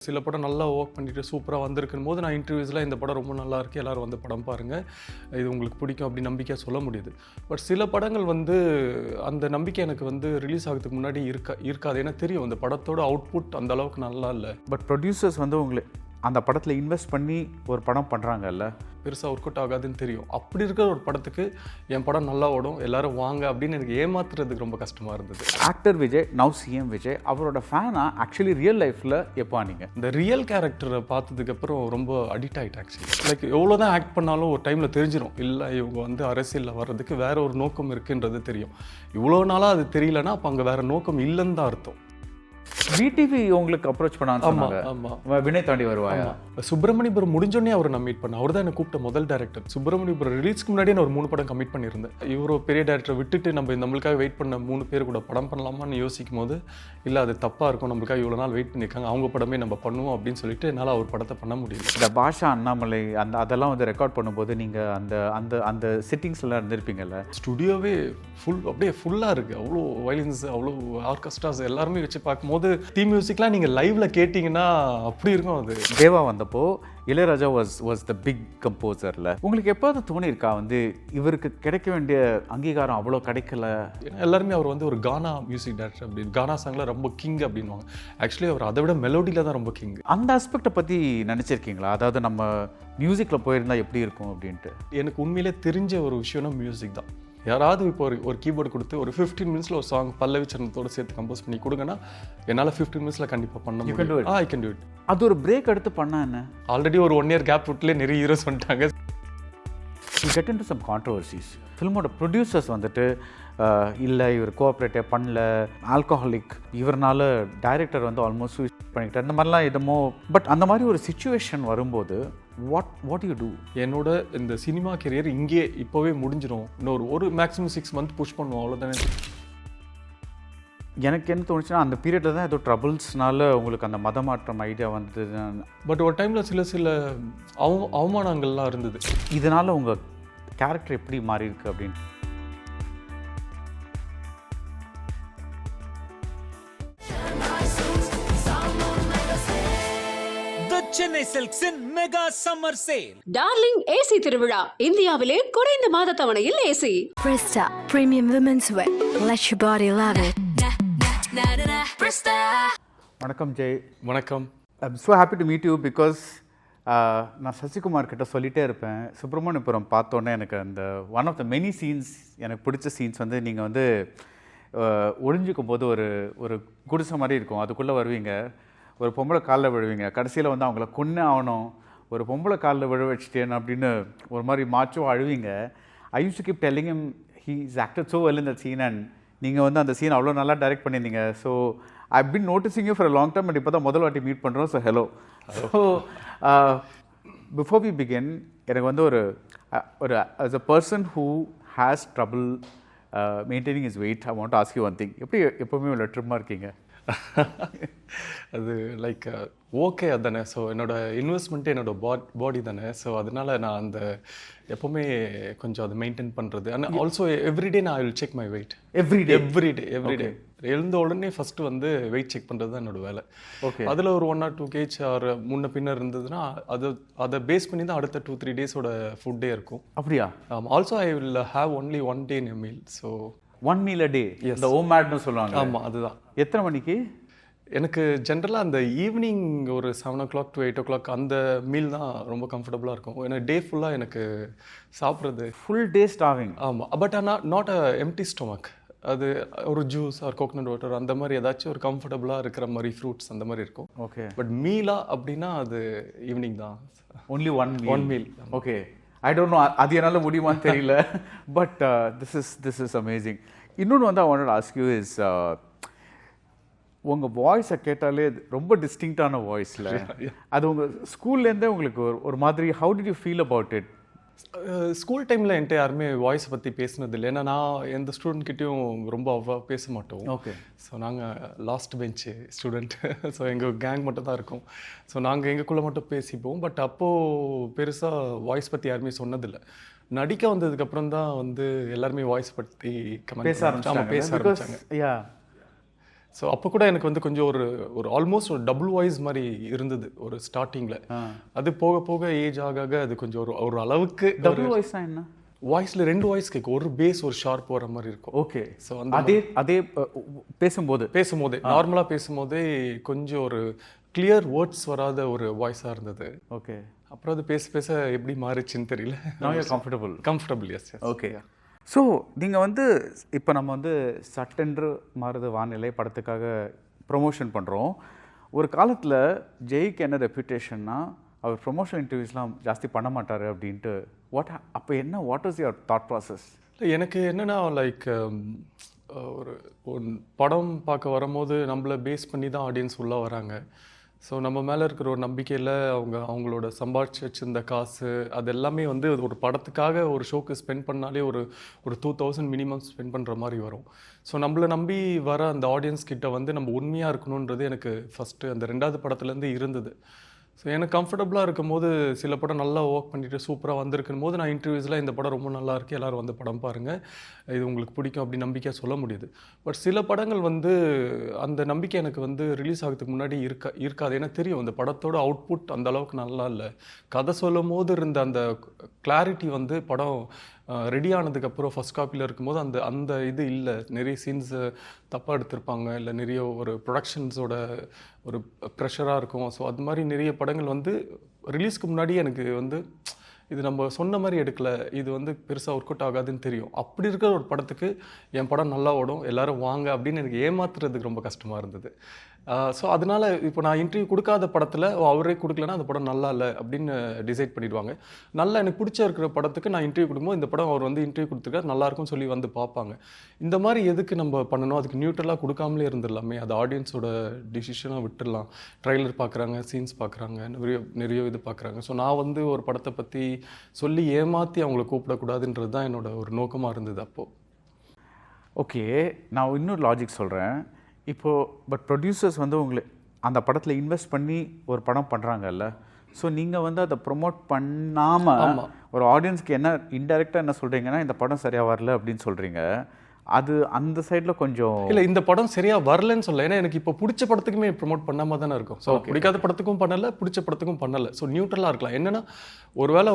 சில படம் நல்லா ஒர்க் பண்ணிட்டு சூப்பராக வந்திருக்கும் போது நான் இன்டர்வியூஸில் இந்த படம் ரொம்ப நல்லா இருக்குது, எல்லோரும் வந்து படம் பாருங்கள், இது உங்களுக்கு பிடிக்கும் அப்படி நம்பிக்கையாக சொல்ல முடியுது. பட் சில படங்கள் வந்து அந்த நம்பிக்கை எனக்கு வந்து ரிலீஸ் ஆகிறதுக்கு முன்னாடி இருக்காது. ஏன்னா தெரியும் இந்த படத்தோட அவுட்புட் அந்த அளவுக்கு நல்லா இல்லை. பட் ப்ரொடியூசர்ஸ் வந்து உங்களுக்கு அந்த படத்தில் இன்வெஸ்ட் பண்ணி ஒரு படம் பண்ணுறாங்கல்ல, பெருசாக ஒர்க் அவுட் ஆகாதுன்னு தெரியும். அப்படி இருக்கிற ஒரு படத்துக்கு என் படம் நல்லா ஓடும், எல்லாரும் வாங்க அப்படின்னு எனக்கு ஏமாத்துறதுக்கு ரொம்ப கஷ்டமாக இருந்தது. Actor Vijay, now CM Vijay, அவரோட ஃபேனா ஆக்சுவலி ரியல் லைஃப்பில் எப்போ நீங்கள் இந்த ரியல் கேரக்டரை பார்த்ததுக்கப்புறம் ரொம்ப அடிக்ட் ஆகிட்டேன். ஆக்சுவலி லைக் எவ்வளோ தான் ஆக்ட் பண்ணாலும் ஒரு டைமில் தெரிஞ்சிடும், இல்லை இவங்க வந்து அரசியலில் வர்றதுக்கு வேற ஒரு நோக்கம் இருக்குன்றது தெரியும். இவ்வளோ நாளாக அது தெரியலன்னா அப்போ அங்கே வேற நோக்கம் இல்லைன்னு தான் அர்த்தம். விடிவி உங்களுக்கு அப்ரோச் பண்ணாங்க. வினய் தாண்டி வருவாயா? சுப்பிரமணியபுரம் முடிஞ்சோடனே அவர் நான் மீட் பண்ணேன். அவர் தான் என்ன கூப்பிட்ட முதல் டேரக்டர். சுப்பிரமணியபுரம் ரிலீஸ்க்கு முன்னாடியே நான் ஒரு 3 படம் கமிட் பண்ணியிருந்தேன். இவரோ பெரிய டேரக்டரை விட்டுட்டு நம்மளுக்காக வெயிட் பண்ண 3 பேர் கூட படம் பண்ணலாமான்னு யோசிக்கும் போது இல்லை அது தப்பாக இருக்கும், நம்மளுக்காக இவ்வளோ நாள் வெயிட் பண்ணியிருக்காங்க, அவங்க படமே நம்ம பண்ணுவோம் அப்படின்னு சொல்லிட்டு என்னால் அவர் படத்தை பண்ண முடியல. இந்த பாஷா அண்ணாமலை அதெல்லாம் வந்து ரெக்கார்ட் பண்ணும்போது நீங்கள் அந்த அந்த அந்த சிட்டிங்ஸ்லாம் இருந்திருப்பீங்கல்ல, ஸ்டுடியோவே அப்படியே ஃபுல்லாக இருக்குது. அவ்வளோ வயலின்ஸ், அவ்வளோ ஆர்கெஸ்ட்ராஸ் எல்லாருமே வச்சு பார்க்கும்போது தீ மியூசிக்லாம் நீங்கள் லைவ்ல கேட்டிங்கன்னா அப்படி இருக்கும். அது தேவா வந்தப்போ இளையராஜா வாஸ் த பிக் கம்போசரில் உங்களுக்கு எப்போது தோணியிருக்கா வந்து இவருக்கு கிடைக்க வேண்டிய அங்கீகாரம் அவ்வளோ கிடைக்கல? எல்லாருமே அவர் வந்து ஒரு கானா மியூசிக் டைரக்டர் அப்படின்னு, கானா சாங்கில் ரொம்ப கிங் அப்படின்வாங்க. ஆக்சுவலி அவர் அதை விட மெலோடியில் தான் ரொம்ப கிங். அந்த ஆஸ்பெக்டை பற்றி நினச்சிருக்கீங்களா? அதாவது நம்ம மியூசிக்கில் போயிருந்தால் எப்படி இருக்கும் அப்படின்ட்டு. எனக்கு உண்மையிலே தெரிஞ்ச ஒரு விஷயம்னா மியூசிக் தான். யாராவது இப்போ ஒரு கீபோர்டு கொடுத்து ஒரு 15 மினிட்ஸில் ஒரு சாங் பல்லவி சரணத்தோடு சேர்த்து கம்போஸ் பண்ணி கொடுங்கன்னா என்னால் 15 மினிட்ஸில் கண்டிப்பாக பண்ண முடியும். I can to it. அது ஒரு பிரேக் எடுத்து பண்ணா என்ன? ஆல்ரெடி ஒரு 1 இயர் கேப் விட்டுலே நிறைய ஹீரோஸ் வந்துட்டாங்க. You get into some controversies. ஃபில்மோட ப்ரொடியூசர்ஸ் வந்துட்டு இல்லை இவர் கோஆப்ரேட்டே பண்ணல, ஆல்கஹாலிக், இவர்னால டைரக்டர் வந்து ஆல்மோஸ்ட் சூசைட் பண்ணிக்கிட்டார், இந்த மாதிரிலாம் எதுமோ. பட் அந்த மாதிரி ஒரு சிச்சுவேஷன் வரும்போது வாட் யூ டூ? என்னோட இந்த சினிமா கெரியர் இங்கே இப்போவே முடிஞ்சிடும், இன்னொரு மேக்ஸிமம் 6 மந்த் புஷ் பண்ணுவோம், அவ்வளோதானே. எனக்கு என்ன தோணுச்சுன்னா அந்த பீரியடில் தான் ஏதோ ட்ரபிள்ஸ்னால உங்களுக்கு அந்த மதமாற்றம் ஐடியா வந்தது. பட் ஒரு டைமில் சில அவமானங்கள்லாம் இருந்தது. இதனால் உங்கள் கேரக்டர் எப்படி மாறி இருக்கு அப்படின்னு? சென்னை சில்க்ஸின் mega summer sale. Darling AC திருவிழா, இந்தியாவிலே குறைந்த மாத தவணையில் AC. Presta Premium Women's Wear. Let your body love it. வணக்கம் ஜெய். வணக்கம். I'm so happy to meet you because நான் சசிகுமார் கிட்ட சொல்லிகிட்டே இருப்பேன், சுப்பிரமணியபுரம் பார்த்தோன்னே எனக்கு அந்த one of the many scenes, எனக்கு பிடிச்ச சீன்ஸ் வந்து நீங்கள் வந்து ஒளிஞ்சிக்கும் போது ஒரு குடிசை மாதிரி இருக்கும், அதுக்குள்ளே வருவீங்க, ஒரு பொம்பளை காலில் விழுவீங்க, கடைசியில் வந்து அவங்கள கொன்னே ஆகணும், ஒரு பொம்பளை காலில் விழ வச்சுட்டேன் அப்படின்னு ஒரு மாதிரி மாச்சோ அழுவீங்க. I use to keep telling him he is acted so well in that scene and நீங்கள் வந்து அந்த சீன் அவ்வளோ நல்லா டைரக்ட் பண்ணியிருந்தீங்க. So I been noticing you for a long time and இப்போ தான் முதல் வாட்டி மீட் பண்ணுறோம். So hello. So before we begin, எனக்கு வந்து ஒரு as a person who has trouble maintaining his weight, I want to ask you one thing. எப்படி எப்போவுமே இவ்வளோ ட்ரிம்மாக இருக்கீங்க? அது லைக் ஓகே அதானே. ஸோ என்னோட இன்வெஸ்ட்மெண்ட்டு என்னோட பாடி தானே. ஸோ அதனால நான் அந்த எப்போவுமே கொஞ்சம் அதை மெயின்டைன் பண்ணுறது. அண்ட் ஆல்சோ எவ்ரிடே நான் I will check my wait. Everyday எழுந்த உடனே ஃபஸ்ட்டு வந்து வெயிட் செக் பண்ணுறது தான் என்னோட வேலை. ஓகே. அதில் ஒரு 1 or 2 kg ஆர் முன்ன பின்ன இருந்ததுன்னா அதை பேஸ் பண்ணி தான் அடுத்த 2-3 டேஸோட ஃபுட்டே இருக்கும். அப்படியா? Also I will have only 1 day in a meal. So 1 meal a day. இந்த ஓமேட்னு சொல்லுவாங்க. ஆமாம், அதுதான். எத்தனை மணிக்கு? எனக்கு ஜென்ரலாக அந்த ஈவினிங் ஒரு 7 o'clock to 8 o'clock அந்த மீல் தான் ரொம்ப கம்ஃபர்டபுளாக இருக்கும். ஏன்னா டே ஃபுல்லாக எனக்கு சாப்பிட்றது ஃபுல் டே ஸ்டார்விங். ஆமாம். பட் ஆனால் நாட் அ எம்டி ஸ்டொமக். அது ஒரு ஜூஸ் ஆர் கோகனட் வாட்டர் அந்த மாதிரி ஏதாச்சும் ஒரு கம்ஃபர்டபுளாக இருக்கிற மாதிரி ஃப்ரூட்ஸ் அந்த மாதிரி இருக்கும். ஓகே. பட் மீலா அப்படின்னா அது ஈவினிங் தான். Only one meal. Okay. I don't know அது என்னால் முடியுமான்னு தெரியல. But this is amazing. இன்னொன்று வந்து I wanted to ask you is, உங்கள் வாய்ஸை கேட்டாலே ரொம்ப டிஸ்டிங்டான வாய்ஸில், அது உங்கள் ஸ்கூல்லேருந்தே உங்களுக்கு ஒரு மாதிரி, how did you feel about it? School டைமில் என்கிட்ட யாருமே வாய்ஸை பற்றி பேசினது இல்லை. ஏன்னா நான் எந்த ஸ்டூடெண்ட்கிட்டையும் ரொம்ப அவ்வளோ பேச மாட்டோம். ஓகே. ஸோ நாங்கள் லாஸ்ட் பெஞ்சு ஸ்டூடெண்ட். ஸோ எங்கள் கேங் மட்டும் தான் இருக்கும். ஸோ நாங்கள் எங்களுக்குள்ளே மட்டும் பேசிப்போம். பட் அப்போது பெருசாக வாய்ஸ் பற்றி யாருமே சொன்னதில்லை. நடிக்க வந்ததுக்கப்புறம் தான் வந்து எல்லாருமே வாய்ஸ் பற்றி பேச ஆரம்பிச்சாங்க. ஸோ அப்போ கூட எனக்கு வந்து கொஞ்சம் ஒரு ஒரு ஆல்மோஸ்ட் ஒரு டபுள் வாய்ஸ் மாதிரி இருந்தது ஒரு ஸ்டார்டிங்கில். அது போக போக ஏஜ் ஆக ஆக அது கொஞ்சம் ஒரு ஒரு அளவுக்கு டபுள் வாய்ஸ்னா என்ன? வாய்ஸில் 2 வாய்ஸ் கேட்கும், ஒரு பேஸ் ஒரு ஷார்ப் வர மாதிரி இருக்கும். ஓகே. ஸோ அந்த அதே பேசும்போதே நார்மலாக பேசும்போதே கொஞ்சம் ஒரு கிளியர் வேர்ட்ஸ் வராத ஒரு வாய்ஸாக இருந்தது. ஓகே. அப்புறம் அது பேச பேச எப்படி மாறிச்சுன்னு தெரியல. Comfortable S. ஓகே. ஸோ நீங்கள் வந்து இப்போ நம்ம வந்து சட்டென்று மாறுது வானிலை படத்துக்காக ப்ரொமோஷன் பண்ணுறோம். ஒரு காலத்தில் ஜெய்க்கு என்ன ரெப்யூட்டேஷன்னா அவர் ப்ரொமோஷன் இன்டர்வியூஸ்லாம் ஜாஸ்தி பண்ண மாட்டார் அப்படின்ட்டு. அப்போ என்ன what is your thought process? எனக்கு என்னென்னா லைக் ஒரு படம் பார்க்க வரும்போது நம்மளை பேஸ் பண்ணி தான் ஆடியன்ஸ் உள்ளே வராங்க. ஸோ நம்ம மேலே இருக்கிற ஒரு நம்பிக்கையில் அவங்களோட சம்பாதிச்சு வச்சுருந்த காசு அது எல்லாமே வந்து ஒரு படத்துக்காக ஒரு ஷோக்கு ஸ்பெண்ட் பண்ணாலே ஒரு 2000 மினிமம் ஸ்பெண்ட் பண்ணுற மாதிரி வரும். ஸோ நம்மளை நம்பி வர அந்த ஆடியன்ஸ் கிட்ட வந்து நம்ம உண்மையாக இருக்கணுன்றது எனக்கு ஃபஸ்ட்டு அந்த 2வது படத்துலேருந்து இருந்தது. ஸோ எனக்கு கம்ஃபர்டபுளாக இருக்கும் போது சில படம் நல்லா ஒர்க் பண்ணிவிட்டு சூப்பராக வந்திருக்கும் போது நான் இன்டர்வியூஸில் இந்த படம் ரொம்ப நல்லா இருக்குது, எல்லோரும் வந்து படம் பாருங்கள், இது உங்களுக்கு பிடிக்கும் அப்படி நம்பிக்கையாக சொல்ல முடியுது. பட் சில படங்கள் வந்து அந்த நம்பிக்கை எனக்கு வந்து ரிலீஸ் ஆகிறதுக்கு முன்னாடி இருக்காது. ஏன்னா தெரியும் அந்த படத்தோட அவுட்புட் அந்த அளவுக்கு நல்லா இல்லை. கதை சொல்லும் போது இருந்த அந்த கிளாரிட்டி வந்து படம் ரெடி ஆனதுக்கப்புறம் ஃபஸ்ட் காப்பியில் இருக்கும்போது அந்த இது இல்லை. நிறைய சீன்ஸு தப்பாக எடுத்திருப்பாங்க, இல்லை நிறைய ஒரு ப்ரொடக்ஷன்ஸோட ஒரு ப்ரெஷராக இருக்கும். ஸோ அது மாதிரி நிறைய படங்கள் வந்து ரிலீஸ்க்கு முன்னாடி எனக்கு வந்து இது நம்ம சொன்ன மாதிரி எடுக்கலை, இது வந்து பெருசாக ஒர்க் அவுட் ஆகாதுன்னு தெரியும். அப்படி இருக்கிற ஒரு படத்துக்கு என் படம் நல்லா ஓடும், எல்லோரும் வாங்க அப்படின்னு எனக்கு ஏமாத்துறதுக்கு ரொம்ப கஷ்டமாக இருந்தது. ஸோ அதனால் இப்போ நான் இன்டர்வியூ கொடுக்காத படத்தில் அவரே கொடுக்கலன்னா அந்த படம் நல்லா இல்லை அப்படின்னு டிசைட் பண்ணிடுவாங்க. நல்லா எனக்கு பிடிச்ச இருக்கிற படத்துக்கு நான் இன்டர்வியூ கொடுக்கும்போது இந்த படம் அவர் வந்து இன்டர்வியூ கொடுத்துருக்காரு நல்லாயிருக்கும்னு சொல்லி வந்து பார்ப்பாங்க. இந்த மாதிரி எதுக்கு நம்ம பண்ணணும்? அதுக்கு நியூட்ரலாக கொடுக்காமலே இருந்துடலாமே, அது ஆடியன்ஸோட டிசிஷனாக விட்டுடலாம். ட்ரைலர் பார்க்குறாங்க, சீன்ஸ் பார்க்குறாங்க, நிறைய இது பார்க்குறாங்க. ஸோ நான் வந்து ஒரு படத்தை பற்றி சொல்லி ஏமாற்றி அவங்கள கூப்பிடக்கூடாதுன்றது தான் என்னோட ஒரு நோக்கமாக இருந்தது அப்போது. ஓகே, நான் இன்னொரு லாஜிக் சொல்கிறேன். இப்போது பட் ப்ரொடியூசர்ஸ் வந்து அந்த படத்தில் இன்வெஸ்ட் பண்ணி ஒரு படம் பண்ணுறாங்கல்ல, ஸோ நீங்கள் வந்து அதை ப்ரொமோட் பண்ணாமல் ஒரு ஆடியன்ஸ்க்கு என்ன இன்டெரக்டாக என்ன சொல்கிறீங்கன்னா இந்த படம் சரியாக வரல அப்படின்னு சொல்கிறீங்க. அது அந்த சைடில் கொஞ்சம் இல்லை, இந்த படம் சரியாக வரலன்னு சொல்ல. ஏன்னா எனக்கு இப்போ பிடிச்ச படத்துக்குமே ப்ரொமோட் பண்ணாமல் தானே இருக்கும். ஸோ பிடிக்காத படத்துக்கும் பண்ணலை, பிடிச்ச படத்துக்கும் பண்ணலை. ஸோ நியூட்ரலாக இருக்கலாம். என்னென்னா ஒருவேளை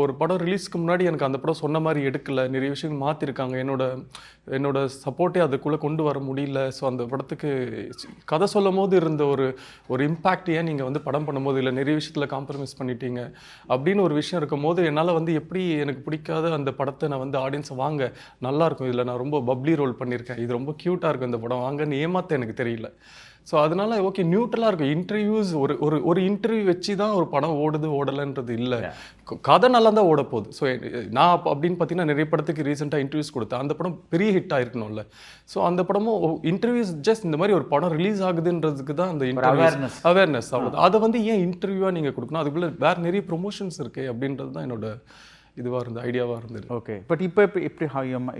ஒரு படம் ரிலீஸ்க்கு முன்னாடி எனக்கு அந்த படம் சொன்ன மாதிரி எடுக்கலை, நிறைய விஷயங்கள் மாற்றிருக்காங்க, என்னோட சப்போர்ட்டே அதுக்குள்ளே கொண்டு வர முடியல. ஸோ அந்த படத்துக்கு கதை சொல்லும் போது இருந்த ஒரு இம்பேக்ட் ஏன் நீங்கள் வந்து படம் பண்ணும்போது இல்லை நிறைய விஷயத்தில் காம்ப்ரமைஸ் பண்ணிட்டீங்க அப்படின்னு ஒரு விஷயம் இருக்கும் போது என்னால் வந்து எப்படி எனக்கு பிடிக்காத அந்த படத்தை நான் வந்து ஆடியன்ஸை வாங்க நல்லாயிருக்கும், இதில் நான் ரொம்ப பப்ளி ரோல் பண்ணியிருக்கேன், இது ரொம்ப க்யூட்டாக இருக்கும் இந்த படம் வாங்கன்னு ஏமாற்ற எனக்கு தெரியல. ஸோ அதனால ஓகே நியூட்ரலாக இருக்கும். இன்டர்வியூஸ் ஒரு இன்டர்வியூ வச்சு தான் ஒரு படம் ஓடலைன்றது இல்லை, கதை நல்லா தான் ஓட போகுது. ஸோ நான் அப்படின்னு பார்த்தீங்கன்னா நிறைய படத்துக்கு ரீசெண்டாக இன்டர்வியூஸ் கொடுத்தேன், அந்த படம் பெரிய ஹிட் ஆயிருக்கணும்ல. ஸோ அந்த படமும் இன்டர்வியூஸ் ஜஸ்ட் இந்த மாதிரி ஒரு படம் ரிலீஸ் ஆகுதுன்றதுக்கு தான் அந்த அவேர்னஸ் ஆகுது. அதை வந்து ஏன் இன்டர்வியூவாக நீங்கள் கொடுக்கணும்? அதுக்குள்ளே வேறு நிறைய ப்ரொமோஷன்ஸ் இருக்கு அப்படின்றது தான் என்னோட இதுவாக இருந்தது, ஐடியாவாக இருந்தது. ஓகே, பட் இப்போ எப்படி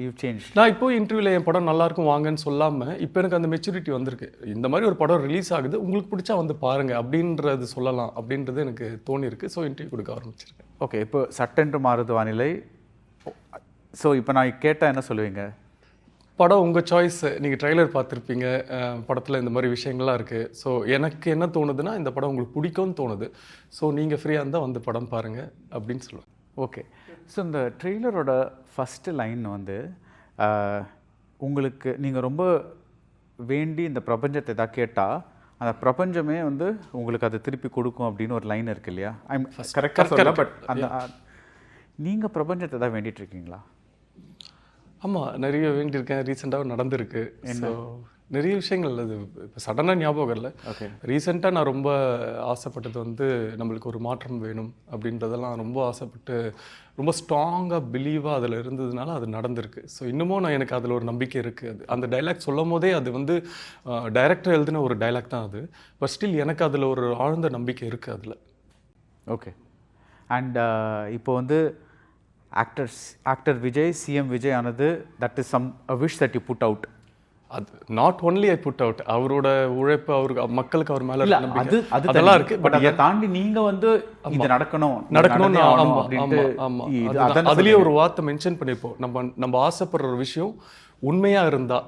யூ சேஞ்ச்? நான் இப்போ இன்டர்வியூவில் என் படம் நல்லாயிருக்கும் வாங்கன்னு சொல்லாமல் இப்போ எனக்கு அந்த மெச்சூரிட்டி வந்திருக்கு. இந்த மாதிரி ஒரு படம் ரிலீஸ் ஆகுது, உங்களுக்கு பிடிச்சா வந்து பாருங்கள் அப்படின்றது சொல்லலாம் அப்படின்றது எனக்கு தோணியிருக்கு. ஸோ இன்டர்வியூ கொடுக்க ஆரம்பிச்சிருக்கேன். ஓகே, இப்போ சட்டென்று மாறுது வானிலை. ஸோ இப்போ நான் கேட்டால் என்ன சொல்லுவீங்க? படம் உங்கள் சாய்ஸ், நீங்கள் ட்ரைலர் பார்த்துருப்பீங்க, படத்தில் இந்த மாதிரி விஷயங்கள்லாம் இருக்குது. ஸோ எனக்கு என்ன தோணுதுன்னா இந்த படம் உங்களுக்கு பிடிக்கும்னு தோணுது. ஸோ நீங்கள் ஃப்ரீயாக இருந்தால் வந்து படம் பாருங்கள் அப்படின்னு சொல்லுவேன். ஓகே, ஸோ இந்த ட்ரெய்லரோட ஃபஸ்ட்டு லைன் வந்து உங்களுக்கு நீங்கள் ரொம்ப வேண்டி இந்த பிரபஞ்சத்தை எதாவது கேட்டால் அந்த பிரபஞ்சமே வந்து உங்களுக்கு அதை திருப்பி கொடுக்கும் அப்படின்னு ஒரு லைன் இருக்குது இல்லையா? ஐம் கரெக்டாக சொல்ல, பட் அந்த நீங்கள் பிரபஞ்சத்தை தான் வேண்டிகிட்ருக்கீங்களா? ஆமாம், நிறைய வேண்டியிருக்கேன், ரீசெண்டாக நடந்திருக்கு. ஸோ நிறைய விஷயங்கள் அது இப்போ சடனாக ஞாபகம் இல்லை. ஓகே, ரீசெண்டாக நான் ரொம்ப ஆசைப்பட்டது வந்து நம்மளுக்கு ஒரு மாற்றம் வேணும் அப்படின்றதெல்லாம் ரொம்ப ஆசைப்பட்டு ரொம்ப ஸ்ட்ராங்காக பிலீவாக அதில் இருந்ததுனால அது நடந்திருக்கு. ஸோ இன்னமும் எனக்கு அதில் ஒரு நம்பிக்கை இருக்குது. அந்த டைலாக் சொல்லும் போதே அது வந்து டைரக்டர் எழுதின ஒரு டைலாக் தான் அது, பட் ஸ்டில் எனக்கு அதில் ஒரு ஆழ்ந்த நம்பிக்கை இருக்குது அதில். ஓகே, அண்ட் இப்போ வந்து ஆக்டர் விஜய், சிஎம் விஜய் ஆனது that is some wish that you put out. அது not only I put out, அவரோட உழைப்பு, அவருக்கு மக்களுக்கு அவர் மேலே அதெல்லாம் இருக்கு. பட் அதை தாண்டி நீங்க வந்து இது நடக்கணும். அதுலயே ஒரு வார்த்தை மென்ஷன் பண்ணிப்போம், நம்ம ஆசைப்படுற ஒரு விஷயம் உண்மையா இருந்தா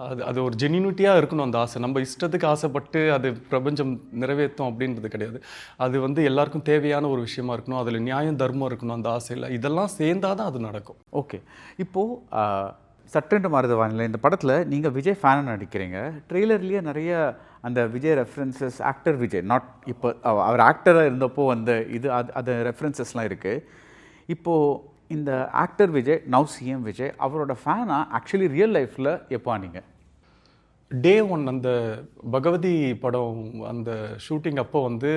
அது அது ஒரு ஜென்யூனிட்டியாக இருக்கணும் அந்த ஆசை. நம்ம இஷ்டத்துக்கு ஆசைப்பட்டு அது பிரபஞ்சம் நிறைவேற்றும் அப்படின்றது கிடையாது. அது வந்து எல்லாருக்கும் தேவையான ஒரு விஷயமா இருக்கணும். அதில் நியாயம் தர்மம் இருக்கணும் அந்த ஆசையில். இதெல்லாம் சேர்ந்தாதான் அது நடக்கும். ஓகே, இப்போது சட்டென்று மாறுது வானிலை இந்த படத்தில் நீங்கள் விஜய் ஃபேனாக நடிக்கிறீங்க. ட்ரெய்லர்லேயே நிறைய அந்த Vijay references, actor Vijay, not இப்போ அவர் ஆக்டராக இருந்தப்போ அந்த அது ரெஃபரன்சஸ்லாம் இருக்குது. இப்போது இந்த actor Vijay, now CM Vijay, அவரோட ஃபேனாக ஆக்சுவலி ரியல் லைஃப்பில் எப்போ ஆனீங்க? டே ஒன் அந்த பகவதி படம் அந்த ஷூட்டிங் அப்போ வந்து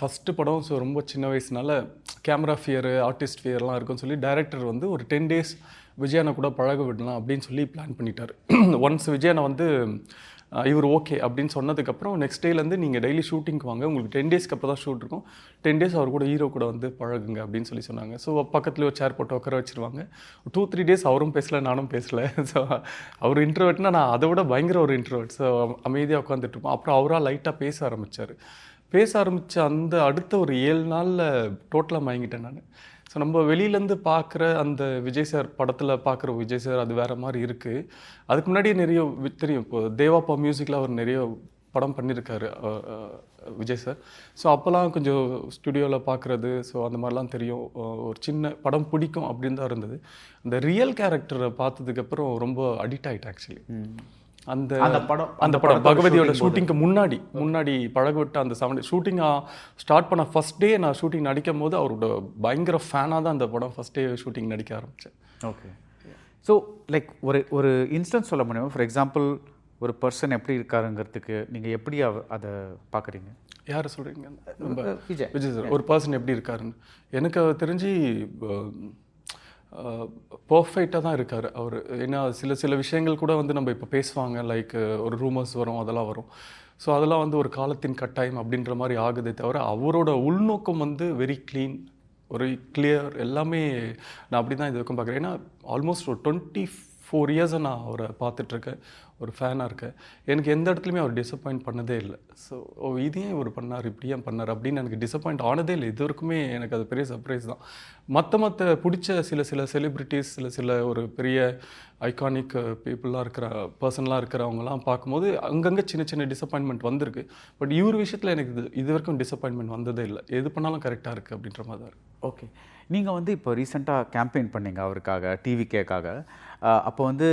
ஃபஸ்ட்டு படம். ஸோ ரொம்ப சின்ன வயசுனால கேமரா ஃபியரு, ஆர்டிஸ்ட் ஃபியர்லாம் இருக்குன்னு சொல்லி டைரக்டர் வந்து ஒரு 10 days விஜயனை கூட பழக விடலாம் அப்படின்னு சொல்லி பிளான் பண்ணிட்டார். ஒன்ஸ் விஜயனை வந்து இவர் ஓகே அப்படின்னு சொன்னதுக்கப்புறம் நெக்ஸ்ட் டேலேருந்து நீங்கள் டெய்லி ஷூட்டிங்க்கு வாங்க, உங்களுக்கு 10 days அப்புறம் தான் ஷூட் இருக்கும், 10 days அவர் கூட ஹீரோ கூட வந்து பழகுங்க அப்படின்னு சொல்லி சொன்னாங்க. ஸோ பக்கத்தில் ஒரு சேர் போட்டு உட்கார வச்சுருவாங்க. 2-3 days அவரும் பேசலை, நானும் பேசலை. ஸோ அவர் இன்ட்ரோவர்ட்னா நான் அதை விட பயங்கர ஒரு இன்ட்ரோவர்ட். ஸோ அமைதியாக உட்காந்துட்டு இருப்போம். அப்புறம் அவராக லைட்டாக பேச ஆரம்பித்தார். அந்த அடுத்த ஒரு 7 நாளில் டோட்டலாக மயங்கிட்டேன் நான். ஸோ நம்ம வெளியிலேருந்து பார்க்குற அந்த விஜய் சார் படத்தில் பார்க்குற விஜய் சார் அது வேறு மாதிரி இருக்குது. அதுக்கு முன்னாடியே நிறைய தெரியும். இப்போ தேவாப்பா மியூசிக்கில் அவர் நிறைய படம் பண்ணியிருக்காரு விஜய் சார். ஸோ அப்போல்லாம் கொஞ்சம் ஸ்டுடியோவில் பார்க்குறது, ஸோ அந்த மாதிரிலாம் தெரியும். ஒரு சின்ன படம் பிடிக்கும் அப்படின்னு தான் இருந்தது. அந்த ரியல் கேரக்டரை பார்த்ததுக்கப்புறம் ரொம்ப அடிக்ட் ஆகிட்டேன் ஆக்சுவலி. அந்த படம் பகவதியோட ஷூட்டிங்க்கு முன்னாடி பழகவிட்ட அந்த 7 ஷூட்டிங் ஸ்டார்ட் பண்ண ஃபர்ஸ்ட் டே நான் ஷூட்டிங் நடிக்கும் போது அவரோட பயங்கர ஃபேனாக தான் அந்த படம் ஃபர்ஸ்ட் டே ஷூட்டிங் நடிக்க ஆரம்பித்தேன். ஓகே, ஸோ லைக் ஒரு இன்ஸ்டன்ஸ் சொல்ல முடியும். ஃபார் எக்ஸாம்பிள் ஒரு பர்சன் எப்படி இருக்காருங்கிறதுக்கு நீங்கள் எப்படி அதை பார்க்குறீங்க? யாரை சொல்கிறீங்க? விஜய் சார் ஒரு பர்சன் எப்படி இருக்காருன்னு எனக்கு தெரிஞ்சு பர்ஃபெக்டாக தான் இருக்கார் அவர். ஏன்னா சில விஷயங்கள் கூட வந்து நம்ம இப்போ பேசுவாங்க, லைக் ஒரு ரூமர்ஸ் வரும், அதெல்லாம் வரும். ஸோ அதெல்லாம் வந்து ஒரு காலத்தின் கட்டாயம் அப்படின்ற மாதிரி ஆகுதே தவிர அவரோட உள்நோக்கம் வந்து வெரி க்ளீன், ஒரு கிளியர், எல்லாமே நான் அப்படி தான் இது வரைக்கும் பார்க்குறேன். ஏன்னா ஆல்மோஸ்ட் ஒரு 24 years நான் அவரை பார்த்துட்ருக்கேன், ஒரு ஃபேனாக இருக்கேன். எனக்கு எந்த இடத்துலையுமே அவர் டிசப்பாயிண்ட் பண்ணதே இல்லை. ஸோ இது ஏன் இவர் பண்ணார், இப்படி ஏன் பண்ணார் அப்படின்னு எனக்கு டிசப்பாயிண்ட் ஆனதே இல்லை. இது வரைக்குமே எனக்கு அது பெரிய சர்ப்ரைஸ் தான். மற்ற பிடிச்ச சில செலிப்ரிட்டிஸ், சில ஒரு பெரிய ஐகானிக் பீப்புளாக இருக்கிற பர்சன்லாம் இருக்கிறவங்கலாம் பார்க்கும்போது அங்கங்கே சின்ன டிசப்பாயின்மெண்ட் வந்திருக்கு. பட் இவர் விஷயத்தில் எனக்கு இது வரைக்கும் டிசப்பாயின்மெண்ட் வந்ததே இல்லை. எது பண்ணாலும் கரெக்டாக இருக்குது அப்படின்ற மாதிரி தான் இருக்குது. ஓகே, நீங்கள் வந்து இப்போ ரீசெண்டாக கேம்பெயின் பண்ணீங்க அவருக்காக, டிவிகேக்காக. அப்போ வந்து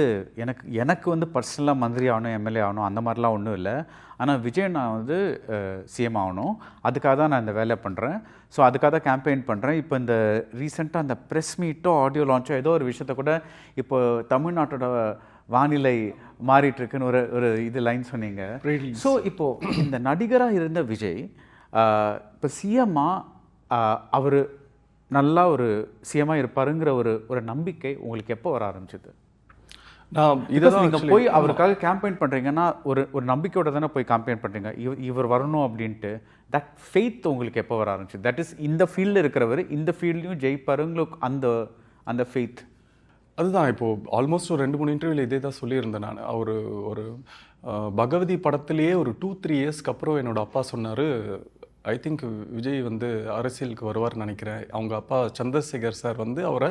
எனக்கு வந்து பர்சனலாக மந்திரி ஆகணும், எம்எல்ஏ ஆகணும் அந்த மாதிரிலாம் ஒன்றும் இல்லை. ஆனால் விஜய் நான் வந்து சிஎம் ஆகணும், அதுக்காக தான் நான் இந்த வேலை பண்ணுறேன். ஸோ அதுக்காக தான் கேம்பெயின் பண்ணுறேன். இப்போ இந்த ரீசெண்டாக அந்த ப்ரெஸ் மீட்டோ ஆடியோ லான்ச்சோ ஏதோ ஒரு விஷயத்த கூட இப்போ தமிழ்நாட்டோட வானிலை மாறிட்டுருக்குன்னு ஒரு இது லைன் சொன்னீங்க. ஸோ இப்போது இந்த நடிகராக இருந்த விஜய் இப்போ சிஎம்மாக அவர் நல்லா ஒரு சிஎம்மாக இருப்பாருங்கிற ஒரு நம்பிக்கை உங்களுக்கு எப்போ வர ஆரம்பிச்சது? நீங்கள் போய் அவருக்காக கேம்பெயின் பண்ணுறீங்கன்னா ஒரு நம்பிக்கையோட தானே போய் கேம்பெயின் பண்ணுறீங்க, இவர் வரணும் அப்படின்ட்டு. தட் ஃபெய்த் உங்களுக்கு எப்போ வர ஆரம்பிச்சது? தட் இஸ் இந்த ஃபீல்டில் இருக்கிறவர் இந்த ஃபீல்ட்லையும் ஜெயிப்பாருங்களுக்கு அந்த ஃபெய்த் அதுதான். இப்போது ஆல்மோஸ்ட் ஒரு 2-3 இன்டர்வியூவில் இதே தான் சொல்லியிருந்தேன் நான். ஒரு பகவதி படத்துலேயே ஒரு 2-3 இயர்ஸ்க்கு அப்புறம் என்னோடய அப்பா சொன்னார், ஐ திங்க் விஜய் வந்து அரசியலுக்கு வருவார்னு நினைக்கிறேன், அவங்க அப்பா சந்திரசேகர் சார் வந்து அவரை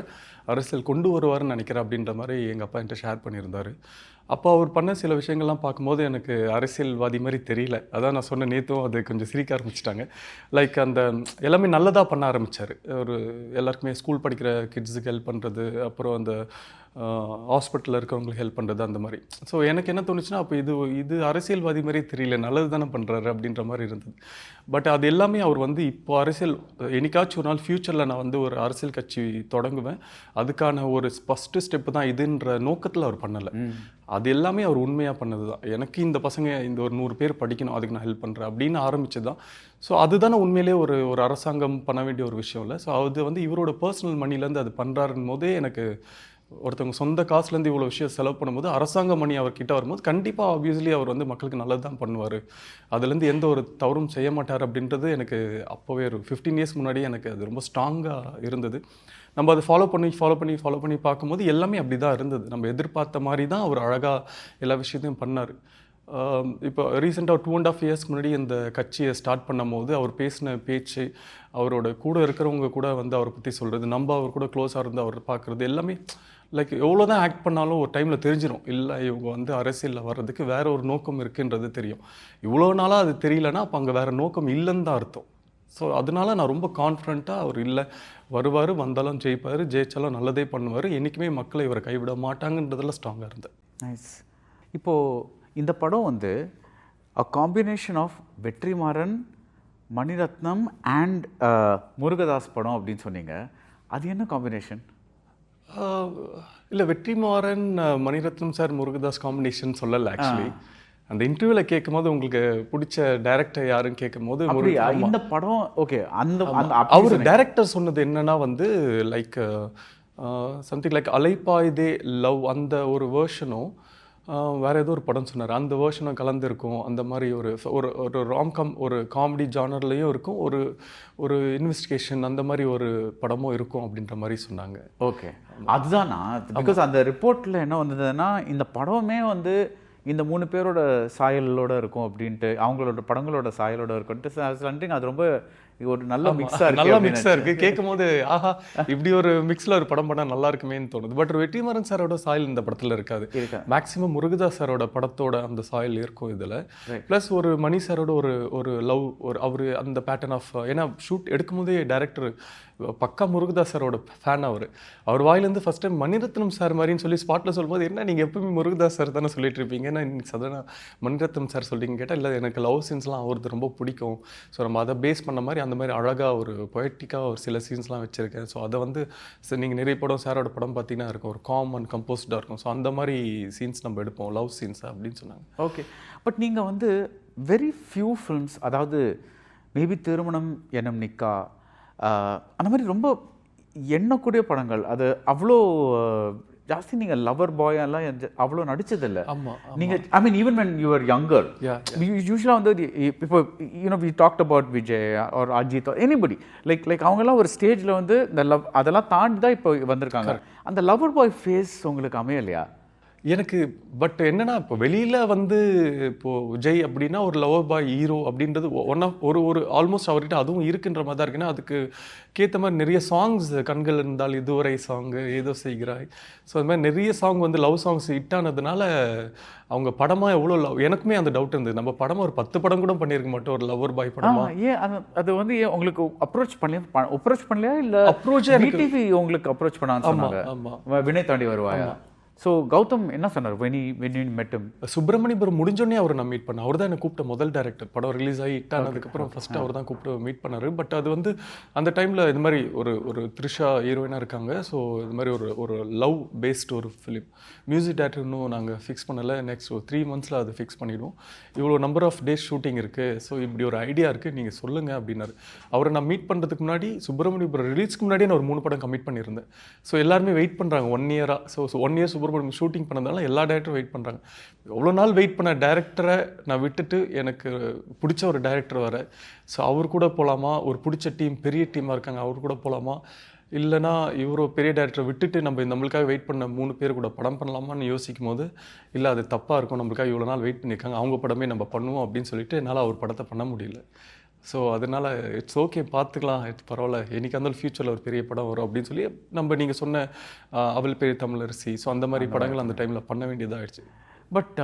அரசியல் கொண்டு வருவார்னு நினைக்கிறேன் அப்படின்ற மாதிரி எங்கள் அப்பா என்கிட்ட ஷேர் பண்ணியிருந்தார். அப்போ அவர் பண்ண சில விஷயங்கள்லாம் பார்க்கும்போது எனக்கு அரசியல்வாதி மாதிரி தெரியல. அதான் நான் சொன்ன நேற்றும் அது கொஞ்சம் சிரிக்க ஆரம்பிச்சிட்டாங்க. லைக் அந்த எல்லாமே நல்லதாக பண்ண ஆரம்பித்தார். ஒரு எல்லாருக்குமே ஸ்கூல் படிக்கிற கிட்ஸுக்கு ஹெல்ப் பண்ணுறது, அப்புறம் அந்த ஹாஸ்பிட்டலில் இருக்கிறவங்களுக்கு ஹெல்ப் பண்ணுறது, அந்த மாதிரி. ஸோ எனக்கு என்ன தோணுச்சுன்னா, அப்போ இது அரசியல்வாதி மாதிரி தெரியல, நல்லது தானே பண்ணுறாரு அப்படின்ற மாதிரி இருந்தது. பட் அது எல்லாமே அவர் வந்து இப்போ அரசியல் என்னைக்காச்சும் ஒரு நாள் ஃப்யூச்சரில் நான் வந்து ஒரு அரசியல் கட்சி தொடங்குவேன், அதுக்கான ஒரு ஃபஸ்ட்டு ஸ்டெப்பு தான் இதுன்ற நோக்கத்தில் அவர் பண்ணலை. அது எல்லாமே அவர் உண்மையாக பண்ணது தான். எனக்கு இந்த பசங்க இந்த ஒரு 100 பேர் படிக்கணும், அதுக்கு நான் ஹெல்ப் பண்ணுறேன் அப்படின்னு ஆரம்பிச்சது தான். ஸோ அதுதானே உண்மையிலே ஒரு அரசாங்கம் பண்ண வேண்டிய ஒரு விஷயம் இல்லை. ஸோ அது வந்து இவரோட பர்சனல் மணிலேருந்து அது பண்ணுறாருன்னு போதே எனக்கு ஒருத்தவங்க சொந்த காசுலேருந்து இவ்வளோ விஷயம் செலவு பண்ணும்போது அரசாங்க மணி அவர்கிட்ட வரும்போது கண்டிப்பாக ஆப்வியஸ்லி அவர் வந்து மக்களுக்கு நல்லது தான் பண்ணுவார், அதுலேருந்து எந்த ஒரு தவறும் செய்ய மாட்டார் அப்படின்றது எனக்கு அப்போவே ஒரு 15 years முன்னாடியே எனக்கு அது ரொம்ப ஸ்ட்ராங்காக இருந்தது. நம்ம அதை ஃபாலோ பண்ணி பார்க்கும்போது எல்லாமே அப்படி தான் இருந்தது. நம்ம எதிர்பார்த்த மாதிரி தான் அவர் அழகாக எல்லா விஷயத்தையும் பண்ணார். இப்போ ரீசெண்டாக 2.5 இயர்ஸ்க்கு முன்னாடி இந்த கட்சியை ஸ்டார்ட் பண்ணும்போது அவர் பேசின பேச்சு, அவரோட கூட இருக்கிறவங்க கூட வந்து அவரை பற்றி சொல்கிறது, நம்ம அவர் கூட க்ளோஸாக இருந்து அவர் பார்க்குறது எல்லாமே லைக் எவ்வளோ தான் ஆக்ட் பண்ணாலும் ஒரு டைமில் தெரிஞ்சிடும், இல்லை இவங்க வந்து அரசியலில் வர்றதுக்கு வேற ஒரு நோக்கம் இருக்குன்றது தெரியும். இவ்வளோ நாளாக அது தெரியலன்னா அப்போ அங்கே வேறு நோக்கம் இல்லைன்னு தான் அர்த்தம். ஸோ அதனால நான் ரொம்ப கான்ஃபிடண்ட்டாக அவர் இல்லை வருவார், வந்தாலும் ஜெயிப்பார், ஜெயிச்சாலும் நல்லதே பண்ணுவார், என்றைக்குமே மக்களை இவரை கைவிட மாட்டாங்கன்றதில் ஸ்ட்ராங்காக இருந்தேன். நைஸ். இப்போது இந்த படம் வந்து a combination of Vetrimaaran, Maniratnam and Murugadoss படம் அப்படின்னு சொன்னீங்க. அது என்ன காம்பினேஷன்? இல்லை, வெற்றிமாறன் மணிரத்னம் சார் முருகதாஸ் காம்பினேஷன் சொல்லலை ஆக்சுவலி. அந்த இன்டர்வியூவில் கேட்கும் போது உங்களுக்கு பிடிச்ச டைரக்டர் யாருன்னு கேட்கும் போது இந்த படம் ஓகே அந்த அவர் டைரக்டர் சொன்னது என்னன்னா வந்து லைக் சம்திங் லைக் அலைப்பாய்தே லவ் அந்த ஒரு வேர்ஷனும் வேற ஏதோ ஒரு படம் சொன்னார், அந்த வேர்ஷனும் கலந்துருக்கும். அந்த மாதிரி ஒரு ஒரு ராம்காம் ஒரு காமெடி ஜானர்லையும் இருக்கும், ஒரு இன்வெஸ்டிகேஷன் அந்த மாதிரி ஒரு படமும் இருக்கும் அப்படின்ற மாதிரி சொன்னாங்க. ஓகே, அதுதானா? பிகாஸ் அந்த ரிப்போர்ட்டில் என்ன வந்ததுன்னா இந்த படமே வந்து இந்த 3 பேரோட சாயலோட இருக்கும் அப்படின்ட்டு, அவங்களோட படங்களோட சாயலோட இருக்குன்ட்டு அது ரொம்ப ஒரு நல்ல மிக்ஸாக இருக்கு. நல்ல மிக்ஸாக இருக்குது. கேட்கும் போது ஆஹா இப்படி ஒரு மிக்ஸில் ஒரு படம் பண்ணால் நல்லா இருக்குமேன்னு தோணுது. பட் வெற்றிமாறன் சாரோட சாயல் இந்த படத்தில் இருக்காது. மேக்ஸிமம் முருகதாஸ் சாரோட படத்தோட அந்த சாயல் இருக்கும் இதில். ப்ளஸ் ஒரு மணி சாரோட ஒரு லவ், அவர் அந்த பேட்டர்ன் ஆஃப், ஏன்னா ஷூட் எடுக்கும் போதே டைரக்டர் பக்கா முருகதாஸ் சாரோட ஃபேன். அவர் வாயிலேருந்து ஃபஸ்ட் டைம் மணிரத்னம் சார் மாதிரின்னு சொல்லி ஸ்பாட்டில் சொல்லும்போது, என்ன நீங்கள் எப்பவுமே முருகதாஸ் சார் தானே சொல்லிட்டு இருப்பீங்க, ஏன்னா இன்னைக்கு சடனாக மணிரத்னம் சார் சொல்லிங்க கேட்டால், இல்லை எனக்கு லவ் சீன்ஸ்லாம் அவருக்கு ரொம்ப பிடிக்கும், ஸோ நம்ம அதை பேஸ் பண்ண மாதிரி அந்த மாதிரி அழகாக ஒரு பொயட்டிக்காக ஒரு சில சீன்ஸ்லாம் வச்சுருக்கேன். ஸோ அதை வந்து நீங்கள் நிறைய படம் சாரோட படம் பார்த்தீங்கன்னா இருக்கும், ஒரு காம் அண்ட் கம்போஸ்டாக இருக்கும். ஸோ அந்த மாதிரி சீன்ஸ் நம்ம எடுப்போம், லவ் சீன்ஸ் அப்படின்னு சொன்னாங்க. ஓகே, பட் நீங்கள் வந்து வெரி ஃபியூ ஃபிலிம்ஸ், அதாவது மேபி திருமணம் எனும் நிக்கா அந்த மாதிரி ரொம்ப எண்ணக்கூடிய படங்கள், அது அவ்வளோ ஜாஸ்தி நீங்கள் லவர் பாய் எல்லாம் அவ்வளோ நடிச்சதில்லை. நீங்கள் I mean even when you are younger யூஸ்வலாக வந்து இப்போ you know we talked about Vijay or Ajith or anybody like அவங்கெல்லாம் ஒரு ஸ்டேஜில் வந்து இந்த லவ் அதெல்லாம் தாண்டி தான் இப்போ வந்திருக்காங்க. அந்த லவர் பாய் ஃபேஸ் உங்களுக்கு அமையலையா? எனக்கு பட் என்னன்னா, இப்போ வெளியில் வந்து இப்போது விஜய் அப்படின்னா ஒரு லவர் பாய் ஹீரோ அப்படின்றது ஒரு ஆல்மோஸ்ட் அவர்கிட்ட அதுவும் இருக்குன்ற மாதிரி தான் இருக்குன்னா, அதுக்கு கேற்ற மாதிரி நிறைய சாங்ஸ், கண்கள் இருந்தால் இதுவரை சாங்கு, ஏதோ செய்கிறாய், ஸோ அது மாதிரி நிறைய சாங் வந்து லவ் சாங்ஸ் ஹிட் ஆனதுனால அவங்க படமாக எவ்வளோ லவ், எனக்குமே அந்த டவுட் இருந்தது, நம்ம படமாக ஒரு 10 படம் கூட பண்ணியிருக்க மாட்டோம் ஒரு லவர் பாய் படமா. ஏன் அது வந்து ஏன் உங்களுக்கு அப்ரோச் பண்ணலையா இல்லை அப்ரோச் டிவி உங்களுக்கு அப்ரோச் பண்ணான்னு சொன்னாங்க? ஆமாம், வினை தாண்டி வருவாயா? ஸோ கௌதம் என்ன சொன்னார் when you met him? Subramaniapuram முடிஞ்சோடனே அவர் நான் மீட் பண்ணேன். அவர் தான் என்னை கூப்பிட்ட முதல் டேரக்டர். படம் ரிலீஸ் ஆகி ஹிட் ஆனதுக்கப்புறம் ஃபஸ்ட்டு அவர் தான் கூப்பிட்டு மீட் பண்ணார். பட் அது வந்து அந்த டைமில் இது மாதிரி ஒரு த்ரிஷா ஹீரோயினாக இருக்காங்க. ஸோ இது மாதிரி ஒரு லவ் பேஸ்டு ஒரு ஃபிலிம். மியூசிக் டேரக்டர் இன்னும் நாங்கள் ஃபிக்ஸ் பண்ணலை, நெக்ஸ்ட் ஒரு 3 monthஸில் அது ஃபிக்ஸ் பண்ணிவிடுவோம். இவ்வளோ நம்பர் ஆஃப் டேஸ் ஷூட்டிங் இருக்குது, ஸோ இப்படி ஒரு ஐடியா இருக்குது, நீங்கள் சொல்லுங்கள் அப்படின்னாரு. அவரை நான் மீட் பண்ணுறதுக்கு முன்னாடி சுப்பிரமணியபுரம் ரிலீஸ்க்கு முன்னாடியே நான் ஒரு 3 படம் கமிட் பண்ணியிருந்தேன். ஸோ எல்லாருமே வெயிட் பண்ணுறாங்க 1 year. So 1 year Subramaniam shooting பண்ணதால எல்லா டேரக்டரும் வெயிட் பண்ணுறாங்க. எவ்வளோ நாள் வெயிட் பண்ண டேரக்டரை நான் விட்டுட்டு எனக்கு பிடிச்ச ஒரு டேரக்டர் வர, ஸோ அவர் கூட போகலாமா, ஒரு பிடிச்ச டீம் பெரிய டீமாக இருக்காங்க அவர் கூட போகலாமா, இல்லைனா இவரோ பெரிய டேரக்டரை விட்டுட்டு நம்மளுக்காக வெயிட் பண்ண 3 பேர் கூட படம் பண்ணலாமான்னு யோசிக்கும் போது, இல்லை அது தப்பாக இருக்கும், நம்மளுக்காக இவ்வளோ நாள் வெயிட் பண்ணியிருக்காங்க, அவங்க படமே நம்ம பண்ணுவோம் அப்படின்னு சொல்லிட்டு என்னால் அவர் படத்தை பண்ண முடியல. ஸோ அதனால் இட்ஸ் ஓகே, பார்த்துக்கலாம், இட்ஸ் பரவாயில்ல, என்னைக்கு இருந்தாலும் ஃப்யூச்சரில் ஒரு பெரிய படம் வரும் அப்படின்னு சொல்லி நீங்கள் சொன்ன அவள் பெரிய தமிழரசி, ஸோ அந்த மாதிரி படங்கள் அந்த டைமில் பண்ண வேண்டியதாகிடுச்சு. பட்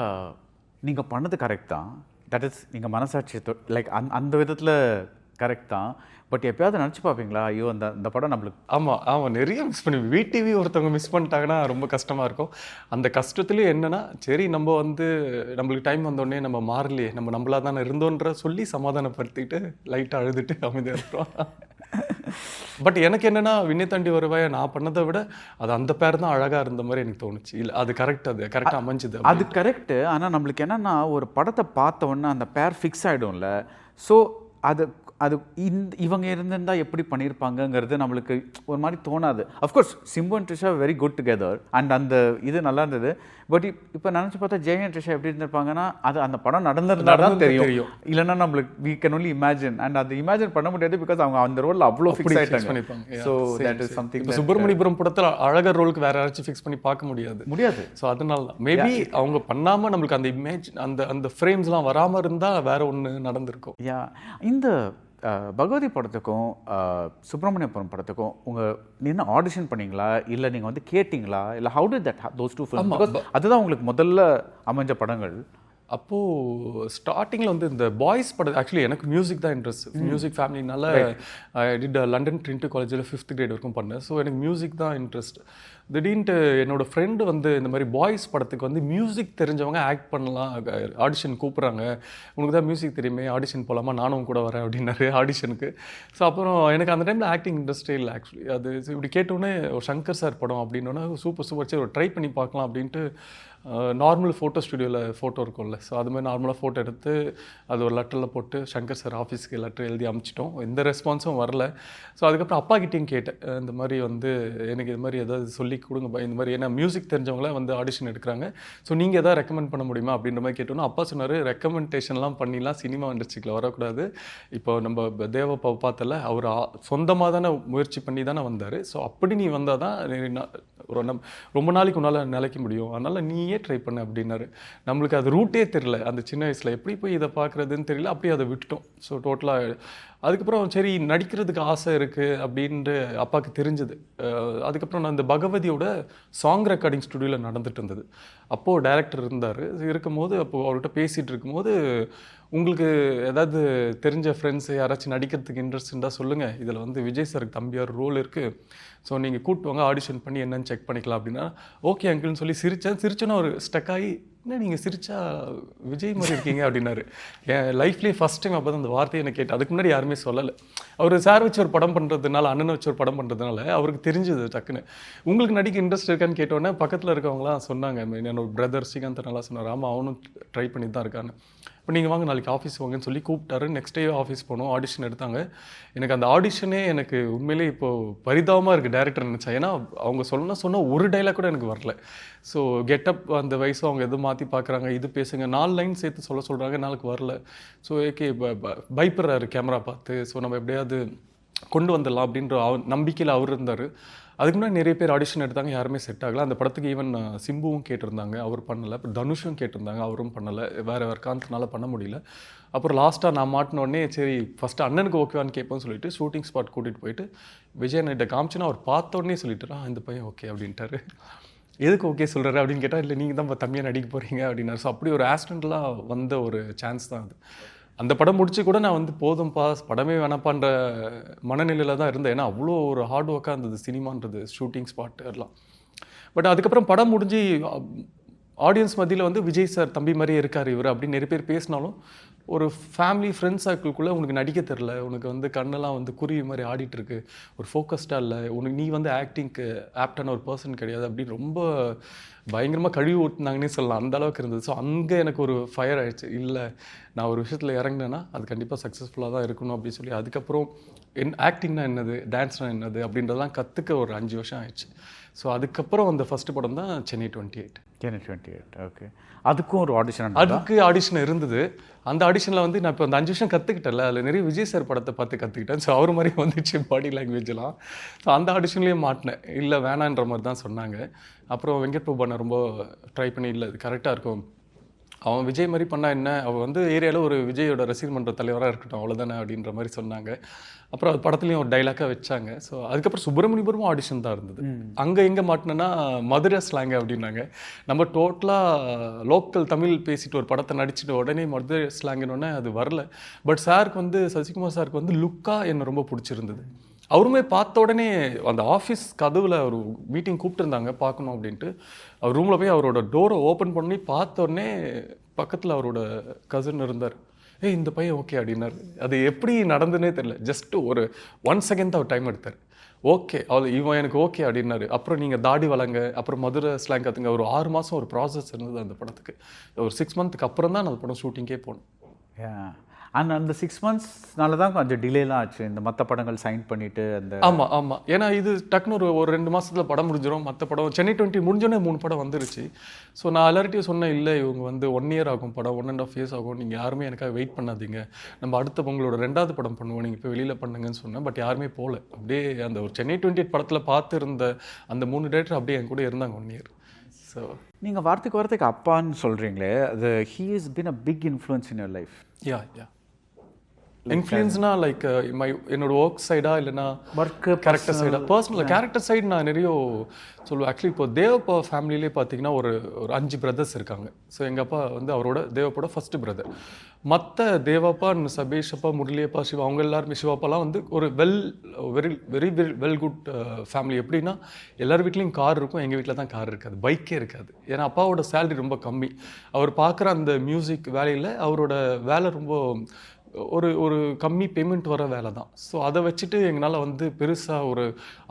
நீங்கள் பண்ணது கரெக்ட் தான், தட் இஸ் நீங்கள் மனசாட்சி லைக் அந்த விதத்தில் கரெக்ட் தான். பட் எப்பயாவது நினச்சி பார்ப்பீங்களா, ஐயோ அந்த படம் நம்மளுக்கு? ஆமாம் நிறைய மிஸ் பண்ணி விடிவி ஒருத்தவங்க மிஸ் பண்ணிட்டாங்கன்னா ரொம்ப கஷ்டமாக இருக்கும். அந்த கஷ்டத்துலேயே என்னென்னா, சரி நம்ம வந்து நம்மளுக்கு டைம் வந்தோடனே நம்ம மாறலையே, நம்மளாக தானே இருந்தோன்ற சொல்லி சமாதானப்படுத்திட்டு லைட்டாக அழுதுட்டு அமைதியாக இருக்கிறோம். பட் எனக்கு என்னென்னா, விண்ணை தாண்டி வருவாயை நான் பண்ணதை விட அது அந்த பேர் தான் அழகாக இருந்த மாதிரி எனக்கு தோணுச்சு. இல்லை அது கரெக்டாக அமைஞ்சுது. அது கரெக்டு. ஆனால் நம்மளுக்கு என்னென்னா, ஒரு படத்தை பார்த்த உடனே அந்த பேர் ஃபிக்ஸ் ஆகிடும்ல. ஸோ அது இவங்க இருந்திருந்தா எப்படி பண்ணியிருப்பாங்கங்கிறது நம்மளுக்கு ஒரு மாதிரி தோணாது. Of course Simbu and Trisha very good together and அந்த இது நல்லா இருந்தது. பட் இப்போ நினச்சி பார்த்தா ஜெய் அண்ட் ட்ரிஷா எப்படி இருந்திருப்பாங்கன்னா அது அந்த படம் நடந்திருந்தா தான் தெரியும். இல்லைன்னா நம்மளுக்கு we can only imagine and அது இமேஜின் பண்ண முடியாது பிகாஸ் அவங்க அந்த ரோலில் அவ்வளோ ஃபிக்ஸ் ஆகிட்டாங்க. So that is something. Subramaniapuram படத்தில் அழகர் ரோலுக்கு வேற யாராச்சும் ஃபிக்ஸ் பண்ணி பார்க்க முடியாது. ஸோ அதனால தான் மேபி அவங்க பண்ணாமல் நம்மளுக்கு அந்த இமேஜ் அந்த ஃப்ரேம்ஸ்லாம் வராமல் இருந்தால் வேற ஒன்று நடந்திருக்கும். யா இந்த பகவதி படத்துக்கும் சுப்பிரமணியபுரம் படத்துக்கும் என்ன ஆடிஷன் பண்ணீங்களா இல்லை நீங்கள் வந்து கேட்டிங்களா இல்லை how did that those two films? Because அதுதான் உங்களுக்கு முதல்ல அமைஞ்ச படங்கள். அப்போது ஸ்டார்டிங்கில் வந்து இந்த பாய்ஸ் படம் ஆக்சுவலி எனக்கு மியூசிக் தான் இன்ட்ரெஸ்ட். மியூசிக் ஃபேமிலினால டிட் லண்டன் ட்ரினிட்டி காலேஜில் 5th grade வரைக்கும் பண்ணேன். ஸோ எனக்கு மியூசிக் தான் இன்ட்ரெஸ்ட். திடீர்னு என்னோடய ஃப்ரெண்டு வந்து இந்த மாதிரி பாய்ஸ் படத்துக்கு வந்து மியூசிக் தெரிஞ்சவங்க ஆக்ட் பண்ணலாம், ஆடிஷன் கூப்பிட்றாங்க, உனக்கு தான் மியூசிக் தெரியுமே, ஆடிஷன் போகலாமா, நானும் கூட வரேன் அப்படின்னாரு ஆடிஷனுக்கு. ஸோ அப்புறம் எனக்கு அந்த டைமில் ஆக்டிங் இன்ட்ரெஸ்டே இல்லை ஆக்சுவலி. அது இப்படி கேட்டோன்னே ஒரு சங்கர் சார் படம் அப்படின்னோன்னா சூப்பர் சரி ஒரு ட்ரை பண்ணி பார்க்கலாம் அப்படின்ட்டு நார்மல் ஃபோட்டோ ஸ்டுடியோவில் ஃபோட்டோ இருக்கும்ல, ஸோ அது மாதிரி நார்மலாக ஃபோட்டோ எடுத்து அது ஒரு லெட்டரில் போட்டு சங்கர் சார் ஆஃபீஸ்க்கு லெட்டர் எழுதி அனுப்பிச்சிட்டோம். எந்த ரெஸ்பான்ஸும் வரல. ஸோ அதுக்கப்புறம் அப்பா கிட்டேயும் கேட்டேன், இந்த மாதிரி வந்து எனக்கு இது மாதிரி எதாவது சொல்லி கொடுங்க இந்த மாதிரி, ஏன்னா மியூசிக் தெரிஞ்சவங்கள வந்து ஆடிஷன் எடுக்கிறாங்க, ஸோ நீங்கள் எதாவது ரெக்கமெண்ட் பண்ண முடியுமா அப்படின்ற மாதிரி கேட்டோன்னா அப்பா சொன்னார், ரெக்கமெண்டேஷன்லாம் பண்ணிலாம் சினிமா இண்டஸ்ட்ரிக்கில் வரக்கூடாது. இப்போ நம்ம தேவப்பா பார்த்தல அவர் சொந்தமாக தானே முயற்சி பண்ணி தானே வந்தார். ஸோ அப்படி நீ வந்தால் தான் ரொம்ப நாளைக்கு உன்னால் நிலைக்க முடியும், அதனால் நீயே ட்ரை பண்ண அப்படின்னாரு. நம்மளுக்கு அது ரூட்டே தெரியல, அந்த சின்ன வயசில் எப்படி போய் இதை பார்க்குறதுன்னு தெரியல, அப்படியே அதை விட்டுட்டோம். ஸோ டோட்டலாக அதுக்கப்புறம் சரி நடிக்கிறதுக்கு ஆசை இருக்குது அப்படின்ட்டு அப்பாவுக்கு தெரிஞ்சது. அதுக்கப்புறம் நான் இந்த பகவதியோட சாங் ரெக்கார்டிங் ஸ்டுடியோவில் நடந்துட்டு இருந்தது. அப்போது டைரக்டர் இருந்தார். இருக்கும்போது அப்போது அவர்கிட்ட பேசிகிட்டு இருக்கும்போது, உங்களுக்கு ஏதாவது தெரிஞ்ச ஃப்ரெண்ட்ஸு யாராச்சும் நடிக்கிறதுக்கு இன்ட்ரெஸ்ட் இருந்தால் சொல்லுங்கள், இதில் வந்து விஜய் சாருக்கு தம்பியார் ரோல் இருக்குது, ஸோ நீங்கள் கூப்பிட்டு வாங்க ஆடிஷன் பண்ணி என்னன்னு செக் பண்ணிக்கலாம் அப்படின்னா ஓகே அங்கிள்னு சொல்லி சிரிச்சோன்னா ஒரு ஸ்டக் ஆகி, என்ன நீங்கள் சிரிச்சா விஜய் மாதிரி இருக்கீங்க அப்படின்னாரு. என் லைஃப்லேயே ஃபஸ்ட் டைம் அப்போ தான் அந்த வார்த்தையை எனக்கு கேட்டு, அதுக்கு முன்னாடி யாருமே சொல்லலை. அவர் சார் வச்சு ஒரு படம் பண்ணுறதுனால, அண்ணனை வச்சு ஒரு படம் பண்ணுறதுனால அவருக்கு தெரிஞ்சது டக்குன்னு. உங்களுக்கு நடிக்க இன்ட்ரெஸ்ட் இருக்கான்னு கேட்டோன்னே பக்கத்தில் இருக்கவங்களாம் சொன்னாங்க, என்னோட பிரதர் ஸ்ரீகாந்த் நல்லா சொன்னார், ஆமாம் அவனும் ட்ரை பண்ணி தான் இருக்கான்னு. இப்போ நீங்கள் வாங்க நாளைக்கு ஆஃபீஸ் வாங்கன்னு சொல்லி கூப்பிட்டாரு. நெக்ஸ்ட் டே ஆஃபீஸ் போனோம், ஆடிஷன் எடுத்தாங்க. எனக்கு அந்த ஆடிஷனே எனக்கு உண்மையிலே இப்போது பரிதாபமாக இருக்குது டேரக்டர் நினச்சேன். ஏன்னா அவங்க சொன்ன ஒரு டைலாக் கூட எனக்கு வரல. ஸோ கெட்டப் அந்த வயசு அவங்க எது மாற்றி பார்க்குறாங்க, இது பேசுங்க 4 லைன் சேர்த்து சொல்கிறாங்க, நாளுக்கு வரல. ஸோ ஓகே பயப்படுறாரு கேமரா பார்த்து, ஸோ நம்ம எப்படியாவது கொண்டு வந்துடலாம் அப்படின்ற நம்பிக்கையில் அவர் இருந்தார். அதுக்கு முன்னாடி நிறைய பேர் ஆடிஷன் எடுத்தாங்க, யாருமே செட் ஆகலை. அந்த படத்துக்கு ஈவன் சிம்புவும் கேட்டிருந்தாங்க, அவர் பண்ணலை. அப்புறம் தனுஷும் கேட்டிருந்தாங்க, அவரும் பண்ணலை, வேறு காரணத்தினால பண்ண முடியல. அப்புறம் லாஸ்ட்டாக நான் மாட்டின உடனே சரி ஃபஸ்ட்டு அண்ணனுக்கு ஓகேவான்னு கேட்போன்னு சொல்லிட்டு ஷூட்டிங் ஸ்பாட் கூட்டிகிட்டு போயிட்டு விஜய் அண்ணன்கிட்ட காமிச்சுன்னா அவர் பார்த்த உடனே சொல்லிட்டு இந்த பையன் ஓகே அப்படின்ட்டாரு. எதுக்கு ஓகே சொல்கிறாரு அப்படின்னு கேட்டால், இல்லை நீங்கள் தான் தம்பியாக நடிக்க போகிறீங்க அப்படின்னாரு. ஸோ அப்படி ஒரு ஆக்சிடென்ட்லாம் வந்த ஒரு சான்ஸ் தான் அது. அந்த படம் முடிச்சு கூட நான் வந்து போதும்பா படமே வேணாப்பான்ற மனநிலையில் தான் இருந்தேன். ஏன்னா அவ்வளோ ஒரு ஹார்ட் ஒர்க்காக இருந்தது சினிமான்றது, ஷூட்டிங் ஸ்பாட் எல்லாம். பட் அதுக்கப்புறம் படம் முடிஞ்சு ஆடியன்ஸ் மத்தியில் வந்து விஜய் சார் தம்பி மாதிரியே இருக்கார் இவர் அப்படின்னு நிறைய பேர் பேசினாலும், ஒரு ஃபேமிலி ஃப்ரெண்ட்ஸ் சர்க்கிள்குள்ளே உனக்கு நடிக்க தெரில, உனக்கு வந்து கண்ணெல்லாம் வந்து குருவி மாதிரி ஆடிட்டுருக்கு, ஒரு ஃபோக்கஸ்டாக இல்லை, உனக்கு நீ வந்து ஆக்டிங்க்கு ஆப்டான ஒரு பர்சன் கிடையாது அப்படின்னு ரொம்ப பயங்கரமாக கழுவி ஊட்டினாங்கன்னே சொல்லலாம், அந்த அளவுக்கு இருந்தது. ஸோ அங்கே எனக்கு ஒரு ஃபயர் ஆகிடுச்சு, இல்லை நான் ஒரு விஷயத்தில் இறங்கினேன்னா அது கண்டிப்பாக சக்ஸஸ்ஃபுல்லாக தான் இருக்கணும் அப்படின்னு சொல்லி அதுக்கப்புறம் ஆக்டிங்னா என்னது, டான்ஸ்னா என்னது அப்படின்றதெல்லாம் கற்றுக்க ஒரு 5 வருஷம் ஆயிடுச்சு. ஸோ அதுக்கப்புறம் அந்த ஃபஸ்ட்டு படம் தான் சென்னை 28. சென்னை 28 ஓகே. அதுக்கும் ஒரு ஆடிஷன், அதுக்கு ஆடிஷன் இருந்தது. அந்த ஆடிஷனில் வந்து நான் இப்போ அந்த 5 வருஷம் கற்றுக்கிட்டேன்ல, அதில் நிறைய விஜய் சார் படத்தை பார்த்து கற்றுக்கிட்டேன். ஸோ அவர் மாதிரி வந்துச்சு பாடி லாங்குவேஜெலாம். ஸோ அந்த ஆடிஷன்லேயே மாட்டினேன், இல்லை வேணான்ற மாதிரி தான் சொன்னாங்க. அப்புறம் வெங்கட் பிரபு அண்ணா ரொம்ப ட்ரை பண்ணி, இல்லை இது கரெக்டாக இருக்கும், அவன் விஜய் மாதிரி பண்ணால் என்ன, அவள் வந்து ஏரியாவில் ஒரு விஜயோட ரசிகர் மன்ற தலைவராக இருக்கட்டும் அவ்வளோதானே அப்படின்ற மாதிரி சொன்னாங்க. அப்புறம் அது படத்துலையும் ஒரு டைலாக்காக வச்சாங்க. ஸோ அதுக்கப்புறம் சுப்பிரமணியபுரமும் ஆடிஷன் தான் இருந்தது. அங்கே எங்கே மாட்டினேன்னா மதுரை ஸ்லாங் அப்படின்னாங்க. நம்ம டோட்டலாக லோக்கல் தமிழ் பேசிட்டு ஒரு படத்தை நடிச்சுட்டு உடனே மதுரை ஸ்லாங்கினோடனே அது வரல. பட் சாருக்கு வந்து சசிகுமார் சாருக்கு வந்து லுக்காக என்னை ரொம்ப பிடிச்சிருந்தது. அவருமே பார்த்த உடனே அந்த ஆஃபீஸ் கதவில் ஒரு மீட்டிங் கூப்பிட்டுருந்தாங்க பார்க்கணும் அப்படின்ட்டு. அவர் ரூமில் போய் அவரோட டோரை ஓப்பன் பண்ணி பார்த்த உடனே பக்கத்தில் அவரோட கசின் இருந்தார். இந்த பையன் ஓகே அப்படின்னாரு. அது எப்படி நடந்துன்னே தெரியல, ஜஸ்ட்டு ஒரு 1 செகண்ட் தான் அவர் டைம் எடுத்தார். ஓகே இவன் எனக்கு ஓகே அப்படின்னாரு. அப்புறம் நீங்கள் தாடி வளங்க, அப்புறம் மதுரை ஸ்லாங் கற்றுங்க. ஒரு 6 மாதம் ஒரு ப்ராசஸ் இருந்தது அந்த படத்துக்கு. ஒரு 6 மந்த்துக்கு அப்புறம் தான் அந்த படம் ஷூட்டிங்கே போனோம். அந்த 6 monthsனால தான் கொஞ்சம் டிலேலாம் ஆச்சு இந்த மற்ற படங்கள் சைன் பண்ணிட்டு அந்த ஆமாம் ஏன்னா இது டக்குன்னு ஒரு 2 மாசத்துல படம் முடிஞ்சிடும். மற்ற படம் சென்னை 20 முடிஞ்சோடனே 3 படம் வந்துருச்சு. ஸோ நான் எல்லார்ட்டையும் சொன்னேன், இல்லை இவங்க வந்து 1 year ஆகும் படம், 1.5 years ஆகும், நீங்கள் யாருமே எனக்காக வெயிட் பண்ணாதீங்க, நம்ம அடுத்த உங்களோட 2வது படம் பண்ணுவோம், நீங்கள் போய் வெளியில் பண்ணுங்கன்னு சொன்னேன். பட் யாருமே போகல. அப்படியே அந்த ஒரு சென்னை 28 படத்தில் பார்த்து இருந்த அந்த 3 டேரக்டர் அப்படியே என் கூட இருந்தாங்க 1 year. ஸோ நீங்கள் வாரத்துக்கு அப்பான்னு சொல்கிறீங்களே, அது he is been a big influence in your life. Yeah இன்ஃப்ளூயன்ஸ்னா லைக் என்னோட ஒர்க் சைடா இல்லைனா ஒர்க்கு கேரக்டர் சைடா? பர்சனல் கேரக்டர் சைடு நான் நிறைய சொல்லுவேன். ஆக்சுவலி இப்போ தேவப்பா ஃபேமிலியிலே பார்த்தீங்கன்னா ஒரு 5 brothers இருக்காங்க. ஸோ எங்கள் அப்பா வந்து அவரோட தேவப்போட ஃபர்ஸ்ட் பிரதர். மற்ற தேவப்பா, சபேஷ் அப்பா, முரளியப்பா, சிவா, அவங்க எல்லாருமே, சிவாப்பாலாம் வந்து ஒரு வெரி வெல் குட் ஃபேமிலி. எப்படின்னா எல்லார் வீட்லேயும் கார் இருக்கும், எங்கள் வீட்டில் தான் கார் இருக்காது, பைக்கே இருக்காது. ஏன்னா அப்பாவோட சேலரி ரொம்ப கம்மி. அவர் பார்க்குற அந்த மியூசிக் வேலையில் அவரோட வேலை ரொம்ப ஒரு கம்மி பேமெண்ட் வர வேலை தான். ஸோ அதை வச்சுட்டு எங்களால் வந்து பெருசாக ஒரு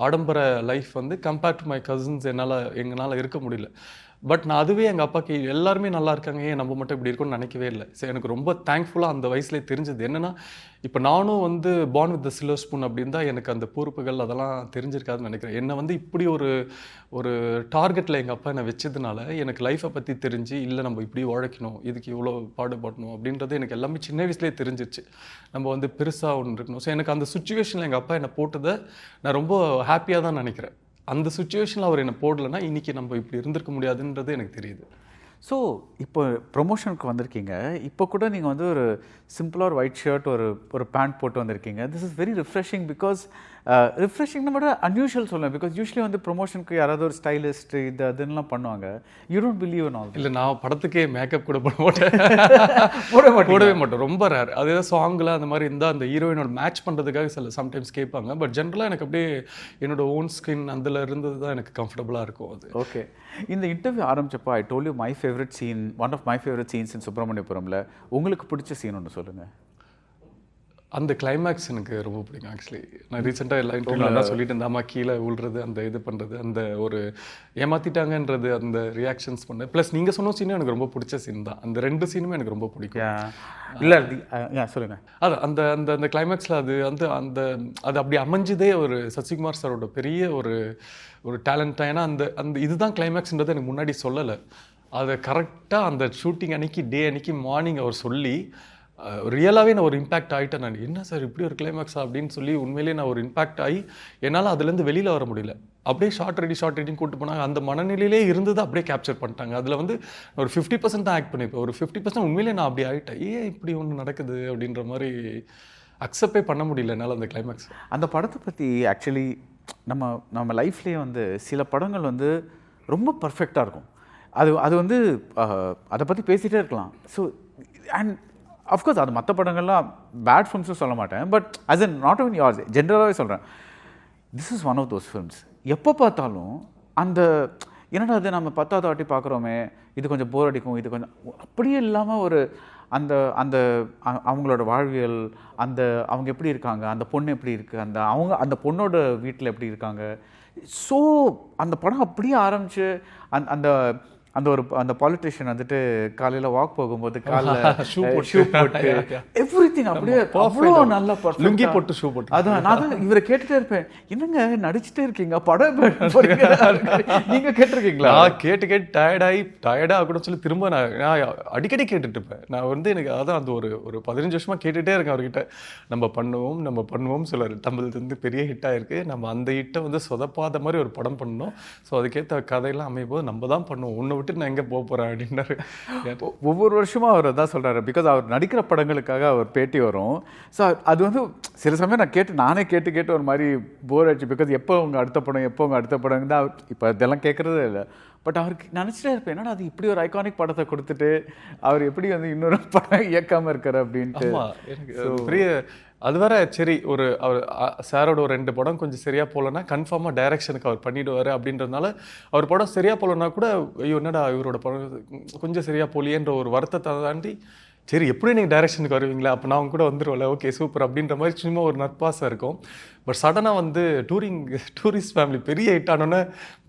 ஆடம்பர லைஃப் வந்து கம்பேர்ட் டு மை கசின்ஸ் எங்களால் இருக்க முடியல. பட் நான் அதுவே எங்கள் அப்பாவுக்கு எல்லாருமே நல்லா இருக்காங்க, ஏன் நம்ம மட்டும் இப்படி இருக்கும்னு நினைக்கவே இல்லை. ஸோ எனக்கு ரொம்ப தேங்க்ஃபுல்லாக அந்த வயசுலேயே தெரிஞ்சது என்னென்னா, இப்போ நானும் வந்து born with the silver spoon அப்படின்னு தான் எனக்கு அந்த பொறுப்புகள் அதெல்லாம் தெரிஞ்சிருக்காதுன்னு நினைக்கிறேன். என்னை வந்து இப்படி ஒரு டார்கெட்டில் எங்கள் அப்பா என்னை வச்சதுனால எனக்கு லைஃப்பை பற்றி தெரிஞ்சு, இல்லை நம்ம இப்படி உழைக்கணும், இதுக்கு இவ்வளோ பாடுபடணும் அப்படின்றது எனக்கு எல்லாமே சின்ன வயசுலேயே தெரிஞ்சிருச்சு. நம்ம வந்து பெருசாக ஒன்று இருக்கணும். ஸோ எனக்கு அந்த சுச்சுவேஷனில் எங்கள் அப்பா என்னை போட்டதை நான் ரொம்ப ஹாப்பியாக தான் நினைக்கிறேன். அந்த சுச்சுவேஷனில் அவர் என்னை போடலைன்னா இன்றைக்கி நம்ம இப்படி இருந்திருக்க முடியாதுன்றது எனக்கு தெரியுது. ஸோ இப்போ ப்ரொமோஷனுக்கு வந்திருக்கீங்க. இப்போ கூட நீங்கள் வந்து ஒரு சிம்பிளாக ஒரு ஒயிட் ஷர்ட் ஒரு பேண்ட் போட்டு வந்திருக்கீங்க. This is very refreshing. Because ரிஃப்ரெஷிங்னு விட அன்யூஷுவல் சொல்லுவேன். பிகாஸ் யூஸ்வலி வந்து ப்ரொமோஷனுக்கு யாராவது ஒரு ஸ்டைலிஸ்ட் அதுன்னெலாம் பண்ணுவாங்க. You don't believe in all. இல்லை, நான் படத்துக்கே மேக்கப் கூட போட மாட்டேன், போடவே மாட்டேன். ரொம்ப ரேர். அதே சாங்கில் அந்த மாதிரி இருந்தால் அந்த ஹீரோயினோட மேட்ச் பண்ணுறதுக்காக சம்டைம்ஸ் கேட்பாங்க. பட் ஜென்ரலாக எனக்கு அப்படியே என்னோட ஓன் ஸ்கின் அதில் இருந்தது தான் எனக்கு கம்ஃபர்டபுளாக இருக்கும். அது ஓகே. இந்த இன்டர்வியூ ஆரம்பிச்சப்போ I told you my favourite scene, one of my favourite scenes in சுப்ரமணியபுரமில். உங்களுக்கு பிடிச்ச சீன் ஒன்று சொல்லுங்கள். அந்த கிளைமேக்ஸ் எனக்கு ரொம்ப பிடிக்கும். ஆக்சுவலி நான் ரீசெண்டாக எல்லா இன்டர்வியூலாம் சொல்லிட்டு இருந்தேன், அம்மா கீழே விழுறது, அந்த இது பண்ணுறது, அந்த ஒரு ஏமாற்றிட்டாங்கன்றது, அந்த ரியாக்ஷன்ஸ் பண்ண ப்ளஸ் நீங்கள் சொன்ன சீனும் எனக்கு ரொம்ப பிடிச்ச சீன் தான். அந்த 2 சீனுமே எனக்கு ரொம்ப பிடிக்கும். இல்லை சொல்லுங்கள். அது அந்த அந்த அந்த கிளைமேக்ஸில் அது வந்து அது அப்படி அமைஞ்சதே ஒரு சசிகுமார் சாரோட பெரிய ஒரு டேலண்ட்டாக. ஏன்னா அந்த இதுதான் கிளைமேக்ஸ்ன்றது எனக்கு முன்னாடி சொல்லலை. அதை கரெக்டாக அந்த ஷூட்டிங் அன்னைக்கு மார்னிங் அவர் சொல்லி ரியலாகவே நான் ஒரு இம்பேக்ட் ஆகிட்டேன். நான் என்ன சார் இப்படி ஒரு கிளைமேக்ஸா அப்படின்னு சொல்லி உண்மையிலேயே நான் ஒரு இம்பேக்ட் ஆகி என்னால் அதுலேருந்து வெளியில் வர முடியல. அப்படியே ஷார்ட் ரெடின்னு கூப்பிட்டு போனாங்க. அந்த மனநிலையிலே இருந்தது அப்படியே கேப்சர் பண்ணிட்டாங்க. அதில் வந்து ஒரு 50% தான் ஆக்ட் பண்ணிப்பேன். ஒரு 50% உண்மையிலே நான் அப்படி ஆகிட்டேன். ஏன் இப்படி ஒன்று நடக்குது அப்படின்ற மாதிரி அக்செப்டே பண்ண முடியல என்னால் அந்த கிளைமேக்ஸ். அந்த படத்தை பற்றி ஆக்சுவலி நம்ம லைஃப்லேயே வந்து சில படங்கள் வந்து ரொம்ப பர்ஃபெக்டாக இருக்கும். அது வந்து அதை பற்றி பேசிகிட்டே இருக்கலாம். ஸோ அண்ட் அஃப்கோர்ஸ் அது மற்ற படங்கள்லாம் பேட் ஃபிலிம்ஸும் சொல்ல மாட்டேன். But as an not one yours, ஜென்ரலாகவே சொல்கிறேன், this is one of those films. எப்போ பார்த்தாலும் அந்த என்னடா அது நம்ம 10வது வாட்டி பார்க்குறோமே, இது கொஞ்சம் போர் அடிக்கும், இது கொஞ்சம் அப்படியே இல்லாமல் ஒரு அந்த அந்த அவங்களோட வாழ்வியல், அவங்க எப்படி இருக்காங்க, அந்த பொண்ணு எப்படி இருக்குது, அந்த பொண்ணோட வீட்டில் எப்படி இருக்காங்க. ஸோ அந்த படம் அப்படியே ஆரம்பித்து அந்த பாலிட்டிஷியன் வந்துட்டு காலையில் வாக் போகும்போது காலில் ஷூ போட்டு எவ்ரிதிங் அப்படியே அவ்வளோ நல்லா லுங்கி போட்டு ஷூ போட்டு. அதான் நான் தான் இவரை கேட்டுட்டே இருப்பேன், என்னங்க நடிச்சுட்டே இருக்கீங்க படம் நீங்க கேட்டிருக்கீங்களா? கேட்டு டயர்டாக கூட சொல்லி திரும்ப நான் அடிக்கடி கேட்டுட்டு இருப்பேன். நான் வந்து எனக்கு அதான் அந்த ஒரு 15 வருஷமா கேட்டுகிட்டே இருக்கேன் அவர்கிட்ட. நம்ம பண்ணுவோம் சொல்லுவார். தமிழ் வந்து பெரிய ஹிட் ஆயிருக்கு, நம்ம அந்த ஹிட்டை வந்து சொதப்பாத மாதிரி ஒரு படம் பண்ணணும். ஸோ அதுக்கேற்ற கதையெல்லாம் அமையும் போது நம்ம தான் பண்ணுவோம், ஒன்று நான் எங்கே போக போகிறேன் அப்படின்னாரு. ஒவ்வொரு வருஷமும் அவர் தான் சொல்கிறாரு. பிகாஸ் அவர் நடிக்கிற படங்களுக்காக அவர் பேட்டி வரும். ஸோ அது வந்து சில சமயம் நான் நானே கேட்டு ஒரு மாதிரி போர் ஆச்சு. பிகாஸ் எப்போ உங்கள் அடுத்த படம் தான் இப்போ இதெல்லாம் கேட்குறதே இல்லை. பட் அவருக்கு நினச்சிட்டே இருப்பேன், என்னடா அது இப்படி ஒரு ஐகானிக் படத்தை கொடுத்துட்டு அவர் எப்படி வந்து இன்னொரு படம் இயக்காமல் இருக்காரு அப்படின்ட்டு. எனக்கு பெரிய அது வேற. சரி, அவர் சாரோட ஒரு 2 படம் கொஞ்சம் சரியாக போகலன்னா கன்ஃபார்மாக டைரக்ஷனுக்கு அவர் பண்ணிவிடுவார் அப்படின்றதுனால, அவர் படம் சரியாக போகலன்னா கூட ஐயோ என்னடா இவரோட படம் கொஞ்சம் சரியாக போலியன்ற ஒரு வருத்தத்தை தாண்டி சரி எப்படி நீங்கள் டைரக்ஷனுக்கு வருவீங்களா, அப்போ நான் அவங்க கூட வந்துடுவேன்ல, ஓகே சூப்பர் அப்படின்ற மாதிரி சும்மா ஒரு நட்பாசம் இருக்கும். பட் சடனாக வந்து டூரிஸ்ட் ஃபேமிலி பெரிய ஹிட் ஆனோன்னே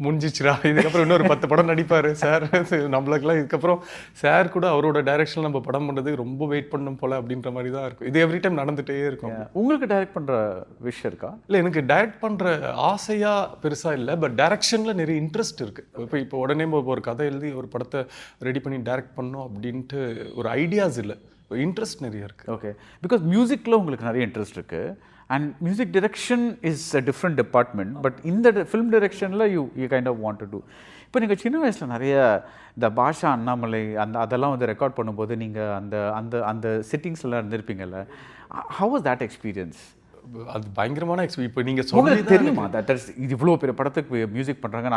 முடிஞ்சிச்சுரா, இதுக்கப்புறம் இன்னொரு 10 படம் நடிப்பார் சார், நம்மளுக்கெல்லாம் இதுக்கப்புறம் சார் கூட அவரோட டைரக்ஷனில் நம்ம படம் பண்ணுறதுக்கு ரொம்ப வெயிட் பண்ணணும் போல் அப்படின்ற மாதிரி தான் இருக்கும். இது எவ்ரி டைம் நடந்துகிட்டே இருக்கும். உங்களுக்கு டைரக்ட் பண்ணுற விஷயம் இருக்கா? இல்லை, எனக்கு டைரக்ட் பண்ணுற ஆசையாக பெருசாக இல்லை, பட் டைரக்ஷனில் நிறைய இன்ட்ரெஸ்ட் இருக்குது. இப்போ உடனே ஒரு கதை எழுதி ஒரு படத்தை ரெடி பண்ணி டைரக்ட் பண்ணணும் அப்படின்ட்டு ஒரு ஐடியாஸ் இல்லை, இன்ட்ரெஸ்ட் நிறைய இருக்குது. ஓகே, பிகாஸ் மியூசிக்கில் உங்களுக்கு நிறைய இன்ட்ரெஸ்ட் இருக்குது. And music direction is a different department. But இந்த ஃபிலிம் டிரெக்ஷனில் you kind of want to do. இப்போ நீங்கள் சின்ன வயசில் நிறைய இந்த பாஷா, அண்ணாமலை அதெல்லாம் வந்து ரெக்கார்ட் பண்ணும்போது நீங்கள் அந்த சிட்டிங்ஸ்லாம் இருந்திருப்பீங்கல்ல. How was that experience? அது பயங்கரமான இப்போ நீங்கள் உங்களுக்கு தெரியுமா தட் இஸ் இது இவ்வளோ பெரிய படத்துக்கு மியூசிக் பண்ணுறாங்க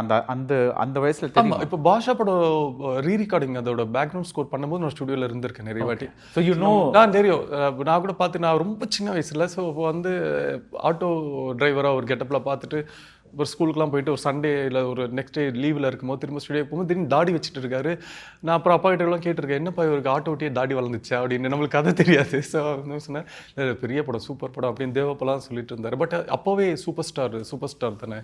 அந்த வயசில் தெரியுமா? இப்போ பாஷா படம் ரீரிகார்டிங் அதோட பேக்ரவுண்ட் ஸ்கோர் பண்ணும்போது நான் ஸ்டுடியோவில் இருந்திருக்கேன் நிறைய வாட்டி. So you know. நான் தெரியும், நான் கூட பார்த்து நான் ரொம்ப சின்ன வயசில், ஸோ இப்போ வந்து ஆட்டோ டிரைவராக ஒரு கெட்டப்பில் பார்த்துட்டு ஒரு ஸ்கூலுக்குலாம் போயிட்டு ஒரு சண்டே இல்லை ஒரு நெக்ஸ்ட் டே லீவில் இருக்கும்போது திரும்ப ஸ்டுடியோ போகும்போது திடீர்னு தாடி வச்சுட்டு இருக்காரு. நான் அப்புறம் அப்பா கிட்டலாம் கேட்டிருக்கேன், என்னப்பா இவருக்கு ஆட்டோ ஓட்டியே தாடி வளர்ந்துச்சா அப்படின்னு. நம்மளுக்கு கதை தெரியாது. ஸோ சொன்னேன், பெரிய படம் சூப்பர் படம் அப்படின்னு தேவப்பெல்லாம் சொல்லிட்டு இருந்தார். பட் அப்போவே சூப்பர் ஸ்டார் தானே,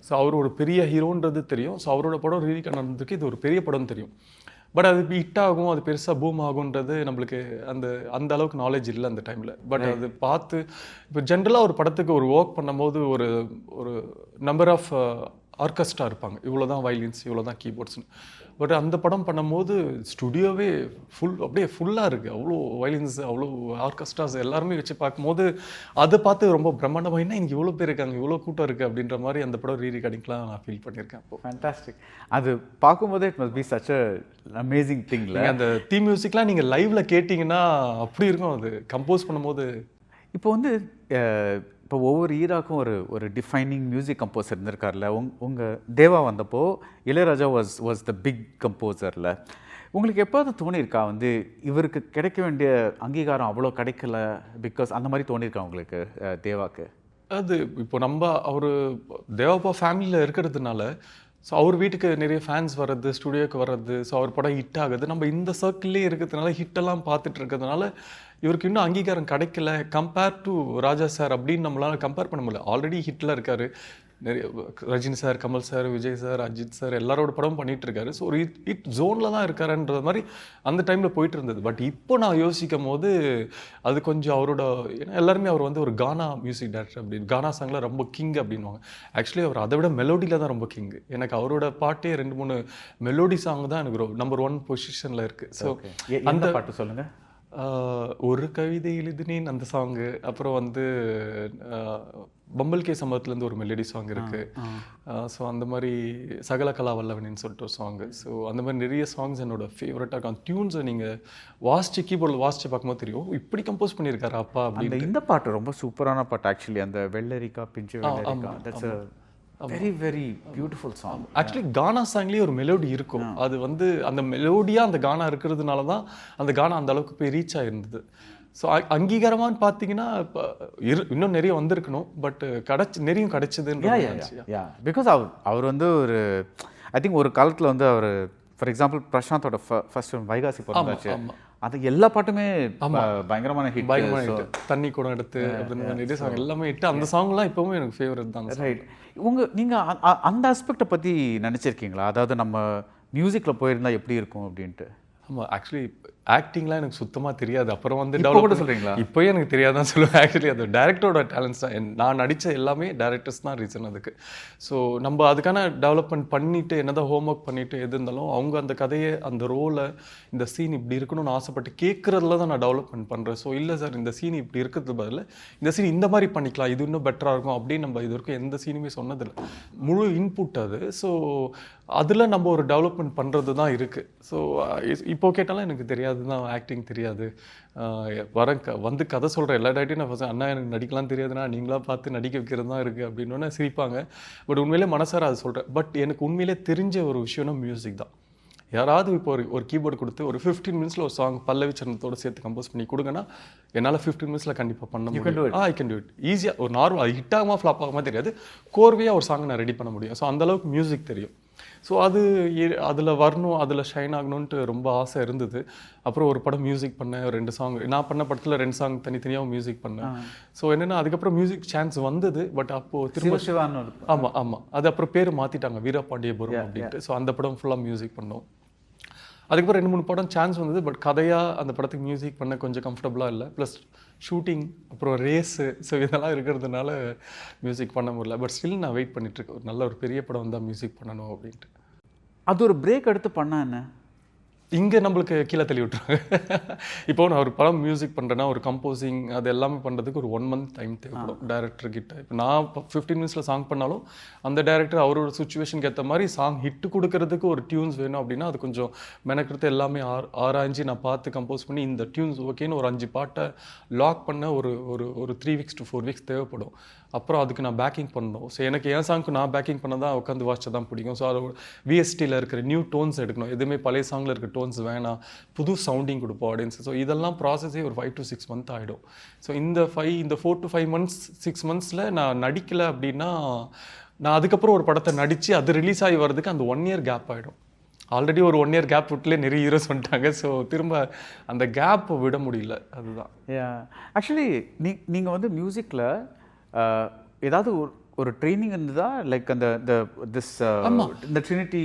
ஸோ அவர் ஒரு பெரிய ஹீரோன்றது தெரியும். ஸோ அவரோட படம் ரீதிக்காக நடந்ததுக்கு இது ஒரு பெரிய படம் தெரியும். பட் அது ஹிட் ஆகும், அது பெருசாக பூம் ஆகுன்றது நம்மளுக்கு அந்த அளவுக்கு நாலேஜ் இல்லை அந்த டைமில். பட் அது பார்த்து இப்போ ஜென்ரலாக ஒரு படத்துக்கு ஒரு ஒர்க் பண்ணும்போது ஒரு நம்பர் ஆஃப் ஆர்கெஸ்ட்ரா இருப்பாங்க, இவ்வளோ தான் வயலின்ஸ், இவ்வளோ தான் கீபோர்ட்ஸ்னு. பட் அந்த படம் பண்ணும்போது ஸ்டுடியோவே அப்படியே ஃபுல்லாக இருக்குது, அவ்வளோ வயலின்ஸ், அவ்வளோ ஆர்கெஸ்ட்ராஸ் எல்லாருமே வச்சு பார்க்கும்போது அதை பார்த்து ரொம்ப பிரம்மாண்டமாக என்ன இங்கே இவ்வளோ பேர் இருக்காங்க, இவ்வளோ கூட்டம் இருக்குது அப்படின்ற மாதிரி அந்த படம் ரீரிகார்டிங்லாம் நான் ஃபீல் பண்ணியிருக்கேன். அப்போ ஃபேண்டாஸ்டிக். அது பார்க்கும்போதே it must be such a amazing திங்ல. அந்த தீம் மியூசிக்லாம் நீங்கள் லைவ்ல கேட்டிங்கன்னா அப்படி இருக்கும், அது கம்போஸ் பண்ணும்போது. இப்போ வந்து இப்போ ஒவ்வொரு ஈராக்கும் ஒரு டிஃபைனிங் மியூசிக் கம்போசர் இருந்திருக்கார்ல. உங்கள் தேவா வந்தப்போ இளையராஜா வாஸ் த பிக் கம்போசரில். உங்களுக்கு எப்போது தோணியிருக்கா வந்து இவருக்கு கிடைக்க வேண்டிய அங்கீகாரம் அவ்வளோ கிடைக்கல, பிகாஸ் அந்த மாதிரி தோணியிருக்கா உங்களுக்கு தேவாக்கு? அது இப்போ அவர் தேவாப்பா ஃபேமிலியில் இருக்கிறதுனால, ஸோ அவர் வீட்டுக்கு நிறைய ஃபேன்ஸ் வர்றது, ஸ்டுடியோக்கு வர்றது, ஸோ அவர் படம் ஹிட் ஆகுது, நம்ம இந்த சர்க்கிள்லேயே இருக்கிறதுனால ஹிட்டெல்லாம் பார்த்துட்டு இருக்கிறதுனால இவருக்கு இன்னும் அங்கீகாரம் கிடைக்கல கம்பேர் டு ராஜா சார் அப்படின்னு நம்மளால் கம்பேர் பண்ண முடியல. ஆல்ரெடி ஹிட்டில் இருக்காரு, நிறைய Rajini sir, Kamal sir, Vijay sir, Ajith sir எல்லாரோட படம் பண்ணிட்டு இருக்காரு. ஸோ ஒரு ஹிட் ஜோனில் தான் இருக்காருன்ற மாதிரி அந்த டைமில் போயிட்டு இருந்தது. பட் இப்போ நான் யோசிக்கும் போது அது கொஞ்சம் அவரோட, ஏன்னா எல்லாருமே அவர் வந்து ஒரு கானா மியூசிக் டைரக்டர் அப்படின்னு, கானா சாங்கில் ரொம்ப கிங் அப்படின்வாங்க. ஆக்சுவலி அவர் அதை விட மெலோடியில் தான் ரொம்ப கிங். எனக்கு அவரோட பாட்டே 2-3 மெலோடி சாங் தான் எனக்கு நம்பர் 1 பொசிஷனில் இருக்குது. ஸோ அந்த பாட்டு சொல்லுங்கள். ஒரு கவிதை எழுதினேன் அந்த சாங்கு, அப்புறம் வந்து பம்பல் கே சம்பவத்துலேருந்து ஒரு மெலடி சாங் இருக்குது. ஸோ அந்த மாதிரி சகல கலா வல்லவனின்னு சொல்லிட்டு ஒரு சாங்கு. ஸோ அந்த மாதிரி நிறைய சாங்ஸ் என்னோட ஃபேவரட்டாக இருக்கும். அந்த டியூன்ஸை நீங்கள் கீபோர்டில் வாசித்து பார்க்கும்போது தெரியும், இப்படி கம்போஸ் பண்ணியிருக்காரு அப்பா அப்படின்னு. இந்த பாட்டு ரொம்ப சூப்பரான பாட்டு ஆக்சுவலி, அந்த வெள்ளரிக்கா பிஞ்சு வெள்ளரிக்கா, that's very very beautiful song. Actually கானா சாங்லேயே ஒரு மெலோடி இருக்கும். அது வந்து அந்த மெலோடியாக அந்த கானா இருக்கிறதுனால தான் அந்த கானா அந்த அளவுக்கு போய் ரீச் ஆகிருந்தது. ஸோ அங்கீகாரமானு பார்த்தீங்கன்னா இப்போ இன்னும் நிறைய வந்திருக்கணும், பட் நிறைய கிடைச்சதுன்னு. பிகாஸ் அவர் வந்து ஒரு ஐ திங்க் ஒரு காலத்தில் வந்து அவர் ஃபார் எக்ஸாம்பிள் பிரசாந்தோட ஃபர்ஸ்ட் வைகாசி பிறந்தாச்சு, அது எல்லா பாட்டுமே பயங்கரமான ஹிட். தண்ணி கூட எடுத்து அப்படின்னு நிறைய சாங் எல்லாமே ஹிட். அந்த சாங்லாம் இப்போவும் எனக்கு ஃபேவரட் தான். ரைட். நீங்கள் அந்த ஆஸ்பெக்டை பற்றி நினச்சிருக்கீங்களா? அதாவது நம்ம மியூசிக்கில் போயிருந்தால் எப்படி இருக்கும் அப்படின்ட்டு? ஆமாம், ஆக்சுவலி ஆக்டிங்லாம் எனக்கு சுத்தமாக தெரியாது. அப்புறம் வந்து டெவலப் சொல்கிறீங்களா? இப்போயே எனக்கு தெரியாதான் சொல்லுவேன். ஆக்சுவலி அது டேரக்டரோட டேலண்ட்ஸ் தான். நான் நடித்த எல்லாமே டேரக்டர்ஸ் தான் ரீசன் அதுக்கு. ஸோ நம்ம அதுக்கான டெவலப்மெண்ட் பண்ணிவிட்டு என்னதான் ஹோம் ஒர்க் பண்ணிவிட்டு எது இருந்தாலும் அவங்க அந்த கதையை, அந்த ரோலை, இந்த சீன் இப்படி இருக்கணும்னு ஆசைப்பட்டு கேட்குறதுல தான் நான் டெவலப்மெண்ட் பண்ணுறேன். ஸோ இல்லை சார் இந்த சீன் இப்படி இருக்கிறது பதில் இந்த சீன் இந்த மாதிரி பண்ணிக்கலாம், இது இன்னும் பெட்டராக இருக்கும் அப்படின்னு நம்ம இது வரைக்கும் எந்த சீனுமே சொன்னதில்லை. முழு இன்புட் அது. ஸோ அதில் நம்ம ஒரு டெவலப்மெண்ட் பண்ணுறது தான் இருக்குது. ஸோ இப்போ கேட்டாலும் எனக்கு தெரியாது தான், ஆக்டிங் தெரியாது. வந்து கதை சொல்கிற எல்லா டேட்டையும் நான் ஃபஸ்ட், அண்ணா எனக்கு நடிக்கலாம் தெரியாதுண்ணா, நீங்களாம் பார்த்து நடிக்க வைக்கிறது தான் இருக்குது அப்படின்னு சிரிப்பாங்க. பட் உண்மையிலே மனசார அது சொல்கிறேன். பட் எனக்கு உண்மையிலே தெரிஞ்ச ஒரு விஷயம்னா மியூசிக் தான். யாராவது இப்போ ஒரு கீபோர்டு கொடுத்து ஒரு 15 மினிட்ஸில் ஒரு சாங் பல்லவி சரணத்தோடு சேர்த்து கம்போஸ் பண்ணி கொடுங்கன்னா என்னால் 15 மினிட்ஸில் கண்டிப்பாக பண்ண முடியும். ஐ கேன் டூ இட் ஈஸியாக. ஒரு நார்மல் ஹிட் ஆகுமா ஃப்ளாப் ஆகுமா தெரியாது, கோர்வையாக ஒரு சாங் நான் ரெடி பண்ண முடியும். ஸோ அந்தளவுக்கு மியூசிக் தெரியும். ஸோ அது அதில் வரணும், அதில் ஷைன் ஆகணுன்ட்டு ரொம்ப ஆசை இருந்தது. அப்புறம் ஒரு படம் மியூசிக் பண்ணேன், 2 சாங் நான் பண்ண படத்தில் 2 சாங் தனித்தனியாகவும் மியூசிக் பண்ணேன். ஸோ என்னென்னா அதுக்கப்புறம் மியூசிக் சான்ஸ் வந்தது. பட் அப்போது திரும்ப சிவான்னு ஆமாம் ஆமாம் அது அப்புறம் பேர் மாற்றிட்டாங்க, வீரபாண்டியபுரம் அப்படின்ட்டு. ஸோ அந்த படம் ஃபுல்லாக மியூசிக் பண்ணோம். அதுக்கப்புறம் 2-3 படம் சான்ஸ் வந்தது. பட் கதையாக அந்த படத்துக்கு மியூசிக் பண்ண கொஞ்சம் கம்ஃபர்டபுளாக இல்லை. ப்ளஸ் ஷூட்டிங், அப்புறம் ரேஸு, ஸோ இதெல்லாம் இருக்கிறதுனால மியூசிக் பண்ண முடியல. பட் ஸ்டில் நான் வெயிட் பண்ணிட்டுருக்கேன், ஒரு நல்ல ஒரு பெரிய படம் வந்தால் மியூசிக் பண்ணணும் அப்படின்ட்டு. அது ஒரு பிரேக் எடுத்து பண்ணா என்ன? இங்கே நம்மளுக்கு கீழே தள்ளி விட்டுருவாங்க. இப்போ நான் ஒரு படம் மியூசிக் பண்ணுறேன்னா ஒரு கம்போசிங் அது எல்லாமே பண்ணுறதுக்கு ஒரு 1 மந்த் டைம் தேவைப்படும் டேரக்டர் கிட்ட. இப்போ நான் 15 மினிட்ஸில் சாங் பண்ணாலும் அந்த டேரக்டர் அவரோட சுச்சுவேஷனுக்கு ஏற்ற மாதிரி சாங் ஹிட்டு கொடுக்கறதுக்கு ஒரு டியூன்ஸ் வேணும் அப்படின்னா அது கொஞ்சம் மெனக்கிறது எல்லாமே ஆராய்ஞ்சு நான் பார்த்து கம்போஸ் பண்ணி இந்த டியூன்ஸ் ஓகேன்னு ஒரு 5 பாட்டை லாக் பண்ண ஒரு ஒரு ஒரு 3 வீக்ஸ் to 4 வீக்ஸ் தேவைப்படும். அப்புறம் அதுக்கு நான் பேக்கிங் பண்ணணும். ஸோ எனக்கு என் சாங்க்கு நான் பேக்கிங் பண்ண தான் உட்காந்து வாட்ச தான் பிடிக்கும். ஸோ அது விஎஸ்டியில் இருக்கிற நியூ டோன்ஸ் எடுக்கணும், எதுவுமே பழைய சாங்கில் இருக்க டோன்ஸ் வேணாம், புது சவுண்டிங் கொடுப்போம் ஆடியன்ஸ். ஸோ இதெல்லாம் ப்ராசஸே ஒரு 5 to 6 மந்த் ஆகிடும். ஸோ இந்த 4 to 5 months 6 monthsல நான் நடிக்கலை அப்படின்னா நான் அதுக்கப்புறம் ஒரு படத்தை நடித்து அது ரிலீஸ் ஆகி வர்றதுக்கு அந்த 1 year கேப் ஆகிடும். ஆல்ரெடி ஒரு 1 year கேப் விட்டுலே நிறைய ஹீரோஸ் வந்துட்டாங்க. ஸோ திரும்ப அந்த கேப் விட முடியல, அதுதான். ஆக்சுவலி நீங்கள் வந்து மியூசிக்கில் ஏதாவது ஒரு ட்ரைனிங் இருந்ததா? லைக் அந்த இந்த ட்ரினிட்டி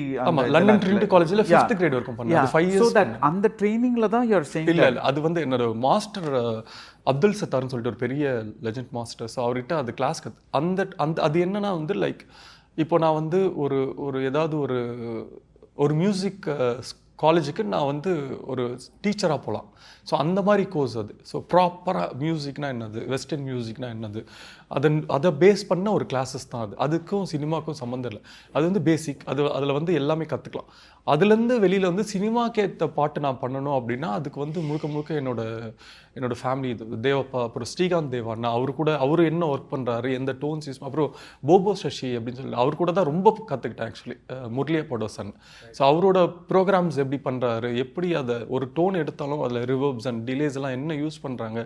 லண்டன் ட்ரினிட்டி காலேஜில் 5th grade வரைக்கும் பண்ணேன். 5 years. ஸோ தட் அந்த ட்ரைனிங்கில் தான் யூஆர் சேயிங்? இல்லை அது வந்து என்னோட மாஸ்டர் அப்துல் சத்தார்னு சொல்லிட்டு ஒரு பெரிய லெஜண்ட் மாஸ்டர். ஸோ அவர்கிட்ட அது கிளாஸ் அது என்னன்னா வந்து லைக் இப்போ நான் வந்து ஒரு ஏதாவது ஒரு மியூசிக் காலேஜுக்கு நான் வந்து ஒரு டீச்சராக போகலாம். ஸோ அந்த மாதிரி கோர்ஸ் அது. ஸோ ப்ராப்பராக மியூசிக்னா என்னது, வெஸ்டர்ன் மியூசிக்னா என்னது, அதை பேஸ் பண்ண ஒரு கிளாஸஸ் தான் அது. அதுக்கும் சினிமாவுக்கும் சம்மந்தம் இல்லை. அது வந்து பேசிக், அதில் வந்து எல்லாமே கற்றுக்கலாம். அதுலேருந்து வெளியில் வந்து சினிமாக்கு ஏற்ற பாட்டு நான் பண்ணணும் அப்படின்னா அதுக்கு வந்து முழுக்க என்னோட ஃபேமிலி இது தேவப்பா, அப்புறம் ஸ்ரீகாந்த் தேவாண்ணா, அவர் என்ன ஒர்க் பண்ணுறாரு, எந்த டோன்ஸ் யூஸ், அப்புறம் போபோ சசி அப்படின்னு சொல்லி அவர் கூட தான் ரொம்ப கற்றுக்கிட்டேன் ஆக்சுவலி. முரளியா படோசன். ஸோ அவரோட ப்ரோக்ராம்ஸ் எப்படி பண்ணுறாரு, எப்படி அதை ஒரு டோன் எடுத்தாலும் அதில் ரிவர்ப்ஸ் அண்ட் டிலேஸ் எல்லாம் என்ன யூஸ் பண்ணுறாங்க,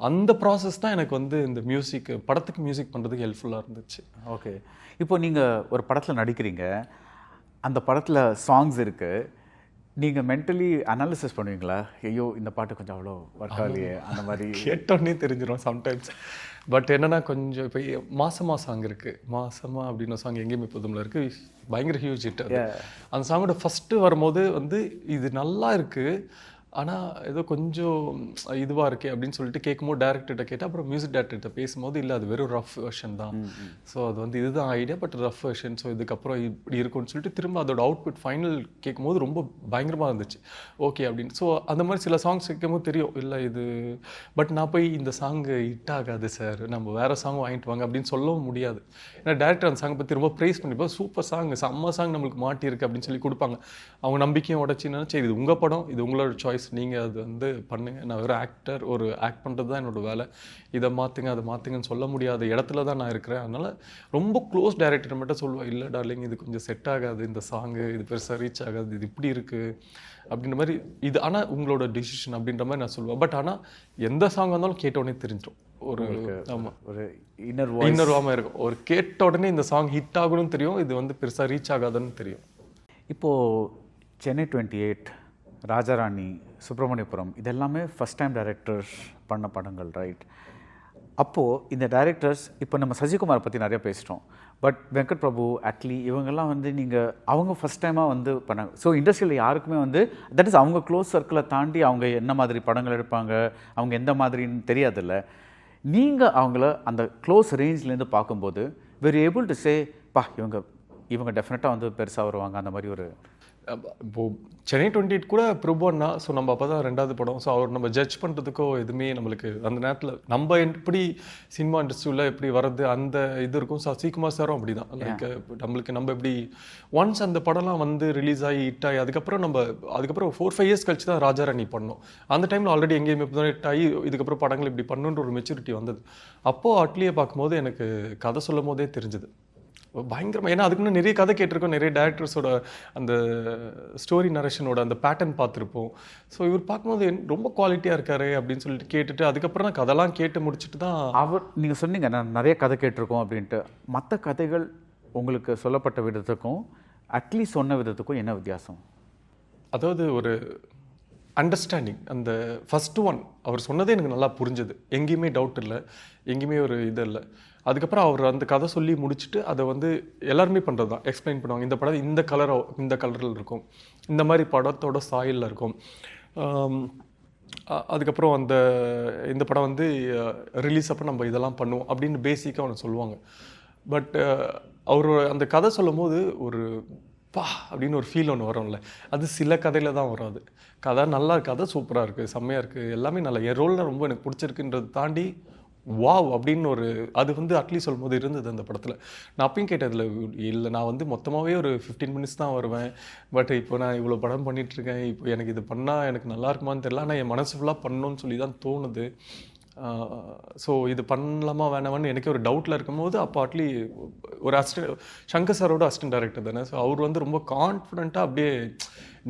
அந்த ப்ராசஸ் தான் எனக்கு வந்து இந்த மியூசிக் படத்துக்கு மியூசிக் பண்ணுறதுக்கு ஹெல்ப்ஃபுல்லாக இருந்துச்சு. ஓகே, இப்போ நீங்கள் ஒரு படத்தில் நடிக்கிறீங்க, அந்த படத்தில் சாங்ஸ் இருக்குது, நீங்கள் மென்டலி அனாலிசிஸ் பண்ணுவீங்களா? ஐயோ இந்த பாட்டு கொஞ்சம் அவ்வளோ ஒர்க் ஆகலையே, அந்த மாதிரி கேட்டோன்னே தெரிஞ்சிடும் சம்டைம்ஸ். பட் என்னென்னா கொஞ்சம் இப்போ மாசமா சாங் இருக்குது, மாசமா அப்படின்னு சாங் எங்கேயுமே புதுமில் இருக்குது, பயங்கர ஹியூஜ் ஹிட். அந்த சாங்கோட ஃபஸ்ட்டு வரும்போது வந்து இது நல்லா இருக்குது ஆனால் ஏதோ கொஞ்சம் இதுவாக இருக்கே அப்படின்னு சொல்லிட்டு கேட்கும்போது டேரக்டர்கிட்ட கேட்டால் அப்புறம் மியூசிக் டேரக்டர்கிட்ட பேசும்போது இல்லை அது வெறும் ரஃப் வெர்ஷன் தான். ஸோ அது வந்து இதுதான் idea, but rough version, so இதுக்கப்புறம் இப்படி இருக்கும்னு சொல்லிட்டு திரும்ப அதோட அவுட்புட் ஃபைனல் கேட்கும்போது ரொம்ப பயங்கரமாக இருந்துச்சு. ஓகே அப்படின்னு. ஸோ அந்த மாதிரி சில சாங்ஸ் கேட்கும்போது தெரியும் இல்லை இது, பட் நான் போய் இந்த சாங்கு ஹிட் ஆகாது சார், நம்ம வேறு சாங் வாங்கிட்டு வாங்க அப்படின்னு சொல்லவும் முடியாது. ஏன்னா டேரக்டர் அந்த சாங்கை பற்றி ரொம்ப ப்ரைஸ் பண்ணிப்போம், சூப்பர் சாங், செம்ம சாங் நம்மளுக்கு மாட்டியிருக்கு அப்படின்னு சொல்லி கொடுப்பாங்க. அவங்க நம்பிக்கையும் உடச்சின்னா சரி இது உங்கள் படம், இது உங்களோட சாய்ஸ், நீங்கள் அது வந்து பண்ணுங்கள், நான் வெறும் ஆக்டர், ஒரு ஆக்ட் பண்ணுறது தான் என்னோடய வேலை, இதை மாற்றுங்க அதை மாற்றுங்கன்னு சொல்ல முடியாத இடத்துல தான் நான் இருக்கிறேன். அதனால் ரொம்ப க்ளோஸ் டைரக்டர் மட்டும் சொல்லுவேன், இல்லை டார்லிங் இது கொஞ்சம் செட் ஆகாது, இந்த சாங்கு இது பெருசாக ரீச் ஆகாது, இது இப்படி இருக்குது அப்படின்ற மாதிரி. இது ஆனால் உங்களோட டிசிஷன் அப்படின்ற மாதிரி நான் சொல்லுவேன். பட் ஆனால் எந்த சாங் வந்தாலும் கேட்டோடனே தெரிஞ்சிடும். ஒரு ஆமாம் ஒரு இன்னர்வாமல் இருக்கும், ஒரு கேட்ட உடனே இந்த சாங் ஹிட் ஆகணும்னு தெரியும், இது வந்து பெருசாக ரீச் ஆகாதுன்னு தெரியும். இப்போது சென்னை 28, ராஜாராணி, சுப்பிரமணியபுரம் இதெல்லாமே ஃபஸ்ட் டைம் டைரக்டர்ஸ் பண்ண படங்கள், ரைட்? அப்போது இந்த டைரக்டர்ஸ், இப்போ நம்ம சசிகுமாரை பற்றி நிறையா பேசிட்டோம், பட் வெங்கட் பிரபு, அட்லி இவங்கெல்லாம் வந்து அவங்க ஃபஸ்ட் டைமாக வந்து பண்ணாங்க. ஸோ இண்டஸ்ட்ரியில் யாருக்குமே வந்து தட் இஸ் அவங்க க்ளோஸ் சர்க்கிளை தாண்டி அவங்க என்ன மாதிரி படங்கள் எடுப்பாங்க, அவங்க எந்த மாதிரின்னு தெரியாதில்ல. நீங்கள் அவங்கள அந்த க்ளோஸ் ரேஞ்ச்லேருந்து பார்க்கும்போது வெரி ஏபிள் டு சே பா இவங்க டெஃபினட்டாக வந்து பெருசாக வருவாங்க, அந்த மாதிரி ஒரு இப்போது சென்னை 28 கூட பிரபு அண்ணா. ஸோ நம்ம அப்போ தான் 2வது படம். ஸோ அவர் நம்ம ஜட்ஜ் பண்ணுறதுக்கோ எதுவுமே நம்மளுக்கு அந்த நேரத்தில் நம்ம எப்படி சினிமா இண்டஸ்ட்ரியில் எப்படி வர்றது அந்த இது இருக்கும். சசிகுமார் சாரும் அப்படி தான். லைக் நம்மளுக்கு நம்ம எப்படி ஒன்ஸ் அந்த படம்லாம் வந்து ரிலீஸ் ஆகி ஹிட் ஆகி அதுக்கப்புறம் 4-5 years கழிச்சு தான் ராஜாராணி பண்ணோம். அந்த டைமில் ஆல்ரெடி எங்கேயுமே இப்போ தான் ஹிட் ஆகி இதுக்கப்புறம் படங்கள் இப்படி பண்ணுன்ற ஒரு மெச்சூரிட்டி வந்தது. அப்போது அட்லியை பார்க்கும்போது எனக்கு கதை சொல்லும் போதே தெரிஞ்சுது பயங்கரமாக. ஏன்னா அதுக்குன்னு நிறைய கதை கேட்டிருக்கோம், நிறைய டேரக்டர்ஸோட அந்த ஸ்டோரி நரேஷனோட அந்த பேட்டர்ன் பார்த்துருப்போம். ஸோ இவர் பார்க்கும்போது ரொம்ப குவாலிட்டியாக இருக்காரு அப்படின்னு சொல்லிட்டு கேட்டுட்டு அதுக்கப்புறம் தான் கதைலாம் கேட்டு முடிச்சுட்டு தான் நீங்கள் சொன்னீங்க நான் நிறைய கதை கேட்டிருக்கோம் அப்படின்ட்டு. மற்ற கதைகள் உங்களுக்கு சொல்லப்பட்ட விதத்துக்கும் அட்லி சொன்ன விதத்துக்கும் என்ன வித்தியாசம்? அதாவது ஒரு அண்டர்ஸ்டாண்டிங், அந்த ஃபஸ்ட்டு ஒன் அவர் சொன்னதே எனக்கு நல்லா புரிஞ்சுது. எங்கேயுமே டவுட் இல்லை, எங்கேயுமே ஒரு இது இல்லை. அதுக்கப்புறம் அவர் அந்த கதை சொல்லி முடிச்சுட்டு அதை வந்து எல்லாருமே பண்ணுறது தான், எக்ஸ்பிளைன் பண்ணுவாங்க. இந்த படம் இந்த கலரில் இருக்கும், இந்த மாதிரி படத்தோட சாயலில் இருக்கும். அதுக்கப்புறம் இந்த படம் வந்து ரிலீஸ் அப்போ நம்ம இதெல்லாம் பண்ணுவோம் அப்படின்னு பேசிக்காக அவனை சொல்லுவாங்க. பட் அவர் அந்த கதை சொல்லும் போது ஒரு பா அப்படின்னு ஒரு ஃபீல் ஒன்று வரும்ல, அது சில கதையில் தான் வரும். அது கதை நல்லா இருக்குது, கதை சூப்பராக இருக்குது, செம்மையாக இருக்குது, எல்லாமே நல்லா, என் ரோலில் ரொம்ப எனக்கு பிடிச்சிருக்குன்றதை தாண்டி வாவ் அப்படின்னு ஒரு அது வந்து அட்லி சொல்லும் போது இருந்தது அந்த படத்தில். நான் அப்பயும் கேட்டதில்ல, இல்லை நான் வந்து மொத்தமாகவே ஒரு 15 மினிட்ஸ் தான் வருவேன், பட் இப்போ நான் இவ்வளோ படம் பண்ணிகிட்ருக்கேன், இப்போ எனக்கு இது பண்ணால் எனக்கு நல்லா இருக்குமான்னு தெரியல, ஆனால் என் மனசு ஃபுல்லாக பண்ணணும்னு சொல்லி தான் தோணுது. ஸோ இது பண்ணலாமா வேணாமான்னு எனக்கே ஒரு டவுட்டில் இருக்கும்போது அப்போ அட்லி ஒரு சங்கர் சாரோட அசிஸ்டன்ட் டைரக்டர் தானே, ஸோ அவர் வந்து ரொம்ப கான்ஃபிடென்ட்டாக அப்படியே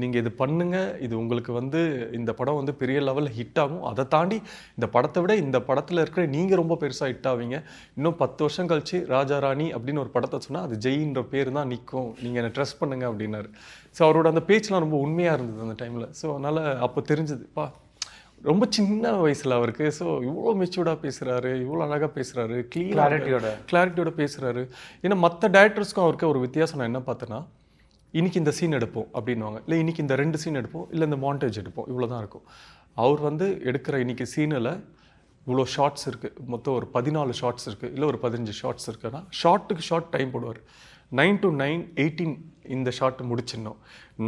நீங்கள் இது பண்ணுங்கள், இது உங்களுக்கு வந்து இந்த படம் வந்து பெரிய லெவலில் ஹிட் ஆகும், அதை தாண்டி இந்த படத்தை விட இந்த படத்தில் இருக்கிற நீங்கள் ரொம்ப பெருசாக ஹிட் ஆவீங்க, இன்னும் 10 வருஷம் கழிச்சு ராஜா ராணி அப்படின்னு ஒரு படத்தை சொன்னால் அது ஜெயின்ற பேர் தான் நிற்கும், நீங்கள் என்னை ட்ரஸ்ட் பண்ணுங்கள் அப்படின்னாரு. ஸோ அவரோட அந்த பேச்செலாம் ரொம்ப உண்மையாக இருந்தது அந்த டைமில். ஸோ அதனால் அப்போ தெரிஞ்சுதுப்பா, ரொம்ப சின்ன வயசில் அவருக்கு ஸோ இவ்வளோ மெச்சூர்டாக பேசுகிறாரு, இவ்வளோ அழகாக பேசுகிறாரு, கிளாரிட்டியோட பேசுகிறாரு. ஏன்னா மற்ற டேரக்டர்ஸ்க்கும் அவருக்கு ஒரு வித்தியாசம் நான் என்ன பார்த்தேன்னா, இன்றைக்கி இந்த சீன் எடுப்போம் அப்படின்வாங்க, இல்லை இன்றைக்கி இந்த 2 சீன் எடுப்போம், இல்லை இந்த மாண்டேஜ் எடுப்போம், இவ்வளோ தான் இருக்கும். அவர் வந்து எடுக்கிற இன்றைக்கி சீனில் இவ்வளோ ஷார்ட்ஸ் இருக்குது, மொத்தம் ஒரு 14 ஷார்ட்ஸ் இருக்குது, இல்லை ஒரு 15 ஷார்ட்ஸ் இருக்குன்னா ஷார்ட்டுக்கு ஷார்ட் டைம் போடுவார். 9 to 9:18 இந்த ஷார்ட்டை முடிச்சிடணும்,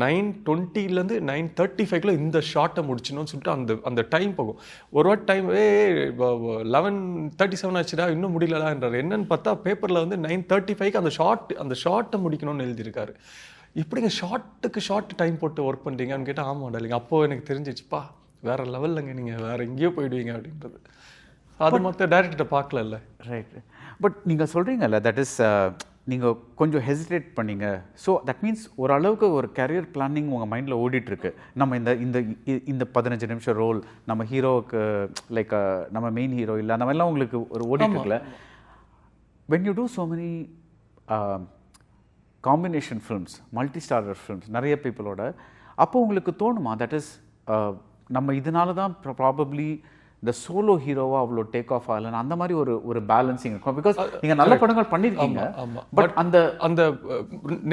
9:20 9:35 இந்த ஷார்ட்டை முடிச்சிடணும்னு சொல்லிட்டு அந்த டைம் போகும். ஒரு வாட்டி டைம் 11:37 ஆச்சுடா இன்னும் முடியலன்றார். என்னன்னு பார்த்தா பேப்பரில் வந்து 9:35 அந்த ஷார்ட்டை முடிக்கணும்னு எழுதியிருக்காரு. இப்படிங்க ஷார்ட்டுக்கு ஷார்ட் டைம் போட்டு ஒர்க் பண்ணுறீங்கன்னு கேட்டால் ஆமாம் டாலிங்க, அப்போது எனக்கு தெரிஞ்சிச்சுப்பா வேறு லெவல்லங்க, நீங்கள் வேறு எங்கேயோ போயிடுவீங்க அப்படின்றது. அது மற்ற டேரக்டர்கிட்ட பார்க்கல. ரைட். பட் நீங்கள் சொல்கிறீங்கல்ல, தட் இஸ் நீங்கள் கொஞ்சம் ஹெசிடேட் பண்ணீங்க. ஸோ தட் மீன்ஸ் ஓரளவுக்கு ஒரு கரியர் பிளானிங் உங்கள் மைண்டில் ஓடிட்டுருக்கு. நம்ம இந்த 15 நிமிஷம் ரோல், நம்ம ஹீரோவுக்கு லைக் நம்ம மெயின் ஹீரோ இல்லை, அந்த மாதிரிலாம் உங்களுக்கு ஒரு ஓடிட்டுருக்குல. When you do so many combination films, multi starrer films நிறைய பீப்புளோட, அப்போ உங்களுக்கு தோணுமா தட் இஸ் நம்ம இதனால தான் ப்ராபப்ளி இந்த சோலோ ஹீரோவா அவ்வளோ டேக் ஆஃப் ஆகலன்னு அந்த மாதிரி ஒரு பேலன்சிங் இருக்கும்? பிகாஸ் நீங்கள் நல்ல படங்கள் பண்ணியிருக்கீங்க, பட் அந்த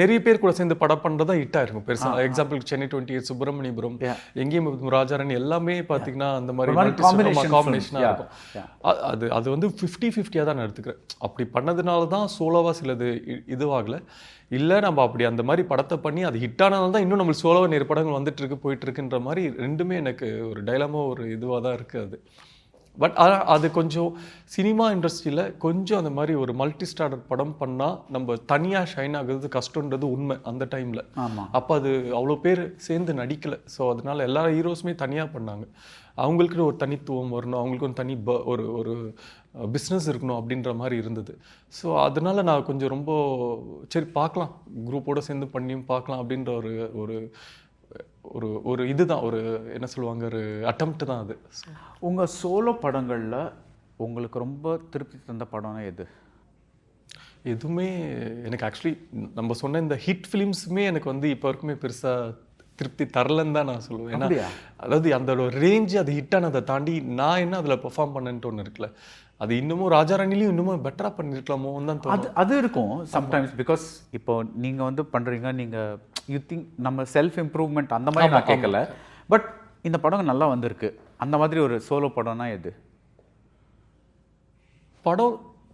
நிறைய பேர் கூட சேர்ந்து படம் பண்ணுறதா ஹிட்டாக இருக்கும் பெருசாக. எக்ஸாம்பிள் சென்னை 28, சுப்பிரமணியபுரம், எங்கேயும் ராஜாராணி எல்லாமே பார்த்தீங்கன்னா அந்த மாதிரி காம்பினேஷனாக இருக்கும். அது வந்து 50-50 தான் நான் எடுத்துக்கிறேன். அப்படி பண்ணதுனால தான் சோலோவாக சிலது இதுவாகலை. இல்லை நம்ம அப்படி அந்த மாதிரி படத்தை பண்ணி அது ஹிட்டானதால தான் இன்னும் நம்மளுக்கு சோலோவாக நிறைய படங்கள் வந்துட்டுருக்கு போயிட்டுருக்குன்ற மாதிரி ரெண்டுமே எனக்கு ஒரு டைலமா ஒரு இதுவாக தான் இருக்குது அது. பட் அது கொஞ்சம் சினிமா இண்டஸ்ட்ரியில் கொஞ்சம் அந்த மாதிரி ஒரு மல்டி ஸ்டாரர் படம் பண்ணால் நம்ம தனியாக ஷைன் ஆகுறது கஷ்டன்றது உண்மை அந்த டைமில். அப்போ அது அவ்வளோ பேர் சேர்ந்து நடிக்கலை. ஸோ அதனால எல்லா ஹீரோஸுமே தனியாக பண்ணாங்க. அவங்களுக்குன்னு ஒரு தனித்துவம் வரணும், அவங்களுக்கு ஒரு தனி ஒரு பிஸ்னஸ் இருக்கணும் அப்படின்ற மாதிரி இருந்தது. ஸோ அதனால நான் கொஞ்சம் ரொம்ப சரி பார்க்கலாம், குரூப்போடு சேர்ந்து பண்ணியும் பார்க்கலாம் அப்படின்ற ஒரு ஒரு ஒரு இதுதான், ஒரு என்ன சொல்லுவாங்க, ஒரு அட்டெம்ப்ட் தான் அது. உங்கள் சோலோ படங்களில் உங்களுக்கு ரொம்ப திருப்தி தந்த படம்னா எது? எதுவுமே எனக்கு ஆக்சுவலி நம்ம சொன்ன இந்த ஹிட் ஃபிலிம்ஸுமே எனக்கு வந்து இப்போ வரைக்குமே பெருசாக திருப்தி தரலன்னு தான் நான் சொல்லுவேன். ஏன்னா அதாவது அந்த ரேஞ்சு அது ஹிட்டானதை தாண்டி நான் என்ன அதில் பெர்ஃபார்ம் பண்ணேன்ட்டு ஒன்று இருக்குல்ல, அது இன்னமும் ராஜாராணிலையும் இன்னமும் பெட்டராக பண்ணியிருக்கலாமோ தான் தோணும். அது இருக்கும் சம்டைம்ஸ். பிகாஸ் இப்போ நீங்கள் வந்து பண்ணுறீங்க, நீங்கள் யூ திங்க் நம்ம செல்ஃப் இம்ப்ரூவ்மெண்ட் அந்த மாதிரி நான் கேட்கல, பட் இந்த படம் நல்லா வந்திருக்கு அந்த மாதிரி ஒரு சோலோ படம்னா எது?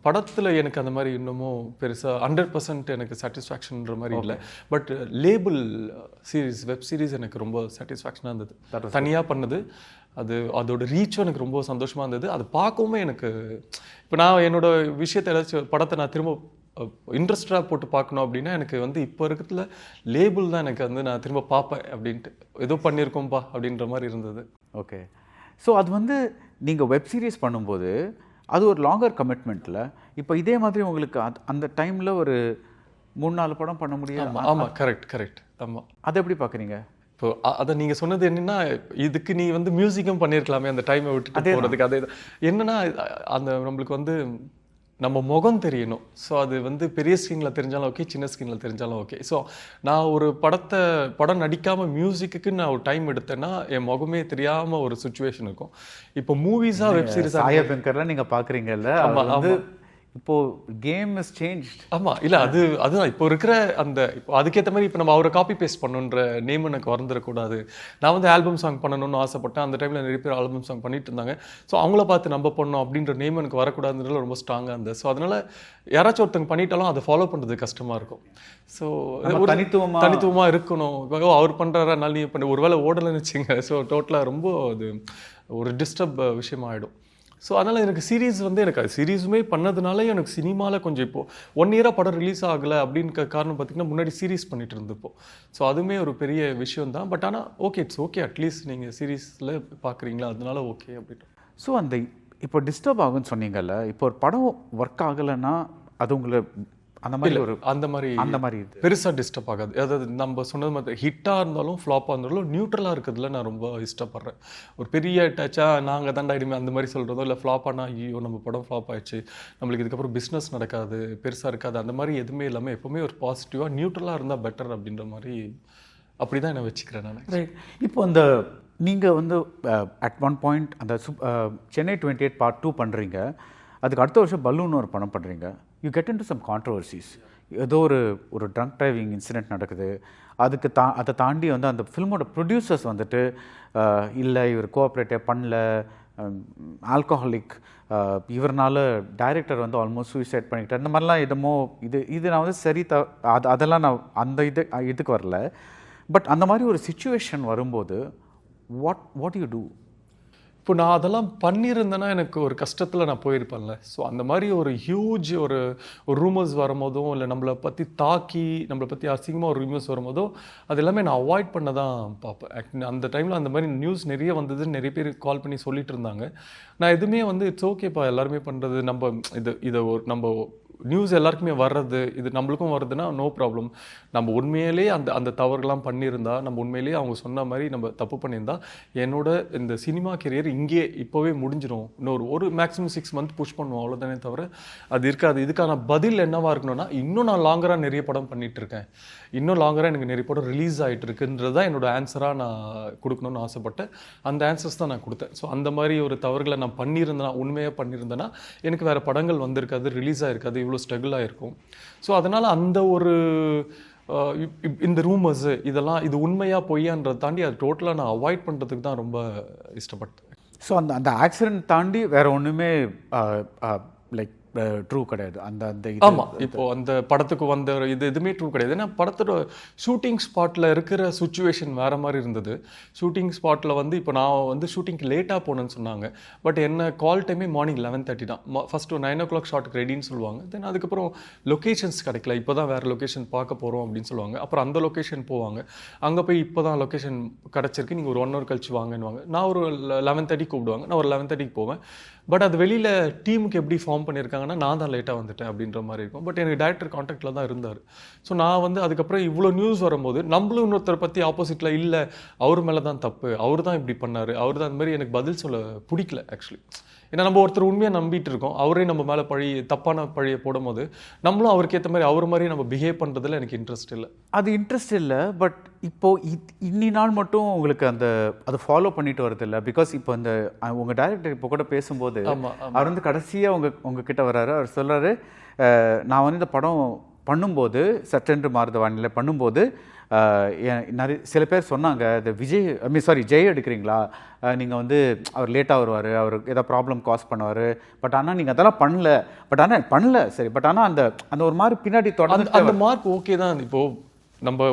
படத்தில் எனக்கு அந்த மாதிரி இன்னமும் பெருசாக 100% எனக்கு சாட்டிஸ்ஃபேக்ஷன்ற மாதிரி இல்லை. But label series, web series எனக்கு ரொம்ப சாட்டிஸ்ஃபேக்ஷனாக இருந்தது. தனியாக பண்ணது அதோட ரீச்சும் எனக்கு ரொம்ப சந்தோஷமாக இருந்தது. அது பார்க்கவுமே எனக்கு இப்போ நான் என்னோட விஷயத்தை ஏதாச்சும் படத்தை நான் திரும்ப இன்ட்ரெஸ்டாக போட்டு பார்க்கணும் அப்படின்னா எனக்கு வந்து இப்போ இருக்கிறதுல லேபிள் தான் எனக்கு வந்து நான் திரும்ப பார்ப்பேன் அப்படின்ட்டு, ஏதோ பண்ணியிருக்கோம்ப்பா அப்படின்ற மாதிரி இருந்தது. ஓகே. ஸோ அது வந்து நீங்கள் வெப் சீரிஸ் பண்ணும்போது அது ஒரு லாங்கர் கமிட்மெண்ட்டில், இப்போ இதே மாதிரி உங்களுக்கு அந்த டைமில் ஒரு 3-4 படம் பண்ண முடியும். ஆமாம், கரெக்ட். ஆமாம். அதை எப்படி பார்க்குறீங்க? இப்போ அதை நீங்கள் சொன்னது என்னென்னா, இதுக்கு நீ வந்து மியூசிக்கும் பண்ணியிருக்கலாமே அந்த டைமை விட்டுட்டு போகிறதுக்கு. அதே என்னென்னா அந்த நம்மளுக்கு வந்து நம்ம முகம் தெரியணும். ஸோ அது வந்து பெரிய ஸ்க்ரீனில் தெரிஞ்சாலும் ஓகே, சின்ன ஸ்க்ரீனில் தெரிஞ்சாலும் ஓகே. ஸோ நான் ஒரு படம் நடிக்காமல் மியூசிக்கு நான் ஒரு டைம் எடுத்தேன்னா என் முகமே தெரியாமல் ஒரு சுச்சுவேஷன் இருக்கும். இப்போ மூவிஸாக வெப் சீரிஸாக சாயா பெங்கர்லாம் நீங்கள் பார்க்குறீங்கல்ல, அவர் வந்து இப்போ கேம் இஸ் சேஞ்ச். ஆமாம், இல்லை அதுதான் இப்போ இருக்கிற இப்போ அதுக்கேற்ற மாதிரி இப்போ நம்ம அவரை காப்பி பேஸ்ட் பண்ணுன்ற நேம் எனக்கு வந்துடக்கூடாது. நான் வந்து ஆல்பம் சாங் பண்ணணும்னு ஆசைப்பட்டேன். அந்த டைமில் நிறைய பேர் ஆல்பம் சாங் பண்ணிட்டு இருந்தாங்க. ஸோ அவங்கள பார்த்து நம்ம பண்ணோம் அப்படின்ற நேம் எனக்கு வரக்கூடாதுன்றதுல ரொம்ப ஸ்ட்ராங்காக இருந்தது. ஸோ அதனால் யாராச்சும் ஒருத்தங்க பண்ணிட்டாலும் அதை ஃபாலோ பண்ணுறது கஷ்டமாக இருக்கும். ஸோ தனித்துவமாக இருக்கணும். இப்போ அவர் பண்ணுறாரா, நாள் நீ பண்ணி ஒருவேளை ஓடலைன்னு வச்சுங்க, ஸோ டோட்டலாக ரொம்ப அது ஒரு டிஸ்டர்ப் விஷயமாகிடும். ஸோ அதனால் எனக்கு சீரீஸ் வந்து எனக்கு சீரீஸுமே பண்ணதுனால எனக்கு சினிமாவில் கொஞ்சம் இப்போது 1 இயராக படம் ரிலீஸ் ஆகலை அப்படின்னு காரணம் பார்த்திங்கன்னா முன்னாடி சீரீஸ் பண்ணிட்டு இருந்தப்போ. ஸோ அதுவுமே ஒரு பெரிய விஷயம் தான். பட் ஆனால் ஓகே, இட்ஸ் ஓகே, அட்லீஸ்ட் நீங்கள் சீரீஸில் பார்க்குறீங்களா, அதனால ஓகே அப்படின்ட்டு. ஸோ இப்போ டிஸ்டர்ப் ஆகுன்னு சொன்னீங்கல்ல, இப்போ ஒரு படம் ஒர்க் ஆகலைன்னா அது உங்களை அந்த மாதிரி பெருசாக டிஸ்டர்ப் ஆகாது. அதாவது நம்ம சொன்னது மாதிரி ஹிட்டாக இருந்தாலும் ஃப்ளாப்பாக இருந்தாலும் நியூட்ரலாக இருக்கிறதுல நான் ரொம்ப இஷ்டப்படுறேன். ஒரு பெரிய டச்சாக நாங்கள் தாண்டா இனிமே அந்த மாதிரி சொல்கிறதோ, இல்லை ஃப்ளாப்பானா ஐயோ நம்ம படம் ஃப்ளாப் ஆயிடுச்சு, நம்மளுக்கு இதுக்கப்புறம் பிஸ்னஸ் நடக்காது, பெருசாக இருக்காது, அந்த மாதிரி எதுவுமே இல்லாமல் எப்போவுமே ஒரு பாசிட்டிவாக நியூட்ரலாக இருந்தால் பெட்டர் அப்படின்ற மாதிரி அப்படி தான் என்ன வச்சுக்கிறேன் நான். ரைட். இப்போ அந்த நீங்கள் வந்து அட் ஒன் பாயிண்ட் அந்த சென்னை 28 Part 2 பண்ணுறீங்க, அதுக்கு அடுத்த வருஷம் பலூன் ஒரு படம் பண்ணுறீங்க. You get into some controversies. ஏதோ ஒரு ட்ரங்க் டிரைவிங் இன்சிடென்ட் நடக்குது. அதை தாண்டி வந்து அந்த ஃபில்மோட ப்ரொடியூசர்ஸ் வந்துட்டு இல்லை இவர் கோஆப்ரேட்டே பண்ணல, ஆல்கஹாலிக், இவர்னால டைரக்டர் வந்து ஆல்மோஸ்ட் சூசைட் பண்ணிக்கிட்டார், இந்த மாதிரிலாம் இது நான் வந்து சரி அதெல்லாம் நான் அந்த இதுக்கு வரல. பட் அந்த மாதிரி ஒரு சிச்சுவேஷன் வரும்போது வாட் யூ டூ? இப்போ நான் அதெல்லாம் பண்ணியிருந்தேன்னா எனக்கு ஒரு கஷ்டத்தில் நான் போயிருப்பேன்ல. ஸோ அந்த மாதிரி ஒரு ஹியூஜ் ஒரு ரூமர்ஸ் வரும்போதும், இல்லை நம்மளை பற்றி நம்மளை பற்றி அசிங்கமாக ஒரு ரூமர்ஸ் வரும்போதோ அது எல்லாமே நான் அவாய்ட் பண்ண தான் பார்ப்பேன். அந்த டைமில் அந்த மாதிரி நியூஸ் நிறைய வந்ததுன்னு நிறைய பேர் கால் பண்ணி சொல்லிட்டு இருந்தாங்க. நான் எதுவுமே வந்து இட்ஸ் ஓகேப்பா, எல்லாருமே பண்ணுறது, நம்ம நியூஸ் எல்லாருக்குமே வர்றது, இது நம்மளுக்கும் வருதுன்னா நோ ப்ராப்ளம். நம்ம உண்மையிலே அந்த தவறுகள்லாம் பண்ணியிருந்தா, நம்ம உண்மையிலேயே அவங்க சொன்ன மாதிரி நம்ம தப்பு பண்ணியிருந்தா, என்னோட இந்த சினிமா கெரியர் இங்கே இப்போவே முடிஞ்சிடும். ஒரு மேக்ஸிமம் 6 மந்த் புஷ் பண்ணுவோம், அவ்வளோதானே தவிர அது இருக்காது. இதுக்கான பதில் என்னவாக இருக்கணும்னா, இன்னும் நான் லாங்கராக நிறைய படம் பண்ணிகிட்டு இருக்கேன், இன்னும் லாங்கராக எனக்கு நிறைய படம் ரிலீஸ் ஆகிட்டு இருக்குன்றது தான் என்னோட ஆன்சராக நான் கொடுக்கணும்னு ஆசைப்பட்டேன். அந்த ஆன்சர்ஸ் தான் நான் கொடுத்தேன். ஸோ அந்த மாதிரி ஒரு தவறுகளை நான் பண்ணியிருந்தேன்னா, உண்மையாக பண்ணியிருந்தேன்னா, எனக்கு வேறு படங்கள் வந்திருக்காது, ரிலீஸ் ஆகிருக்காது, இவ்வளோ ஸ்ட்ரகிள் ஆகிருக்கும். ஸோ அதனால் அந்த ஒரு இந்த ரூமர்ஸு இதெல்லாம் இது உண்மையாக பொய்யான்றதை தாண்டி அது டோட்டலாக நான் அவாய்ட் பண்ணுறதுக்கு தான் ரொம்ப இஷ்டப்பட்டேன். ஸோ அந்த ஆக்சிடென்ட் தாண்டி வேறு ஒன்றுமே லைக் ட்ரூ கிடையாது. ஆமாம், இப்போ அந்த படத்துக்கு வந்த இது எதுவுமே ட்ரூ கிடையாது. ஏன்னா படத்தோட ஷூட்டிங் ஸ்பாட்டில் இருக்கிற சுச்சுவேஷன் வேறு மாதிரி இருந்தது. ஷூட்டிங் ஸ்பாட்டில் வந்து இப்போ நான் வந்து ஷூட்டிங்க்கு லேட்டாக போனேன்னு சொன்னாங்க. பட் என்ன கால் டைமே மார்னிங் 11:30 தான். ஃபஸ்ட்டு 9 o'clock ஷாட்டுக்கு ரெடின்னு சொல்லுவாங்க. தென் அதுக்கப்புறம் லொக்கேஷன்ஸ் கிடைக்கல, இப்போ தான் வேறு லொக்கேஷன் பார்க்க போகிறோம் அப்படின்னு சொல்லுவாங்க. அப்புறம் அந்த லொக்கேஷன் போவாங்க. அங்கே போய் இப்போ தான் லொக்கேஷன் கிடச்சிருக்கு, நீங்கள் ஒரு 1 hour கழிச்சு வாங்கன்னுவாங்க. நான் ஒரு 11:30 கூப்பிடுவாங்க, நான் ஒரு 11:30 போவேன். பட் அது வெளியில் டீமுக்கு எப்படி ஃபார்ம் பண்ணியிருக்காங்கன்னா நான் தான் லேட்டாக வந்துட்டேன் அப்படின்ற மாதிரி இருக்கும். பட் எனக்கு டைரக்டர் கான்டாக்டில் தான் இருந்தார். ஸோ நான் வந்து அதுக்கப்புறம் இவ்வளோ நியூஸ் வரும்போது நம்மளும் இன்னொருத்தரை பற்றி ஆப்போசிட்டில் இல்லை அவர் மேலே தான் தப்பு, அவர் தான் இப்படி பண்ணார், அவர் தான் அந்த மாதிரி எனக்கு பதில் சொல்ல பிடிக்கல ஆக்சுவலி. ஏன்னா நம்ம ஒருத்தர் உண்மையாக நம்பிட்டு இருக்கோம், அவரே நம்ம மேலே தப்பான பழியை போடும் போது நம்மளும் அவருக்கு ஏற்ற மாதிரி அவர் மாதிரி நம்ம பிஹேவ் பண்ணுறதுல எனக்கு இன்ட்ரெஸ்ட் இல்லை. அது இன்ட்ரெஸ்ட் இல்லை. பட் இப்போது இன்னி நாள் மட்டும் உங்களுக்கு அதை ஃபாலோ பண்ணிட்டு வரது இல்லை. பிகாஸ் இப்போ உங்கள் டைரக்டர் இப்போ கூட பேசும்போது அவர் வந்து கடைசியாக உங்ககிட்ட வர்றாரு. அவர் சொல்கிறாரு, நான் வந்து இந்த படம் பண்ணும்போது சற்றென்று மாறுத வானிலை பண்ணும்போது சில பேர் சொன்னாங்க, ஜெய் எடுக்கிறீங்களா, நீங்கள் வந்து அவர் லேட்டாக வருவார், அவர் ஏதாவது ப்ராப்ளம் காஸ் பண்ணுவார், பட் ஆனால் நீங்கள் அதெல்லாம் பண்ணல சரி, பட் ஆனால் அந்த ஒரு மார்க் பின்னாடி தொடர்ந்து அந்த மார்க் ஓகே தான். இப்போது நம்ம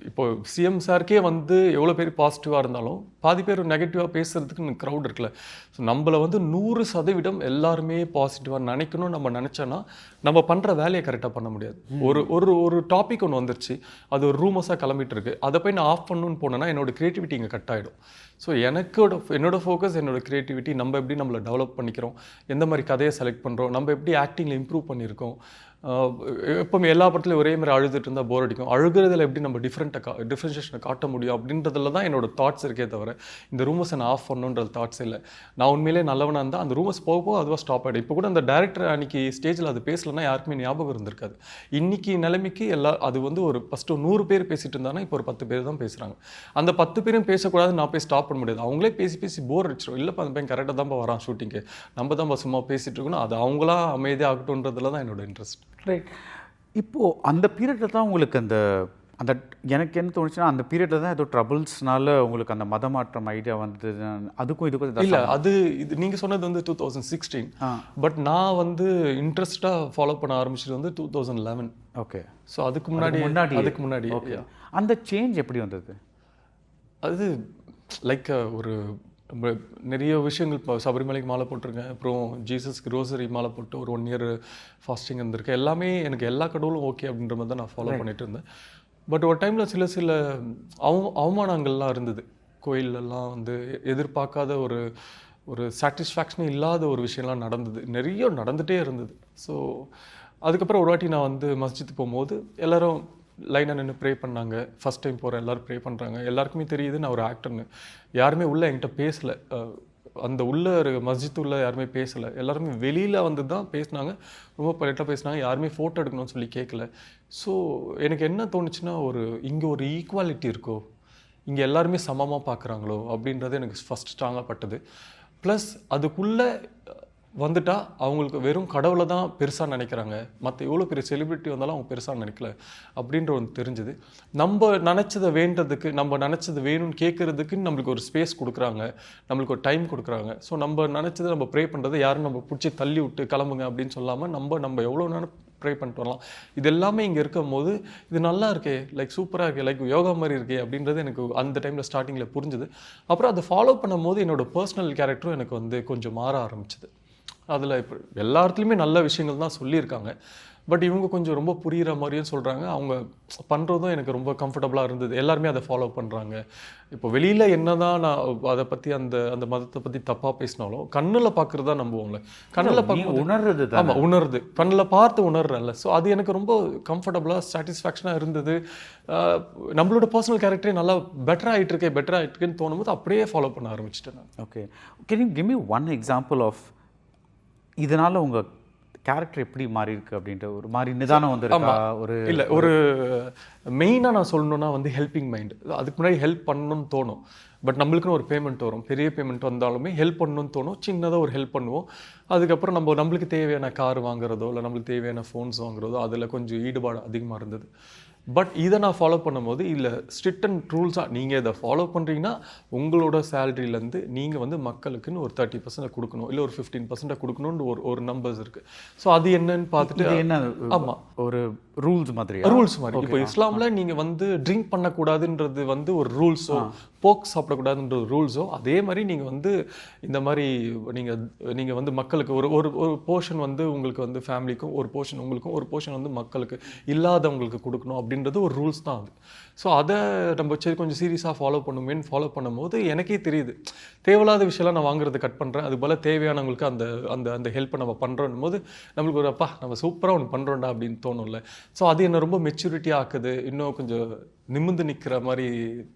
இப்போ சிஎம் சாருக்கே வந்து எவ்வளோ பேர் பாசிட்டிவாக இருந்தாலும் பாதி பேர் நெகட்டிவாக பேசுகிறதுக்கு க்ரௌட் இருக்குல்ல. ஸோ நம்மளை வந்து 100% எல்லாருமே பாசிட்டிவாக நினைக்கணும்னு நம்ம நினச்சோன்னா நம்ம பண்ணுற வேலையை கரெக்டாக பண்ண முடியாது. ஒரு டாபிக் ஒன்று வந்துருச்சு, அது ஒரு ரூமஸாக கிளம்பிட்டு இருக்கு, அதை போய் நான் ஆஃப் பண்ணணும்னு போனேன்னா என்னோட க்ரியேட்டிவிட்டி இங்கே கட் ஆகிடும். ஸோ என்னோட ஃபோக்கஸ் என்னோட க்ரியேட்டிவிட்டி, நம்ம எப்படி நம்மளை டெவலப் பண்ணிக்கிறோம், எந்த மாதிரி கதையை செலக்ட் பண்ணுறோம், நம்ம எப்படி ஆக்டிங்கில் இம்ப்ரூவ் பண்ணியிருக்கோம், எப்பவுமே எல்லா படத்துலையும் ஒரே மாதிரி அழுதுட்டு இருந்தால் போர் அடிக்கும். அழுகிறதுல எப்படி நம்ம டிஃப்ரென்ஷேஷனை காட்ட முடியும் அப்படின்றதுல தான் என்னோட தாட்ஸ் இருக்கே தவிர இந்த ரூமர்ஸை நான் ஆஃப் பண்ணணுன்ற தாட்ஸ் இல்லை. நான் உண்மையிலே நல்லவனாக இருந்தால் அந்த ரூமர்ஸ் போக போக அதுவாக ஸ்டாப் ஆகிடும். இப்போ கூட அந்த டேரக்டர் அன்றைக்கி ஸ்டேஜில் அது பேசலைன்னா யாருக்குமே ஞாபகம் இருந்திருக்காது. இன்றைக்கி நிலைமைக்கு அது வந்து ஒரு ஃபஸ்ட்டு 100 பேர் பேசிகிட்டு இருந்தாங்கன்னா இப்போ ஒரு 10 பேர் தான் பேசுகிறாங்க. அந்த 10 பேரும் பேசக்கூடாது, நான் போய் ஸ்டாப் பண்ண முடியாது. அவங்களே பேசி பேசி போர் அடிச்சிடும். இல்லைப்பா அந்த பையன் கரெக்டாக தான்ப்பா வரான் ஷூட்டிங்கு, நம்ம தான்ப்பா சும்மா பேசிகிட்டு இருக்கணும், அது அவங்களா அமைதியாக ஆகட்டும்ன்றதுல தான் என்னோட இன்ட்ரெஸ்ட். ரைட். இப்போது அந்த பீரியடில் தான் உங்களுக்கு அந்த அந்த எனக்கு என்ன தோணுச்சுன்னா அந்த பீரியடில் தான் ஏதோ ட்ரபிள்ஸ்னால உங்களுக்கு அந்த மதமாற்றம் ஐடியா வந்தது. அதுக்கும் இதுக்கும் இல்லை, இது நீங்கள் சொன்னது வந்து 2016. பட் நான் வந்து இன்ட்ரெஸ்டாக ஃபாலோ பண்ண ஆரம்பிச்சது வந்து 2011. ஓகே. ஸோ அதுக்கு முன்னாடி ஓகே. அந்த சேஞ்ச் எப்படி வந்தது? அது லைக் ஒரு நிறைய விஷயங்கள். இப்போ சபரிமலைக்கு மாலை போட்டிருக்கேன், அப்புறம் ஜீசஸ்க்கு ரோசரி மாலை போட்டு ஒரு 1 இயர் ஃபாஸ்டிங் இருந்திருக்கேன். எல்லாமே எனக்கு எல்லா கடவுளும் ஓகே அப்படின்ற மாதிரி தான் நான் ஃபாலோ பண்ணிட்டு இருந்தேன். பட் ஒரு டைமில் சில அவமானங்கள்லாம் இருந்தது. கோயிலெல்லாம் வந்து எதிர்பார்க்காத ஒரு சாட்டிஸ்ஃபேக்ஷனே இல்லாத ஒரு விஷயம்லாம் நிறைய நடந்துகிட்டே இருந்தது. ஸோ அதுக்கப்புறம் ஒரு வாட்டி நான் வந்து மஸ்ஜித் போகும்போது எல்லோரும் லைனாக நின்று ப்ரே பண்ணாங்க. ஃபஸ்ட் டைம் போகிறேன், எல்லோரும் ப்ரே பண்ணுறாங்க. எல்லாருக்குமே தெரியுது நான் ஒரு ஆக்டர்னு. யாருமே உள்ளே என்கிட்ட பேசலை. அந்த உள்ள மஸ்ஜித் உள்ள யாருமே பேசலை. எல்லாருமே வெளியில் வந்து தான் பேசினாங்க, ரொம்ப பொலைட்டாக பேசினாங்க. யாருமே ஃபோட்டோ எடுக்கணும்னு சொல்லி கேட்கல. ஸோ எனக்கு என்ன தோணுச்சுன்னா, இங்கே ஒரு ஈக்குவாலிட்டி இருக்கோ, இங்கே எல்லாருமே சமமாக பார்க்குறாங்களோ அப்படின்றது எனக்கு ஃபஸ்ட் ஸ்ட்ராங்காக பட்டது. ப்ளஸ் அதுக்குள்ளே வந்துட்டா அவங்களுக்கு வெறும் கடவுளை தான் பெருசாக நினைக்கிறாங்க, மற்ற எவ்வளோ பெரிய செலிப்ரிட்டி வந்தாலும் அவங்க பெருசாக நினைக்கல அப்படின்ற ஒன்று தெரிஞ்சுது. நம்ம நினச்சதை வேண்டதுக்கு, நம்ம நினச்சது வேணும்னு கேட்குறதுக்குன்னு நம்மளுக்கு ஒரு ஸ்பேஸ் கொடுக்குறாங்க, நம்மளுக்கு ஒரு டைம் கொடுக்குறாங்க. ஸோ நம்ம நினச்சதை நம்ம ப்ரே பண்ணுறது யாரும் நம்ம பிடிச்சி தள்ளி விட்டு கிளம்புங்க அப்படின்னு சொல்லாமல் நம்ம எவ்வளோ நேரம் ப்ரே பண்ணிட்டு வரலாம். இது எல்லாமே இங்கே இருக்கும் போது இது நல்லா இருக்கே, லைக் சூப்பராக இருக்கே, லைக் யோகா மாதிரி இருக்கே அப்படின்றது எனக்கு அந்த டைமில் ஸ்டார்டிங்கில் புரிஞ்சுது. அப்புறம் அதை ஃபாலோ பண்ணும் போது என்னோட பர்சனல் கேரக்டரும் எனக்கு வந்து கொஞ்சம் மாற ஆரம்பிச்சிது. அதில் இப்போ எல்லா இடத்துலையுமே நல்ல விஷயங்கள் தான் சொல்லியிருக்காங்க. பட் இவங்க கொஞ்சம் ரொம்ப புரிகிற மாதிரியும் சொல்கிறாங்க. அவங்க பண்ணுறதும் எனக்கு ரொம்ப கம்ஃபர்டபுளாக இருந்தது. எல்லாருமே அதை ஃபாலோ பண்ணுறாங்க. இப்போ வெளியில் என்ன தான் நான் அதை பற்றி அந்த மதத்தை பற்றி தப்பாக பேசினாலும் கண்ணில் பார்க்குறது தான் நம்புவோம்ல. கண்ணில் பார்க்க உணர்றது. ஆமாம், உணர்றது, கண்ணில் பார்த்து உணர்றேன்ல. ஸோ அது எனக்கு ரொம்ப கம்ஃபர்டபுளாக சாட்டிஸ்ஃபேக்ஷனாக இருந்தது. நம்மளோட பர்சனல் கேரக்டரே நல்லா பெட்டர் ஆகிட்டுருக்கேன்னு தோணும்போது அப்படியே ஃபாலோ பண்ண ஆரம்பிச்சிட்டேன் நான். Okay. Can you give me one example of இதனால் உங்கள் கேரக்டர் எப்படி மாறி இருக்கு அப்படின்ற ஒரு மாதிரி நிதானம் வந்துருக்கா? ஒரு மெயினாக நான் சொல்லணும்னா வந்து ஹெல்பிங் மைண்ட். அதுக்கு முன்னாடி ஹெல்ப் பண்ணணும்னு தோணும். பட் நம்மளுக்குன்னு ஒரு பேமெண்ட் வரும், பெரிய பேமெண்ட் வந்தாலுமே ஹெல்ப் பண்ணணும்னு தோணும். சின்னதாக ஒரு ஹெல்ப் பண்ணுவோம். அதுக்கப்புறம் நம்மளுக்கு தேவையான கார் வாங்குறதோ இல்லை நம்மளுக்கு தேவையான ஃபோன்ஸ் வாங்குறதோ அதில் கொஞ்சம் ஈடுபாடு அதிகமாக இருந்தது. பட் இதை நான் ஃபாலோ பண்ணும்போது இல்லை, ஸ்ட்ரிக்ட் அண்ட் ரூல்ஸாக நீங்கள் இதை ஃபாலோ பண்ணுறீங்கன்னா உங்களோட சேலரியிலேருந்து நீங்கள் வந்து மக்களுக்குன்னு ஒரு 30% கொடுக்கணும், இல்லை ஒரு 15% கொடுக்கணும்னு ஒரு நம்பர்ஸ் இருக்குது. ஸோ அது என்னன்னு பார்த்துட்டு என்ன, ஆமாம், ஒரு ரூல்ஸ் மாதிரி. இப்போ இஸ்லாமில் நீங்கள் வந்து ட்ரிங்க் பண்ணக்கூடாதுன்றது வந்து ஒரு ரூல்ஸோ, போக் சாப்பிடக்கூடாதுன்ற ஒரு ரூல்ஸோ, அதே மாதிரி நீங்கள் வந்து இந்த மாதிரி நீங்கள் வந்து மக்களுக்கு ஒரு போர்ஷன் வந்து உங்களுக்கு வந்து ஃபேமிலிக்கும், ஒரு போர்ஷன் உங்களுக்கும், ஒரு போர்ஷன் வந்து மக்களுக்கு இல்லாதவங்களுக்கு கொடுக்கணும் அப்படின்றது ஒரு ரூல்ஸ் தான் அது. ஸோ அதை நம்ம கொஞ்சம் சீரியஸாக ஃபாலோ பண்ணும்போது எனக்கே தெரியுது தேவையில்லாத விஷயம்லாம் நான் வாங்குறதை கட் பண்ணுறேன். அது போல் தேவையானவங்களுக்கு அந்த ஹெல்ப்பை நம்ம பண்ணுறோம் போது நம்மளுக்கு ஒரு நம்ம சூப்பராக ஒன்று பண்ணுறோம்டா அப்படின்னு தோணும்ல. ஸோ அது என்ன ரொம்ப மெச்சூரிட்டி ஆக்குது, இன்னும் கொஞ்சம் நிமிர்ந்து நிற்கிற மாதிரி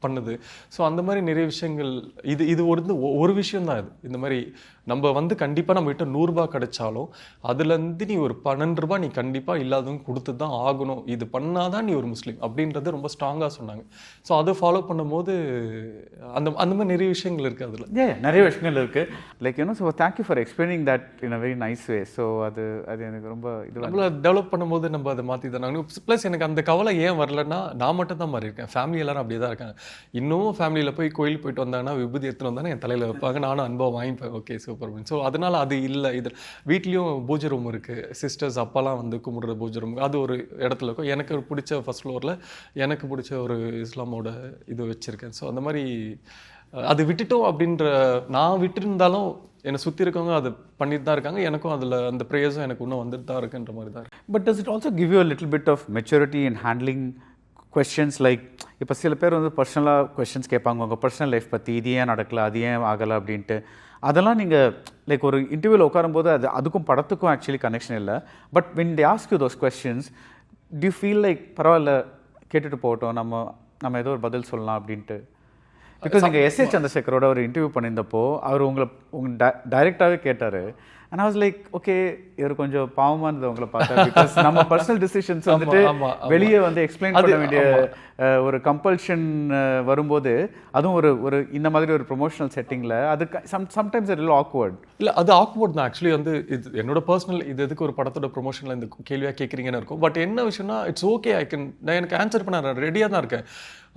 பண்ணுது. ஸோ அந்த மாதிரி நிறைய விஷயங்கள். இது ஒரு விஷயம் தான் இது. இந்த மாதிரி நம்ம வந்து கண்டிப்பாக நம்ம கிட்ட 100 ரூபாய் கிடைச்சாலும் அதுலேருந்து நீ ஒரு 12 ரூபாய் நீ கண்டிப்பாக இல்லாதவங்க கொடுத்து தான் ஆகணும், இது பண்ணாதான் நீ ஒரு முஸ்லீம் அப்படின்றது ரொம்ப ஸ்ட்ராங்காக சொன்னாங்க. ஸோ அதை ஃபாலோ பண்ணும்போது அந்த மாதிரி நிறைய விஷயங்கள் இருக்குது. அதில் நிறைய விஷயங்கள் இருக்குது. Like so thank you for explaining that in a very nice way. So அது எனக்கு ரொம்ப நம்மள டெவலப் பண்ணும்போது நம்ம அதை மாற்றி தானே. ப்ளஸ் எனக்கு அந்த கவலை ஏன் வரலன்னா, நான் மட்டும் தான் மாறி இருக்கேன், ஃபேமிலி எல்லாரும் அப்படியே தான் இருக்காங்க. இன்னும் ஃபேமிலியில் போய் கோயிலுக்கு போயிட்டு வந்தாங்கன்னா விபூதி எடுத்துன்னு வந்தாங்கன்னா என் தலையில் வைப்பாங்க, நானும் அன்பாக வாங்கிப்பேன், ஓகே சூப்பர் அப்படின்னு. ஸோ அதனால் அது இல்லை. இது வீட்லேயும் பூஜை ரூம் இருக்குது, சிஸ்டர்ஸ் அப்பாலாம் வந்து கும்பிடுற பூஜை ரூம், அது ஒரு இடத்துல இருக்கும். எனக்கு பிடிச்ச ஃபர்ஸ்ட் ஃப்ளோரில் எனக்கு பிடிச்ச ஒரு இஸ்லாமோட இது வச்சுருக்கேன். ஸோ அந்த மாதிரி அது விட்டுட்டோம் அப்படின்ற, நான் விட்டுருந்தாலும் என்னை சுற்றி இருக்கவங்க அதை பண்ணிட்டு தான் இருக்காங்க. எனக்கும் அதில் அந்த ப்ரேயர்ஸும் எனக்கு இன்னும் வந்துட்டு தான் இருக்குன்ற மாதிரி தான். But does it also give you a little bit of maturity in handling questions like இப்போ சில பேர் வந்து பர்சனலாக கொஸ்டின்ஸ் கேட்பாங்க உங்கள் பர்சனல் லைஃப் பற்றி இது ஏன் நடக்கல அது ஏன் ஆகலை அப்படின்ட்டு. அதெல்லாம் நீங்கள் லைக் ஒரு இன்டர்வியூவில் உட்காரும்போது அதுக்கும் படத்துக்கும் ஆக்சுவலி கனெக்ஷன் இல்லை. But when they ask you those questions, do you feel like பரவாயில்ல கேட்டுட்டு போகட்டும் நம்ம ஏதோ ஒரு பதில் சொல்லலாம் அப்படின்ட்டு? பிகாஸ் நீங்கள் எஸ்ஏ சந்திரசேகரோட ஒரு இன்டர்வியூ பண்ணியிருந்தப்போ அவர் உங்களை டைரெக்டாகவே கேட்டார். And I was like okay இவர் கொஞ்சம் பாவமாக இருந்தது உங்களை பார்த்தா. பிகாஸ் நம்ம பர்சனல் டிசிஷன்ஸ் வந்துட்டு வெளியே வந்து எக்ஸ்பிளைன் பண்ண வேண்டிய ஒரு கம்பல்ஷன் வரும்போது, அதுவும் ஒரு இந்த மாதிரி ஒரு ப்ரொமோஷனல் செட்டிங்கில் அது சம்டைம்ஸ் இட் இல் ஆக்வர்ட். இல்லை அது ஆக்வர்ட் தான் ஆக்சுவலி. வந்து இது என்னோட பர்சனல் இது எதுக்கு ஒரு படத்தோட ப்ரொமோஷனில் இந்த கேள்வியாக கேட்குறீங்கன்னு இருக்கும். பட் என்ன விஷயம்னா இட்ஸ் ஓகே, நான் எனக்கு ஆன்சர் பண்ண ரெடியாக தான் இருக்கேன்.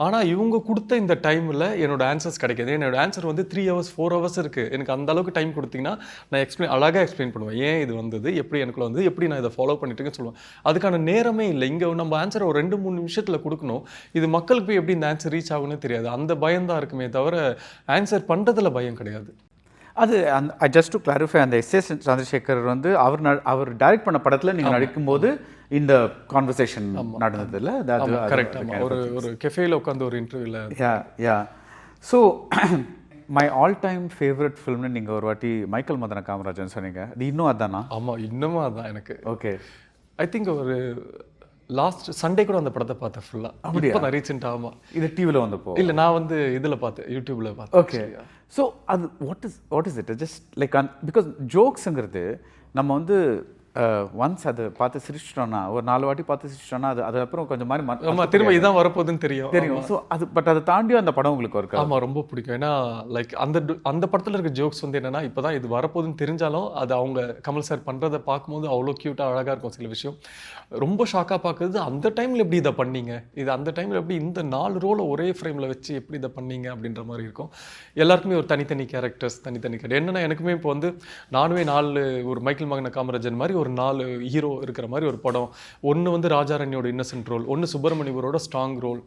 ஆனால் இவங்க கொடுத்த இந்த டைமில் என்னோட ஆன்சர்ஸ் கிடைக்கிது. என்னோட ஆன்சர் வந்து 3 hours 4 hours இருக்குது. எனக்கு அந்த அளவுக்கு டைம் கொடுத்தீங்கன்னா நான் அழகாக எக்ஸ்பிளைன் பண்ணுவேன். ஏன் இது வந்தது, எப்படி எனக்குள்ள வந்து எப்படி நான் இதை ஃபாலோ பண்ணிட்டுருக்கேன்னு சொல்லுவேன். அதுக்கான நேரமே இல்லை. இங்கே நம்ம ஆன்சரை ஒரு 2-3 நிமிஷத்தில் கொடுக்கணும். இது மக்களுக்கு போய் எப்படி இந்த ஆன்சர் ரீச் ஆகுன்னு தெரியாது. அந்த பயம் தான் இருக்குமே தவிர ஆன்சர் பண்ணுறதுல பயம் கிடையாது. அது ஐ ஜஸ்ட் டு கிளாரிஃபை, அந்த எஸ்ஏ சந்திரசேகர் வந்து அவர் டைரக்ட் பண்ண படத்தில் நீங்கள் நடிக்கும்போது இந்த கான்வர்சேஷன் நடந்தது இல்லை? கரெக்ட். ஒரு கெஃபேல உட்காந்து ஒரு இன்டர்வியூவில். Yeah so my all time favourite ஃபில்ம்னு நீங்கள் ஒரு வாட்டி மைக்கேல் மதன காமராஜன் சொன்னீங்க. அது இன்னும் அதானா? ஆமாம், இன்னமும் அதுதான் எனக்கு. ஓகே, ஐ திங்க் ஒரு லாஸ்ட் சண்டே கூட அந்த படத்தை பார்த்தேன் ஃபுல்லாக. அப்படியே நான் ரீசெண்டாக. ஆமாம், இது டிவியில் வந்தப்போ இல்லை, நான் வந்து இதில் பார்த்தேன், யூடியூப்பில் பார்த்தேன். ஓகே, ஸோ அது what is it just like because ஜோக்ஸுங்கிறது நம்ம வந்து ஒன்ஸ் அதை பார்த்து சிரிச்சிட்டோம்னா, ஒரு 4 வாட்டி பார்த்து சிரிச்சிட்டோம்னா அது அப்புறம் கொஞ்சம் மாதிரி திரும்ப இதான் வரப்போகுதுன்னு தெரியும். ஸோ அது பட் அதை தாண்டியும் அந்த படம் உங்களுக்கு இருக்கு. ஆமாம், ரொம்ப பிடிக்கும். ஏன்னா லைக் அந்த படத்தில் இருக்க ஜோக்ஸ் வந்து என்னன்னா, இப்போ தான் இது வரப்போகுதுன்னு தெரிஞ்சாலும் அது அவங்க கமல் சார் பண்ணுறதை பார்க்கும்போது அவ்வளோ க்யூட்டாக அழகாக இருக்கும். சில விஷயம் ரொம்ப ஷாக்காக பார்க்குறது, அந்த டைமில் எப்படி இதை பண்ணீங்க, இது அந்த டைமில் எப்படி இந்த 4 ரோலை ஒரே ஃப்ரேமில் வச்சு எப்படி இதை பண்ணீங்க அப்படின்ற மாதிரி இருக்கும். எல்லாருக்குமே ஒரு தனித்தனி கேரக்டர்ஸ், தனித்தனி கேரக்டர். என்னென்னா எனக்குமே இப்போ வந்து நானுமே 4 ஒரு மைக்கேல் மதன காமராஜன் மாதிரி ஒரு 4 ஹீரோ இருக்கிற மாதிரி ஒரு படம். ஒன்று வந்து ராஜாரண்யோட இன்னசென்ட் ரோல், ஒன்று சுப்பிரமணியபுரோட ஸ்ட்ராங் ரோல்.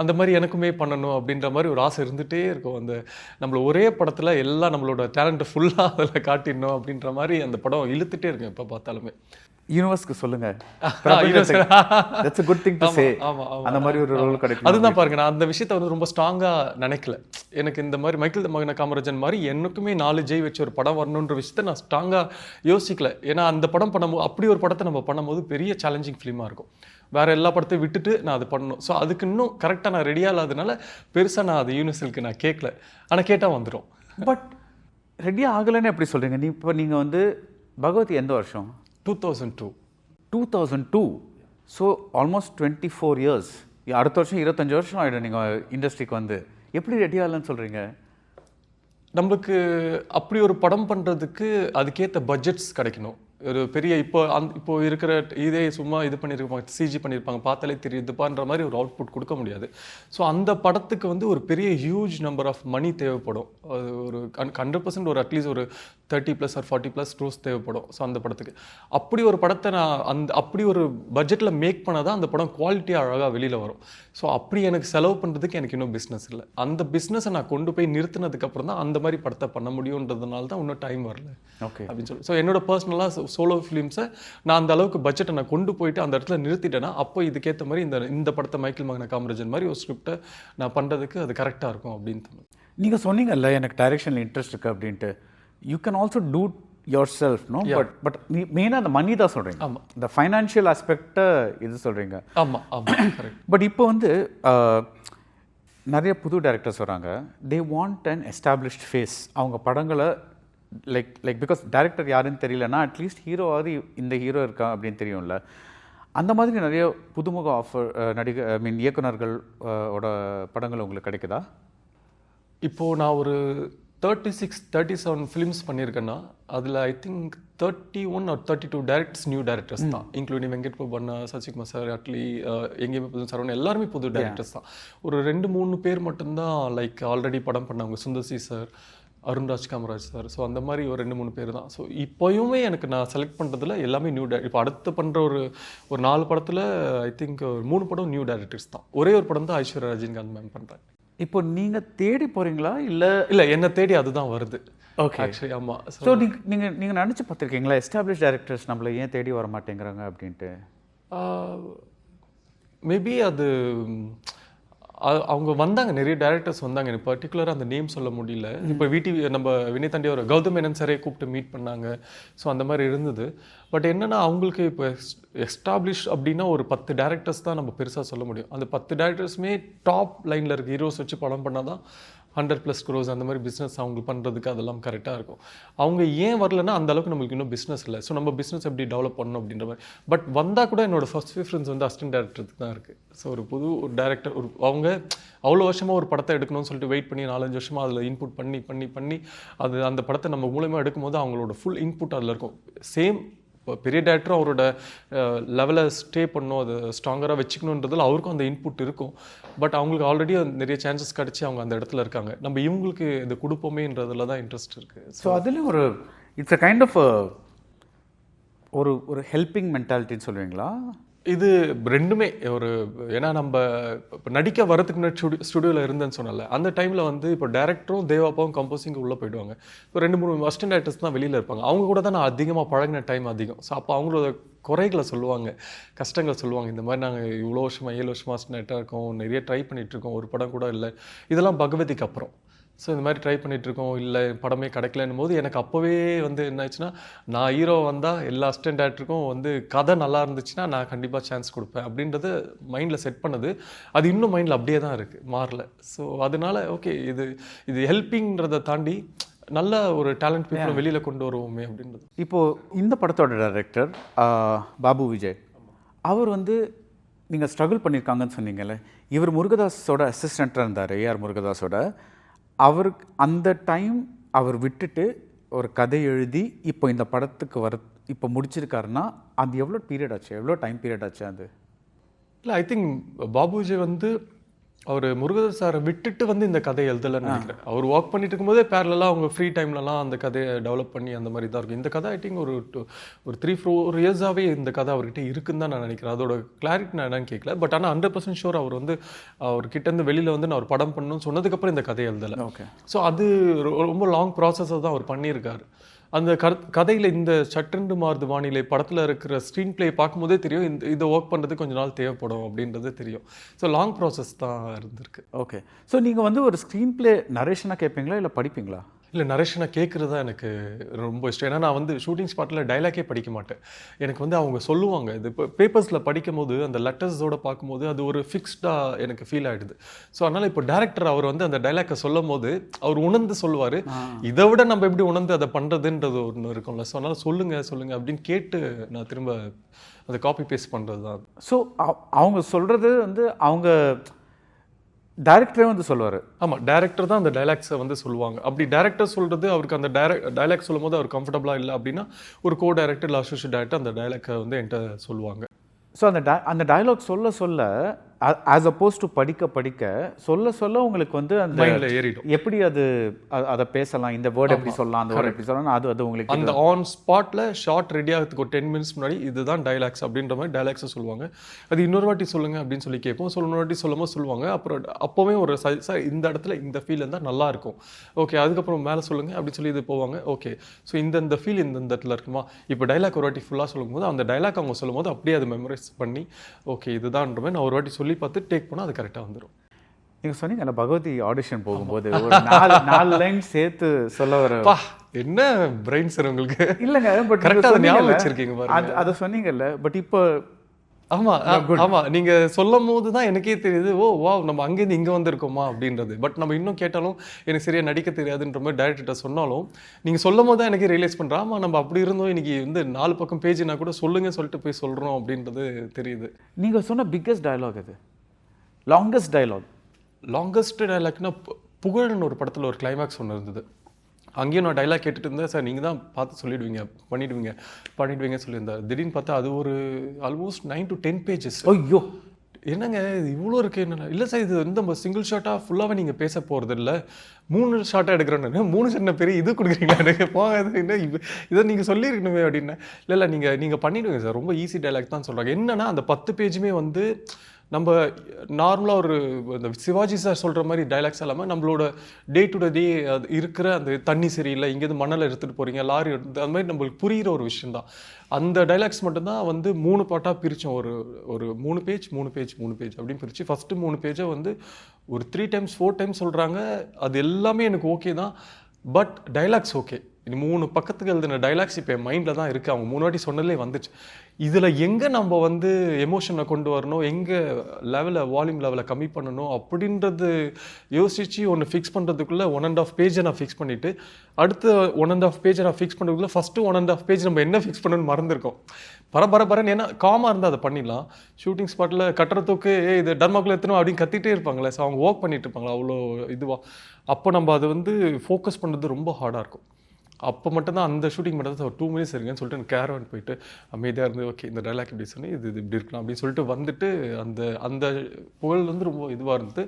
அந்த மாதிரி எனக்குமே பண்ணணும் அப்படின்ற மாதிரி ஒரு ஆசை இருந்துகிட்டே இருக்கும். அந்த நம்மள ஒரே படத்தில் எல்லாம் நம்மளோட டேலண்ட்டை ஃபுல்லாக அதில் காட்டிடணும் அப்படின்ற மாதிரி அந்த படம் இழுத்துட்டே இருக்கும் எப்போ பார்த்தாலுமே. யூனிவர்ஸ்க்கு சொல்லுங்க, that's a good thing to say. அந்த மாதிரி ஒரு ரோல் கிடைக்கும். அதுதான் பாருங்க, நான் அந்த விஷயத்தை வந்து ரொம்ப ஸ்ட்ராங்காக நினைக்கல. எனக்கு இந்த மாதிரி மைக்கேல் மதன காமராஜன் மாதிரி எனக்குமே 4 ஜெய் வச்சு ஒரு படம் வரணுன்ற விஷயத்தை நான் ஸ்ட்ராங்காக யோசிக்கல. ஏன்னா அந்த படம் பண்ணும்போது அப்படி ஒரு படத்தை நம்ம பண்ணும்போது பெரிய சேலஞ்சிங் ஃபிலிமாக இருக்கும். வேறு எல்லா படத்தையும் விட்டுட்டு நான் அது பண்ணணும். ஸோ அதுக்கு இன்னும் கரெக்டாக நான் ரெடியாக இல்லாததுனால பெருசாக நான் அது யூனிவர்சலுக்கு நான் கேட்கல. ஆனால் கேட்டால் வந்துடும். பட் ரெடியாக ஆகலைன்னு எப்படி சொல்கிறீங்க? இப்போ நீங்கள் வந்து பகவதி எந்த வருஷம்? 2002. So almost 24 years. அடுத்த வருஷம் 25 வருஷம் ஆகிடும் நீங்கள் இண்டஸ்ட்ரிக்கு வந்து. எப்படி ரெடி ஆகலன்னு சொல்கிறீங்க? நம்மளுக்கு அப்படி ஒரு படம் பண்ணுறதுக்கு அதுக்கேற்ற பட்ஜெட்ஸ் கிடைக்கணும். ஒரு பெரிய இப்போ இருக்கிற இதே சும்மா இது பண்ணியிருப்பாங்க, சிஜி பண்ணியிருப்பாங்க, பார்த்தாலே தெரியுதுப்பான்ற மாதிரி ஒரு அவுட்புட் கொடுக்க முடியாது. ஸோ அந்த படத்துக்கு வந்து ஒரு பெரிய ஹியூஜ் நம்பர் ஆஃப் மணி தேவைப்படும். அது ஒரு 100% ஒரு அட்லீஸ்ட் ஒரு 30+ or 40+ crores தேவைப்படும். ஸோ அந்த படத்துக்கு அப்படி ஒரு படத்தை நான் அப்படி ஒரு பட்ஜெட்டில் மேக் பண்ணால் தான் அந்த படம் குவாலிட்டியாக அழகாக வெளியில் வரும். ஸோ அப்படி எனக்கு செலவு பண்ணுறதுக்கு எனக்கு இன்னும் பிஸ்னஸ் இல்லை. அந்த பிஸ்னஸை நான் கொண்டு போய் நிறுத்தினதுக்கப்புறம் தான் அந்த மாதிரி படத்தை பண்ண முடியுன்றதுனால தான் இன்னும் டைம் வரல. ஓகே அப்படின்னு சொல்லி. ஸோ என்னோட பர்சனலாக சோலோ ஃபிலிம்ஸை நான் அந்த அளவுக்கு பட்ஜெட்டை நான் கொண்டு போயிட்டு அந்த இடத்துல நிறுத்திட்டேன்னா அப்போ இதுக்கேற்ற மாதிரி இந்த படத்தை மைக்கேல் மதன காமராஜன் மாதிரி ஒரு ஸ்கிரிப்டை நான் பண்ணுறதுக்கு அது கரெக்டாக இருக்கும் அப்படின்னு தோணும். நீங்கள் சொன்னீங்கல்ல எனக்கு டைரக்ஷனில் இன்ட்ரெஸ்ட் இருக்குது அப்படின்ட்டு. You can also do yourself, no? But மெயினாக அந்த மணி தான் சொல்கிறீங்க. ஆமாம், இந்த ஃபைனான்ஷியல் ஆஸ்பெக்டை இது சொல்கிறீங்க. ஆமாம் ஆமாம் கரெக்ட். பட் இப்போ வந்து நிறைய புது டைரக்டர்ஸ் வராங்க. They want an established face. அவங்க படங்களை லைக் பிகாஸ் டைரக்டர் யாருன்னு தெரியலன்னா அட்லீஸ்ட் ஹீரோவாவது இந்த ஹீரோ இருக்கா அப்படின்னு தெரியும்ல. அந்த மாதிரி நிறைய புதுமுக ஆஃபர் இயக்குனர்கள் ஓட படங்கள் உங்களுக்கு கிடைக்குதா? இப்போது நான் ஒரு 36-37 ஃபிலிம்ஸ் பண்ணியிருக்கேன்னா அதில் I think 31 or 32 directors new directors தான், இன்க்ளூடிங் வெங்கட் பிரபு, சசிகுமார் சார், அட்லி, எங்கேயுமே புது சரவணன், எல்லாருமே புது டேரக்டர்ஸ் தான். ஒரு 2-3 பேர் மட்டும்தான் லைக் ஆல்ரெடி படம் பண்ணவங்க, Sundar C sir, Arunraj Kamaraj sir. So அந்த மாதிரி ஒரு 2-3 பேர் தான். ஸோ இப்போயுமே எனக்கு நான் செலக்ட் பண்ணுறதுல எல்லாமே நியூ இப்போ அடுத்து பண்ணுற ஒரு 4 படத்தில் ஐ திங்க் 3 படம் நியூ டேரக்டர்ஸ் தான். ஒரே ஒரு படம் தான் ஐஸ்வர்யா ரஜினிகாந்த் மேம் பண்ணுறேன். இப்போ நீங்கள் தேடி போகிறீங்களா இல்லை என்னை தேடி அதுதான் வருது. ஓகே, ஆக்சுவலி ஆமாம். ஸோ நீங்கள் நினச்சி பார்த்துருக்கீங்களா எஸ்டாப்ளிஷ் டேரக்டர்ஸ் நம்மளை ஏன் தேடி வர மாட்டேங்கிறாங்க அப்படின்ட்டு? மேபி அது அவங்க வந்தாங்க, நிறைய டேரக்டர்ஸ் வந்தாங்க. எனக்கு பர்டிகுலராக அந்த நேம் சொல்ல முடியல. இப்போ விடிவி நம்ம வினய் தாண்டி ஒரு கௌதம் மேனன் சாரே கூப்பிட்டு மீட் பண்ணாங்க. ஸோ அந்த மாதிரி இருந்தது. பட் என்னென்னா அவங்களுக்கு இப்போ எஸ்டாப்ளிஷ் அப்படின்னா ஒரு 10 டேரக்டர்ஸ் தான் நம்ம பெருசாக சொல்ல முடியும். அந்த 10 டேரக்டர்ஸுமே டாப் லைனில் இருக்க ஹீரோஸ் வச்சு படம் பண்ணால் தான் 100+ crores அந்த மாதிரி பிஸ்னஸ் அவங்க பண்ணுறதுக்கு அதெல்லாம் கரெக்டாக இருக்கும். அவங்க ஏன் வரலன்னா அந்த அளவுக்கு நம்மளுக்கு இன்னும் பிஸ்னஸ் இல்லை. ஸோ நம்ம பிஸ்னஸ் எப்படி டெவலப் பண்ணணும் அப்படின்ற மாதிரி. பட் வந்தால் கூட என்னோட ஃபர்ஸ்ட் ப்ரிஃபரன்ஸ் வந்து அசிஸ்டன்ட் டேரக்டருக்கு தான் இருக்குது. ஸோ ஒரு புது ஒரு டேரக்டர் அவங்க அவ்வளோ வருஷமாக ஒரு படத்தை எடுக்கணும்னு சொல்லிட்டு வெயிட் பண்ணி 4-5 வருஷமாக அதில் இன்புட் பண்ணி அது அந்த படத்தை நம்ம மூலமாக எடுக்கும்போது அவங்களோட ஃபுல் இன்புட் அதில் இருக்கும். சேம் இப்போ பெரிய டேரக்டரும் அவரோட லெவலை ஸ்டே பண்ணணும், அது ஸ்ட்ராங்கராக வச்சுக்கணுன்றதில் அவருக்கும் அந்த இன்புட் இருக்கும். பட் அவங்களுக்கு ஆல்ரெடி நிறைய சான்சஸ் கிடச்சி அவங்க அந்த இடத்துல இருக்காங்க. நம்ம இவங்களுக்கு இது கொடுப்போமேன்றதுல தான் இன்ட்ரெஸ்ட் இருக்குது. ஸோ அதுலேயும் ஒரு இட்ஸ் அ கைண்ட் ஆஃப் ஒரு ஹெல்பிங் மென்டாலிட்டின்னு சொல்லுவீங்களா? இது ரெண்டுமே ஒரு ஏன்னா நம்ம இப்போ நடிக்க வரதுக்கு முன்னாடி ஸ்டுடியோவில் இருந்தேன்னு சொன்னல, அந்த டைமில் வந்து இப்போ டேரக்டரும் தேவாப்பாவும் கம்போசிங் உள்ளே போயிடுவாங்க. இப்போ 2-3 அசிஸ்டன்ட் டேரக்டர்ஸ் தான் வெளியில் இருப்பாங்க. அவங்க கூட தான் நான் அதிகமாக பழகின டைம் அதிகம். ஸோ அப்போ அவங்களோட குறைகளை சொல்லுவாங்க, கஷ்டங்கள் சொல்லுவாங்க. இந்த மாதிரி நாங்கள் இவ்வளோ வருஷமாக 7 வருஷமாக அசிஸ்டன்ட் டேரக்டராக இருக்கோம், நிறைய ட்ரை பண்ணிகிட்ருக்கோம், ஒரு படம் கூட இல்லை. இதெல்லாம் பகவதிக்கு அப்புறம். ஸோ இந்த மாதிரி ட்ரை பண்ணிகிட்ருக்கோம், இல்லை படமே கிடைக்கலன்னும் போது எனக்கு அப்போவே வந்து என்ன ஆச்சுன்னா, நான் ஹீரோ வந்தால் எல்லா அசிஸ்டன்ட் டேரக்டருக்கும் வந்து கதை நல்லா இருந்துச்சுன்னா நான் கண்டிப்பாக சான்ஸ் கொடுப்பேன் அப்படின்றது மைண்டில் செட் பண்ணது. அது இன்னும் மைண்டில் அப்படியே தான் இருக்குது, மாறல. ஸோ அதனால ஓகே இது ஹெல்ப்பிங்கிறத தாண்டி நல்ல ஒரு டேலண்ட் பீப்புளை வெளியில் கொண்டு வருவோமே அப்படின்றது. இப்போது இந்த படத்தோட டைரக்டர் பாபு விஜய், அவர் வந்து நீங்கள் ஸ்ட்ரகிள் பண்ணியிருக்காங்கன்னு சொன்னீங்கல்ல, இவர் முருகதாஸோட அசிஸ்டண்ட்டாக இருந்தார், ஏஆர் முருகதாஸோட. அவருக்கு அந்த டைம் அவர் விட்டுட்டு ஒரு கதை எழுதி இப்போ இந்த படத்துக்கு இப்போ முடிச்சிருக்காருன்னா அது எவ்வளோ பீரியட் ஆச்சு, எவ்வளோ டைம் பீரியட் ஆச்சு அது? இல்லை, ஐ திங்க் பாபு விஜய் வந்து அவர் முருகதாஸ் சாரை விட்டுட்டு வந்து இந்த கதையை எழுதலைன்னு நினைக்கிறேன். அவர் ஒர்க் பண்ணிட்டு இருக்கும்போதே பேரலாக அவங்க ஃப்ரீ டைம்லலாம் அந்த கதையை டெவலப் பண்ணி அந்த மாதிரி தான் இருக்கும். இந்த கதை ஐ திங்க் ஒரு 3-4 இயர்ஸாகவே இந்த கதை அவர்கிட்ட இருக்குன்னு தான் நான் நினைக்கிறேன். அதோட கிளாரிட்டி நான் என்னன்னு கேட்கல. பட் ஆனால் 100% ஷூர் அவர் வந்து அவர்கிட்டேருந்து வெளியில் வந்து நான் ஒரு படம் பண்ணணும்னு சொன்னதுக்கப்புறம் இந்த கதையை எழுதலை. ஓகே. ஸோ அது ரொம்ப லாங் ப்ராசஸை தான் அவர் பண்ணியிருக்காரு. அந்த கதையில் இந்த சட்டென்று மாறுது வானிலை படத்தில் இருக்கிற ஸ்க்ரீன் பிளே பார்க்கும்போதே தெரியும் இதை ஒர்க் பண்ணுறதுக்கு கொஞ்ச நாள் தேவைப்படும் அப்படின்றது தெரியும். ஸோ லாங் ப்ராசஸ் தான் இருந்திருக்கு. ஓகே. ஸோ நீங்கள் வந்து ஒரு ஸ்க்ரீன் பிளே நரேஷனாக கேட்பீங்களா இல்லை படிப்பீங்களா? இல்லை, நரேஷனை கேட்குறது தான் எனக்கு ரொம்ப இஷ்டம். ஏன்னா நான் வந்து ஷூட்டிங் ஸ்பாட்டில் டைலாக்கே படிக்க மாட்டேன். எனக்கு வந்து அவங்க சொல்லுவாங்க, இது இப்போ பேப்பர்ஸில் படிக்கும் போது அந்த லெட்டர்ஸோடு பார்க்கும்போது அது ஒரு ஃபிக்ஸ்டாக எனக்கு ஃபீல் ஆகிடுது. ஸோ அதனால் இப்போ டேரக்டர் அவர் வந்து அந்த டைலாக்கை சொல்லும் போது அவர் உணர்ந்து சொல்லுவார். இதை விட நம்ம எப்படி உணர்ந்து அதை பண்ணுறதுன்றது ஒன்று இருக்கும்ல. ஸோ அதனால் சொல்லுங்கள் அப்படின்னு கேட்டு நான் திரும்ப அதை காப்பி பேஸ்ட் பண்ணுறது தான். ஸோ அவங்க சொல்கிறது வந்து அவங்க டைரக்டரே வந்து சொல்லுவார். ஆமாம், டைரக்டர் தான் அந்த டைலாக்ஸை வந்து சொல்லுவாங்க. அப்படி டைரக்டர் சொல்கிறது அவருக்கு அந்த டைலாக் சொல்லும் போது அவர் கம்ஃபர்டபுளாக இல்லை அப்படின்னா ஒரு கோ டைரக்டர் இல்லை அசோசியேட் டைரக்டர் அந்த டைலாக்கை வந்து என்கிட்ட சொல்லுவாங்க. ஸோ அந்த டயலாக் சொல்ல ஆஸ் அப்போஸ் டு படிக்க சொல்ல உங்களுக்கு வந்து அந்த மைண்டில் ஏறிடும். எப்படி அதை பேசலாம், இந்த வேர்டு எப்படி சொல்லலாம், அந்த வேர்டு எப்படி சொல்லலாம், அது உங்களுக்கு அந்த ஆன் ஸ்பாட்டில் ஷார்ட் ரெடி ஆகிறதுக்கு ஒரு 10 minutes முன்னாடி இதுதான் டைலாக்ஸ் அப்படின்ற மாதிரி டைலாக்ஸை சொல்லுவாங்க. அது இன்னொரு வாட்டி சொல்லுங்கள் அப்படின்னு சொல்லி கேட்போம். இன்னொரு வாட்டி சொல்லும்போது சொல்லுவாங்க. அப்புறம் அப்போவே ஒரு சார் இந்த இடத்துல இந்த ஃபீல் இருந்தால் நல்லாயிருக்கும், ஓகே, அதுக்கப்புறம் மேலே சொல்லுங்கள் அப்படின்னு சொல்லி இது போவாங்க. ஓகே, ஸோ இந்த ஃபீல் இந்த இடத்துல இருக்குமா, இப்போ டைலாக் ஒரு வாட்டி ஃபுல்லாக சொல்லும்போது அந்த டைலாக் அவங்க சொல்லும் போது அப்படியே அதை மெமரைஸ் பண்ணி ஓகே இதுதான்ற மாதிரி நான் ஒரு வாட்டி சொல்லி பார்த்து டேக் பண்ணால் அது கரெக்டாக வந்துடும். நீங்கள் சொன்னீங்கல்ல பகவதி ஆடிஷன் போகும்போது ஒரு 4 லைன் சேர்த்து சொல்ல வர என்ன பிரெயின் சார் உங்களுக்கு? இல்லைங்க, பட் கரெக்டாக ஞாபகம் வச்சிருக்கீங்க பாருங்க. அதை சொன்னீங்கல்ல. பட் இப்போ ஆமாம் நீங்கள் சொல்லும் போது தான் எனக்கே தெரியுது, ஓ வா நம்ம அங்கேருந்து இங்கே வந்திருக்கோமா அப்படின்றது. பட் நம்ம இன்னும் கேட்டாலும் எனக்கு சரியாக நடிக்க தெரியாதுன்ற மாதிரி டைரக்டர்கிட்ட சொன்னாலும் நீங்கள் சொல்லும் போது தான் எனக்கு ரியலைஸ் பண்ணுறேன், ஆமாம் நம்ம அப்படி இருந்தோம், இன்னைக்கு வந்து 4 பக்கம் பேஜ்னா கூட சொல்லுங்க சொல்லிட்டு போய் சொல்கிறோம் அப்படின்றது தெரியுது. நீங்கள் சொன்ன பிக்கஸ்ட் டயலாக் அது, லாங்கஸ்ட் டைலாக்னா புகழ்னு ஒரு படத்தில் ஒரு கிளைமேக்ஸ் ஒன்று இருந்தது. அங்கேயும் நான் டைலாக் கேட்டுட்டு இருந்தேன், சார் நீங்கள் தான் பார்த்து சொல்லிடுவீங்க பண்ணிடுவீங்க சொல்லியிருந்தார். திடீர்னு பார்த்தா அது ஒரு ஆல்மோஸ்ட் 9 to 10 pages. ஐயோ என்னங்க இது இவ்வளோ இருக்குது என்ன? இல்லை சார், இது வந்து நம்ம சிங்கிள் ஷாட்டாக ஃபுல்லாகவே நீங்கள் பேச போகிறது இல்லை, 3 ஷாட்டாக எடுக்கிறேன்னு. 3 ஷாட் பெரிய இது கொடுக்குறீங்களா எனக்கு? போகாது, என்ன இதை நீங்கள் சொல்லியிருக்கணுமே அப்படின்னா. இல்லை நீங்கள் பண்ணிவிடுங்க சார், ரொம்ப ஈஸி டைலாக் தான் சொல்கிறாங்க. என்னென்னா அந்த 10 பேஜுமே வந்து நம்ம நார்மலாக ஒரு இந்த சிவாஜி சார் சொல்கிற மாதிரி டைலாக்ஸ் இல்லாமல் நம்மளோட டே டு டே அது இருக்கிற அந்த தண்ணி சரியில்லை, இங்கேருந்து மணலை எடுத்துகிட்டு போகிறீங்க, லாரி எடுத்து, அந்த மாதிரி நம்மளுக்கு புரிகிற ஒரு விஷயந்தான். அந்த டைலாக்ஸ் மட்டும்தான் வந்து 3 பாட்டாக பிரித்தோம். ஒரு 3 பேஜ் அப்படின்னு பிரித்து ஃபஸ்ட்டு 3 பேஜை வந்து ஒரு 3 times 4 times சொல்கிறாங்க. அது எல்லாமே எனக்கு ஓகே தான். But dialogues okay. இது 3 பக்கத்துக்கு எழுதின டைலாக்ஸ் இப்போ என் மைண்டில் தான் இருக்குது. அவங்க 3 வாட்டி சொன்னதுலே வந்துச்சு. இதில் எங்கே நம்ம வந்து எமோஷனை கொண்டு வரணும், எங்கே வால்யூம் லெவலை கம்மி பண்ணணும் அப்படின்றது யோசித்து ஒன்று ஃபிக்ஸ் பண்ணுறதுக்குள்ளே 1.5 பேஜை நான் ஃபிக்ஸ் பண்ணிவிட்டு, அடுத்த 1.5 பேஜை நான் ஃபிக்ஸ் பண்ணுறதுக்குள்ளே ஃபஸ்ட்டு 1.5 பேஜ் நம்ம என்ன ஃபிக்ஸ் பண்ணணும்னு மறந்துருக்கோம். பரபரன்னு ஏன்னா காமாக இருந்தால் அதை பண்ணிடலாம். ஷூட்டிங் ஸ்பாட்டில் கட்டுறதுக்கு இது டர்மாக்குள்ளே எத்தணும் அப்படின்னு கத்திட்டே இருப்பாங்களே, ஸோ அவங்க ஒர்க் பண்ணிட்டு இருப்பாங்களா அவ்வளோ இதுவாக. அப்போ நம்ம அதை வந்து ஃபோக்கஸ் பண்ணுறது ரொம்ப ஹார்டாக இருக்கும். அப்போ மட்டும்தான் அந்த ஷூட்டிங் மட்டும் தான் 2 minutes இருக்குன்னு சொல்லிட்டு எனக்கு கேரவன் போயிட்டு அமைதியாக இருந்து ஓகே இந்த டைலாக் இப்படி சொன்னி இது இப்படி இருக்கலாம் அப்படின்னு சொல்லிட்டு வந்துட்டு அந்த புகழ் வந்து ரொம்ப இதுவாக இருந்தது.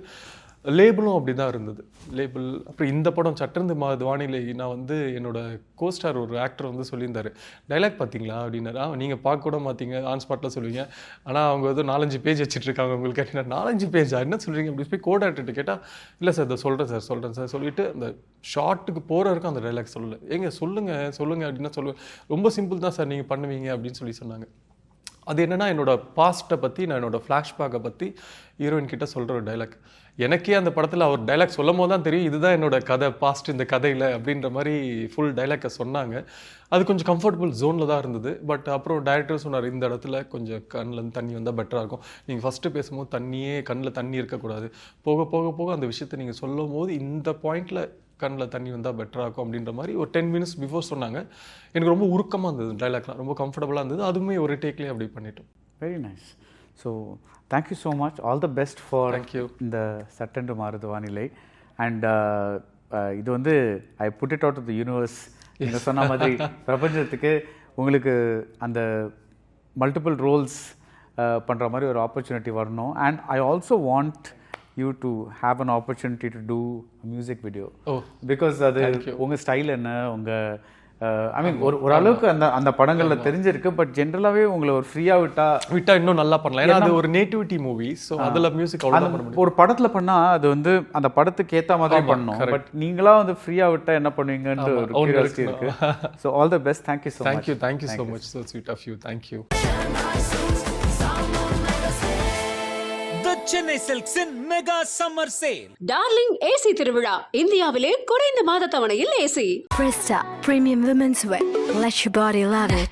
லேபிளும் அப்படி தான் இருந்தது. லேபிள் அப்புறம் இந்த படம் சட்டர்ந்து வானிலை நான் வந்து என்னோட கோஸ்டார் ஒரு ஆக்டர் வந்து சொல்லியிருந்தார், டைலாக் பார்த்தீங்களா அப்படின்னாரு. நீங்கள் பார்க்க கூட மாற்றிங்க ஆன் ஸ்பாட்டில் சொல்லுவீங்க, ஆனால் அவங்க வந்து 4-5 பேஜ் வச்சுட்ருக்காங்க உங்களுக்கு கேட்டீங்கன்னா 4-5 பேஜா என்ன சொல்கிறீங்க அப்படி போய் கோட் ஆக்டர்கிட்ட கேட்டால் இல்லை சார் இதை சொல்கிறேன் சார் சொல்லிவிட்டு அந்த ஷார்ட்டுக்கு போகிற வரைக்கும் அந்த டைலாக் சொல்லலை. ஏங்க சொல்லுங்கள் அப்படின்னா ரொம்ப சிம்பிள் தான் சார் நீங்கள் பண்ணுவீங்க அப்படின்னு சொன்னாங்க. அது என்னென்னா என்னோடய பாஸ்ட்டை பற்றி நான் என்னோடய ஃப்ளாஷ்பேக்கை பற்றி ஹீரோயின் கிட்ட சொல்கிற ஒரு டைலாக். எனக்கே அந்த படத்தில் அவர் டைலாக் சொல்லும் போது தான் தெரியும் இதுதான் என்னோட கதை, பாஸ்ட் இந்த கதையில் அப்படின்ற மாதிரி ஃபுல் டைலாக்கை சொன்னாங்க. அது கொஞ்சம் கம்ஃபர்டபுள் ஜோனில் தான் இருந்தது. பட் அப்புறம் டைரக்டர் சொன்னார் இந்த இடத்துல கொஞ்சம் கண்ணில் தண்ணி வந்தால் பெட்டராக இருக்கும், நீங்கள் ஃபஸ்ட்டு பேசும்போது கண்ணில் தண்ணி இருக்கக்கூடாது, போக போக போக அந்த விஷயத்தை நீங்கள் சொல்லும் போது இந்த பாயிண்டில் கண்ணில் தண்ணி வந்தால் பெட்டராக இருக்கும் அப்படின்ற மாதிரி ஒரு 10 minutes பிஃபோர் சொன்னாங்க. எனக்கு ரொம்ப உருக்கமாக இருந்தது டைலாக்லாம், ரொம்ப கம்ஃபர்டபுளாக இருந்தது. அதுவுமே ஒரு டேக்லேயே அப்படி பண்ணிட்டோம். Very nice. So thank you so much. All the best for இந்த சட்டென்று மாறுது வானிலை. அண்ட் இது வந்து I put it out of the universe. நீங்கள் சொன்ன மாதிரி பிரபஞ்சத்துக்கு உங்களுக்கு அந்த மல்டிபிள் ரோல்ஸ் பண்ணுற மாதிரி ஒரு ஆப்பர்ச்சுனிட்டி வரணும். And I also want you to have an opportunity to do a music video. Because அது உங்கள் ஸ்டைல் என்ன, உங்கள் ஐ மீன் ஒரு அளவுக்கு அந்த படங்களில் தெரிஞ்சிருக்கு. பட் ஜென்ரலாகவே உங்களை ஒரு ஃப்ரீயாக விட்டா இன்னும் நல்லா பண்ணலாம். ஏன்னா அது ஒரு நேட்டிவிட்டி மூவி. ஸோ அதில் மியூசிக் ஒரு படத்தில் பண்ணால் அது வந்து அந்த படத்துக்கு ஏற்ற மாதிரி பண்ணணும். பட் நீங்களா வந்து ஃப்ரீயாக விட்டால் என்ன பண்ணுவீங்கன்ற ஒரு கியூரியாசிட்டி இருக்கு. So all the best. Thank you so much. Thank you so much. So sweet of you. Thank you. Chennai சில்க்ஸின் mega summer sale. Darling AC திருவிழா. இந்தியாவிலே குறைந்த மாத தவணையில் AC. Presta Premium Women's Wear. Let your body love it.